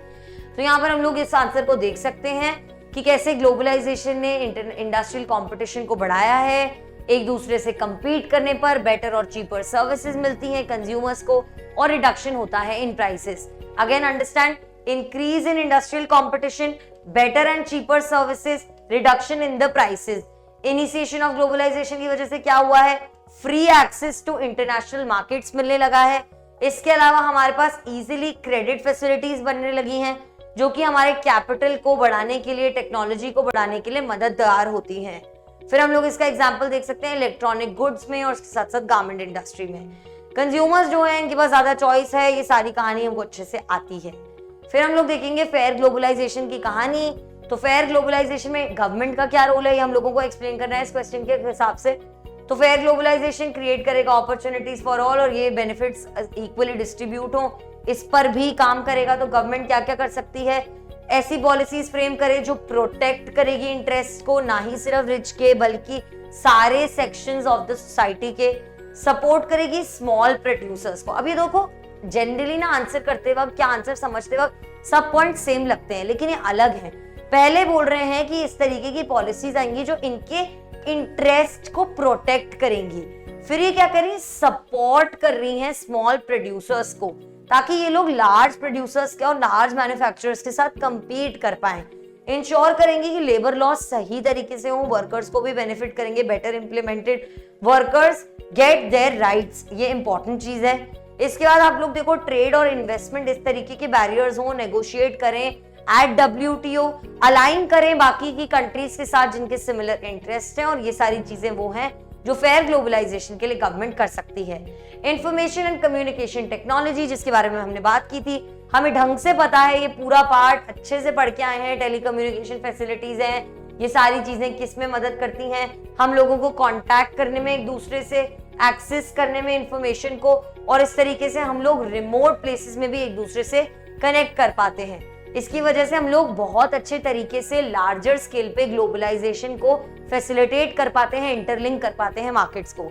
A: तो यहाँ पर हम लोग इस आंसर को देख सकते हैं कि कैसे ग्लोबलाइजेशन ने इंडस्ट्रियल कंपटीशन को बढ़ाया है, एक दूसरे से कंपीट करने पर बेटर और चीपर सर्विसेज मिलती हैं कंज्यूमर्स को, और रिडक्शन होता है in prices. Again understand, increase in industrial competition, better and cheaper services, reduction in the prices. Initiation of globalisation की वजह से क्या हुआ है, free access to international markets मिलने लगा है। इसके अलावा हमारे पास इजीली क्रेडिट फैसिलिटीज बनने लगी हैं, जो कि हमारे कैपिटल को बढ़ाने के लिए, टेक्नोलॉजी को बढ़ाने के लिए मददगार होती हैं। फिर हम लोग इसका एग्जांपल देख सकते हैं इलेक्ट्रॉनिक गुड्स में और उसके साथ साथ गारमेंट इंडस्ट्री में। कंज्यूमर्स जो हैं इनके पास ज्यादा चॉइस है, ये सारी कहानी हमको अच्छे से आती है। फिर हम लोग देखेंगे फेयर ग्लोबलाइजेशन की कहानी। तो फेयर ग्लोबलाइजेशन में गवर्नमेंट का क्या रोल है, ये हम लोगों को एक्सप्लेन करना है इस क्वेश्चन के हिसाब से। तो फेयर ग्लोबलाइजेशन क्रिएट करेगा अपॉर्चुनिटीज फॉर ऑल, और ये बेनिफिट्स इक्वली डिस्ट्रीब्यूट हो, इस पर भी काम करेगा। तो गवर्नमेंट क्या क्या कर सकती है, ऐसी पॉलिसीज फ्रेम करे जो प्रोटेक्ट करेगी इंटरेस्ट को, ना ही सिर्फ रिच के बल्कि सारे सेक्शंस ऑफ द सोसाइटी के, सपोर्ट करेगी स्मॉल प्रोड्यूसर्स को। अब ये देखो जनरली ना आंसर करते वक्त, क्या आंसर समझते वक्त सब पॉइंट सेम लगते हैं, लेकिन ये अलग है। पहले बोल रहे हैं कि इस तरीके की पॉलिसीज आएंगी जो इनके इंटरेस्ट को प्रोटेक्ट करेंगी, फिर ये क्या करें, सपोर्ट कर रही हैं स्मॉल प्रोड्यूसर्स को, ताकि ये लोग लार्ज प्रोड्यूसर्स के और लार्ज मैन्युफैक्चरर्स के साथ कंपीट कर पाएं। इंश्योर करेंगे कि लेबर लॉस सही तरीके से हो, वर्कर्स को भी बेनिफिट करेंगे, better implemented, workers get their rights, ये इंपॉर्टेंट चीज है। इसके बाद आप लोग देखो ट्रेड और इन्वेस्टमेंट, इस तरीके के बैरियर्स हो, नेगोशिएट करें एट WTO, अलाइन करें बाकी की कंट्रीज के साथ जिनके सिमिलर इंटरेस्ट हैं, और ये सारी चीजें वो हैं जो फेयर ग्लोबलाइजेशन के लिए गवर्नमेंट कर सकती है। इंफॉर्मेशन एंड कम्युनिकेशन टेक्नोलॉजी, जिसके बारे में हमने बात की थी, हमें ढंग से पता है, ये पूरा पार्ट अच्छे से पढ़ के आए हैं। टेलीकम्युनिकेशन फैसिलिटीज हैं, ये सारी चीजें किस में मदद करती हैं, हम लोगों को कांटेक्ट करने में, एक दूसरे से एक्सेस करने में इंफॉर्मेशन को, और इस तरीके से हम लोग रिमोट प्लेसेस में भी एक दूसरे से कनेक्ट कर पाते हैं। इसकी वजह से हम लोग बहुत अच्छे तरीके से लार्जर स्केल पे ग्लोबलाइजेशन को फैसिलिटेट कर पाते हैं, इंटरलिंक कर पाते हैं मार्केट्स को।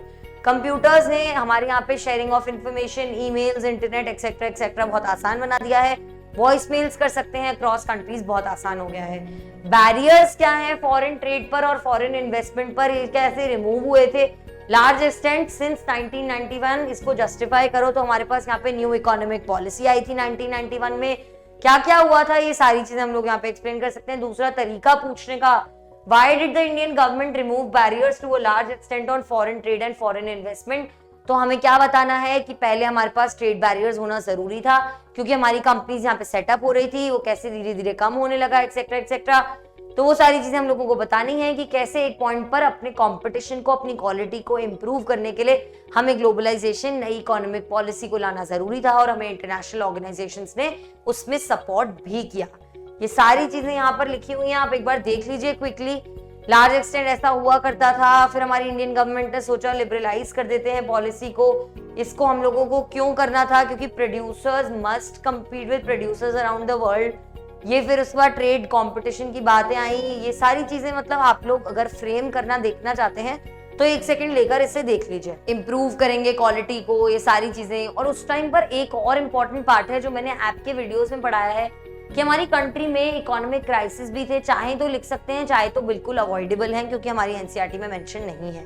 A: कंप्यूटर्स ने हमारे यहाँ पे sharing of information, emails, internet etcetera etcetera बहुत आसान बना दिया है। वॉइस मेल्स कर सकते हैं क्रॉस कंट्रीज, बहुत आसान हो गया है। बैरियर्स क्या है फॉरेन ट्रेड पर और फॉरेन इन्वेस्टमेंट पर, ये कैसे रिमूव हुए थे लार्ज एक्सटेंट सिंस 1991। इसको जस्टिफाई करो तो हमारे पास यहाँ पे न्यू इकोनॉमिक पॉलिसी आई थी 1991 में। क्या क्या हुआ था, ये सारी चीजें हम लोग यहाँ पे एक्सप्लेन कर सकते हैं। दूसरा तरीका पूछने का, Why did the Indian government remove barriers to a large extent on foreign trade and foreign investment? तो हमें क्या बताना है कि पहले हमारे पास ट्रेड बैरियर्स होना जरूरी था, क्योंकि हमारी कंपनीज यहाँ पे सेटअप हो रही थी, वो कैसे धीरे धीरे कम होने लगा, एक्सेट्रा एक्सेट्रा। तो वो सारी चीजें हम लोगों को बतानी है कि कैसे एक पॉइंट पर अपने कंपटीशन को, अपनी क्वालिटी को इंप्रूव करने के लिए हमें ग्लोबलाइजेशन, नई इकोनॉमिक पॉलिसी को लाना जरूरी था, और हमें इंटरनेशनल ऑर्गेनाइजेशंस ने उसमें सपोर्ट भी किया। ये सारी चीजें यहाँ पर लिखी हुई हैं, आप एक बार देख लीजिए क्विकली। लार्ज एक्सटेंट ऐसा हुआ करता था, फिर हमारी इंडियन गवर्नमेंट ने सोचा लिबरलाइज कर देते हैं पॉलिसी को। इसको हम लोगों को क्यों करना था? क्योंकि producers must compete with producers around the world. ये फिर उसके बाद ट्रेड कंपटीशन की बातें आई, ये सारी चीजें मतलब आप लोग अगर फ्रेम करना देखना चाहते हैं तो एक सेकंड लेकर इसे देख लीजिए। इंप्रूव करेंगे क्वालिटी को, ये सारी चीजें। और उस टाइम पर एक और इम्पोर्टेंट पार्ट है जो मैंने ऐप के वीडियोस में पढ़ाया है कि हमारी कंट्री में इकोनॉमिक क्राइसिस भी थे, चाहे तो लिख सकते हैं, चाहे तो बिल्कुल अवॉइडेबल है, क्योंकि हमारी एनसीईआरटी में मेंशन नहीं है।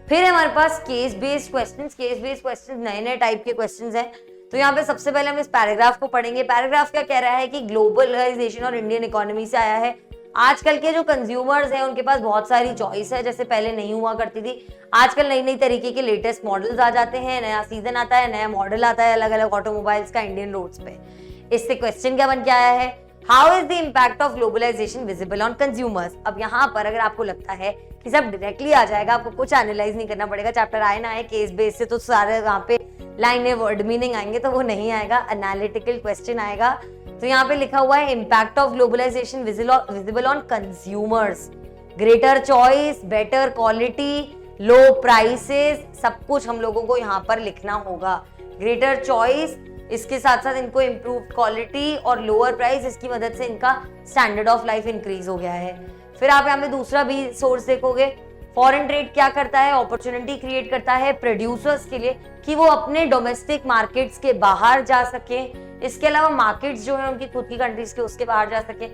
A: फिर हमारे पास case based questions. Case based questions नए नए टाइप के क्वेश्चंस हैं। तो यहाँ पे सबसे पहले हम इस पैराग्राफ को पढ़ेंगे। पैराग्राफ क्या कह रहा है कि ग्लोबलाइजेशन और इंडियन इकोनॉमी से आया है। आजकल के जो कंज्यूमर्स हैं उनके पास बहुत सारी चॉइस है, जैसे पहले नहीं हुआ करती थी। आजकल नई नई तरीके के लेटेस्ट मॉडल्स आ जाते हैं, नया सीजन आता है, नया मॉडल आता है अलग अलग ऑटोमोबाइल्स का इंडियन रोड्स पे। इससे क्वेश्चन क्या बन के आया है? How is the impact of globalisation visible on consumers? अब यहाँ पर अगर आपको लगता है कि सब डायरेक्टली आ जाएगा, आपको कुछ एनालाइज नहीं करना पड़ेगा, चैप्टर आए ना आए केस बेस से तो सारे वहाँ पे लाइन वर्ड मीनिंग आएंगे, तो वो नहीं आएगा, एनालिटिकल क्वेश्चन आएगा। तो यहाँ पे लिखा हुआ है impact of globalisation visible on consumers, greater choice, better quality, low prices, सब कुछ हम लोगों को यहाँ पर लिखना होगा। ग्रेटर चॉइस, इसके साथ साथ इनको इम्प्रूव क्वालिटी और लोअर प्राइस, इसकी मदद से इनका स्टैंडर्ड ऑफ लाइफ इंक्रीज हो गया है। फिर आप यहाँ पे दूसरा भी सोर्स देखोगे, फॉरेन ट्रेड क्या करता है? अपॉर्चुनिटी क्रिएट करता है प्रोड्यूसर्स के लिए कि वो अपने डोमेस्टिक मार्केट्स के बाहर जा सके। इसके अलावा मार्केट्स जो है उनकी खुद की कंट्रीज के, उसके बाहर जा सके।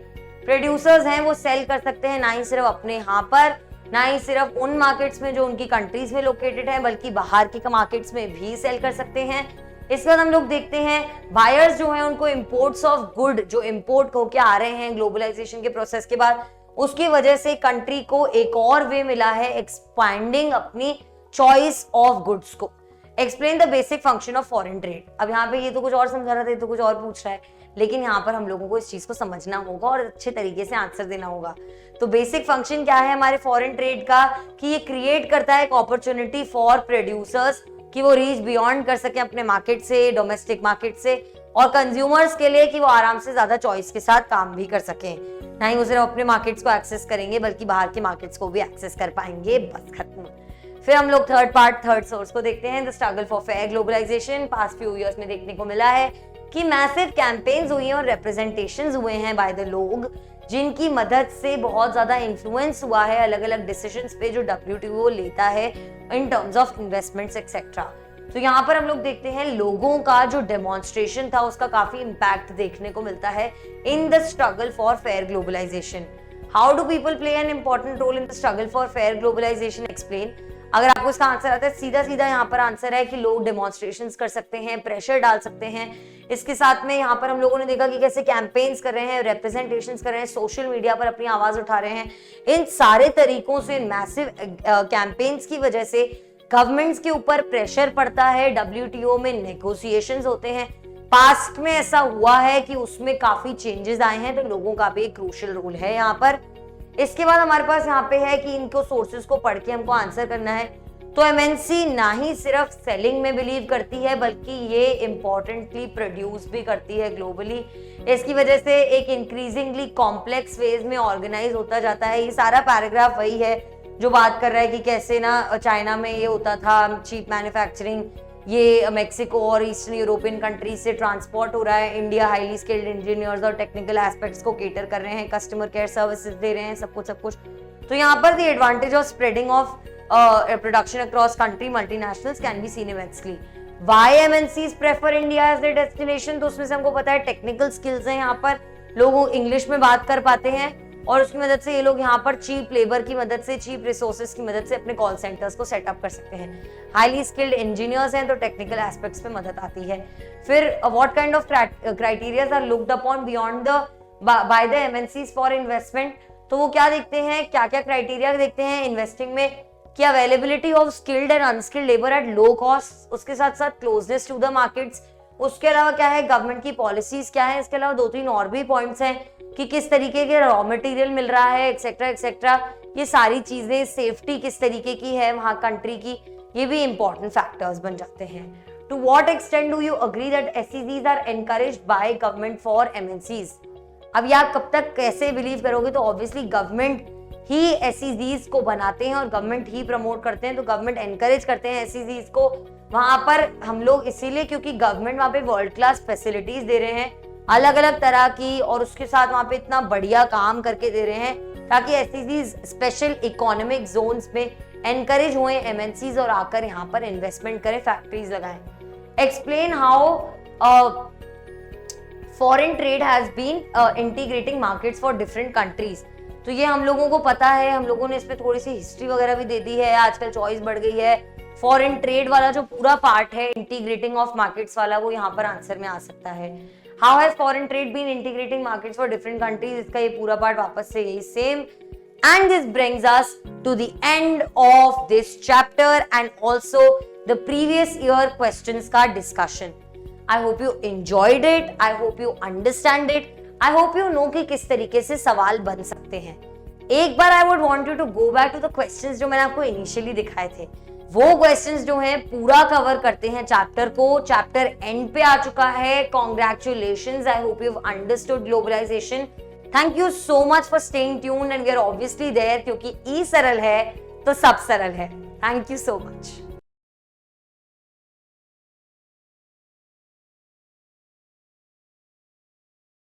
A: प्रोड्यूसर्स हैं वो सेल कर सकते हैं, ना ही सिर्फ अपने यहाँ पर, ना ही सिर्फ उन मार्केट्स में जो उनकी कंट्रीज में लोकेटेड है, बल्कि बाहर की मार्केट्स में भी सेल कर सकते हैं। इसके बाद हम लोग देखते हैं बायर्स जो हैं उनको इंपोर्ट्स ऑफ गुड, जो इंपोर्ट होके आ रहे हैं ग्लोबलाइजेशन के प्रोसेस के बाद, उसकी वजह से कंट्री को एक और वे मिला है एक्सपैंडिंग अपनी चॉइस ऑफ गुड्स को। Explain the basic function of foreign trade. अब यहाँ पे ये तो कुछ और समझा रहा था, तो कुछ और पूछ रहा है, लेकिन यहाँ पर हम लोगों को इस चीज को समझना होगा और अच्छे तरीके से आंसर देना होगा। तो बेसिक फंक्शन क्या है हमारे फॉरेन ट्रेड का? कि ये क्रिएट करता है एक अपॉर्चुनिटी फॉर प्रोड्यूसर्स कि वो रीच बियॉन्ड कर सके अपने मार्केट से, डोमेस्टिक मार्केट से, और कंज्यूमर्स के लिए कि वो आराम से ज्यादा चॉइस के साथ काम भी कर सकें। ना ही वो सिर्फ अपने मार्केट्स को एक्सेस करेंगे, बल्कि बाहर के मार्केट्स को भी एक्सेस कर पाएंगे। बस खत्म। फिर हम लोग थर्ड सोर्स को देखते हैं, the struggle for fair globalisation. Past few years में देखने को मिला है कि मैसिव कैंपेन्स हुई हैं और रिप्रेजेंटेशंस हुए हैं बाय द लोग, जिनकी मदद से बहुत ज्यादा इन्फ्लुएंस हुआ है अलग अलग डिसीजंस पे जो WTO लेता है in terms of investments etcetera. तो यहाँ पर हम लोग देखते हैं लोगों का जो डेमोन्स्ट्रेशन था उसका काफी इम्पैक्ट देखने को मिलता है in the struggle for fair globalisation. How do people play an important role in the struggle for fair globalisation? Explain. अगर आपको इसका आंसर आता है, सीधा सीधा यहाँ पर आंसर है कि लोग डेमोन्स्ट्रेशंस कर सकते हैं, प्रेशर डाल सकते हैं। इसके साथ में यहाँ पर हम लोगों ने देखा कि कैसे कैंपेन्स कर रहे हैं, रिप्रेजेंटेशंस कर रहे हैं, सोशल मीडिया पर अपनी आवाज उठा रहे हैं। इन सारे तरीकों से, मैसिव कैंपेन्स की वजह से गवर्नमेंट्स के ऊपर प्रेशर पड़ता है, WTO में नेगोशिएशंस होते हैं। पास्ट में ऐसा हुआ है कि उसमें काफी चेंजेस आए हैं, तो लोगों का भी एक क्रूशियल रोल है यहाँ पर। इसके बाद हमारे पास यहाँ पे है कि इनको सोर्सेज को पढ़ के हमको आंसर करना है। तो MNC ना ही सिर्फ सेलिंग में बिलीव करती है, बल्कि ये इंपॉर्टेंटली प्रोड्यूस भी करती है ग्लोबली। इसकी वजह से एक इंक्रीजिंगली कॉम्प्लेक्स फेज में ऑर्गेनाइज होता जाता है। ये सारा पैराग्राफ वही है जो बात कर रहा है कि कैसे ना चाइना में ये होता था चीप मैन्युफैक्चरिंग, ये मेक्सिको और ईस्टर्न यूरोपियन कंट्रीज से ट्रांसपोर्ट हो रहा है। इंडिया हाईली स्किल्ड इंजीनियर्स और टेक्निकल एस्पेक्ट्स को केटर कर रहे हैं, कस्टमर केयर सर्विसेज दे रहे हैं, सब कुछ। तो यहाँ पर the advantage of spreading of production across country multinationals can be seen immensely. Why MNCs prefer India as the destination? तो उसमें से हमको पता है टेक्निकल स्किल्स हैं, यहाँ पर लोग इंग्लिश में बात कर पाते हैं, और उसकी मदद से ये लोग यहाँ पर चीप लेबर की मदद से, चीप रिसोर्सेज की मदद से अपने कॉल सेंटर्स को सेटअप कर सकते हैं। हाईली स्किल्ड इंजीनियर्स हैं, तो टेक्निकल एस्पेक्ट्स पे मदद आती है। फिर what kind of criterias are looked upon beyond the by the MNCs for investment? तो वो क्या देखते हैं, क्या क्या क्राइटेरिया देखते हैं इन्वेस्टिंग में, कि availability of skilled and unskilled labour at low cost, उसके साथ साथ क्लोजनेस टू द मार्केट्स, उसके अलावा क्या है गवर्नमेंट की पॉलिसीज क्या है, इसके अलावा 2-3 और भी पॉइंट्स हैं कि किस तरीके के रॉ मटेरियल मिल रहा है एक्सेट्रा एक्सेट्रा, ये सारी चीजें, सेफ्टी किस तरीके की है वहां कंट्री की, ये भी इंपॉर्टेंट फैक्टर्स बन जाते हैं। To what extent do you agree that SEZs are encouraged by government for MNCs? अब ये आप कब तक कैसे बिलीव करोगे, तो ऑब्वियसली गवर्नमेंट ही SEZs को बनाते हैं और गवर्नमेंट ही प्रमोट करते हैं, तो गवर्नमेंट एनकरेज करते हैं SEZs को वहां पर हम लोग, इसीलिए क्योंकि गवर्नमेंट वहां पे वर्ल्ड क्लास फैसिलिटीज दे रहे हैं अलग अलग तरह की, और उसके साथ वहां पे इतना बढ़िया काम करके दे रहे हैं ताकि SEZs स्पेशल इकोनॉमिक जोन्स में एनकरेज हुए MNCs और आकर यहाँ पर इन्वेस्टमेंट करें, फैक्ट्रीज लगाएं। Explain how foreign trade has been integrating markets for different countries. तो ये हम लोगों को पता है, हम लोगों ने इस पे थोड़ी सी हिस्ट्री वगैरह भी दे दी है, आजकल चॉइस बढ़ गई है। फॉरेन ट्रेड वाला जो पूरा पार्ट है इंटीग्रेटिंग ऑफ मार्केट्स वाला, वो यहाँ पर आंसर में आ सकता है। How has foreign trade been integrating markets for different countries, इसका ये पूरा पार्ट वापस से यही same. And this brings us to the end of this chapter and also the previous year questions का discussion. I hope you enjoyed it. I hope you understand it. I hope you know कि किस तरीके से सवाल बन सकते हैं। एक बार I would want you to go back to the questions जो मैंने आपको initially दिखाए थे। वो क्वेश्चंस जो हैं पूरा कवर करते हैं चैप्टर को, चैप्टर एंड पे आ चुका है। Congratulations, I hope you've understood globalization. Thank you so much for staying tuned and we are obviously there क्योंकि ई सरल है तो सब सरल है। Thank you so much.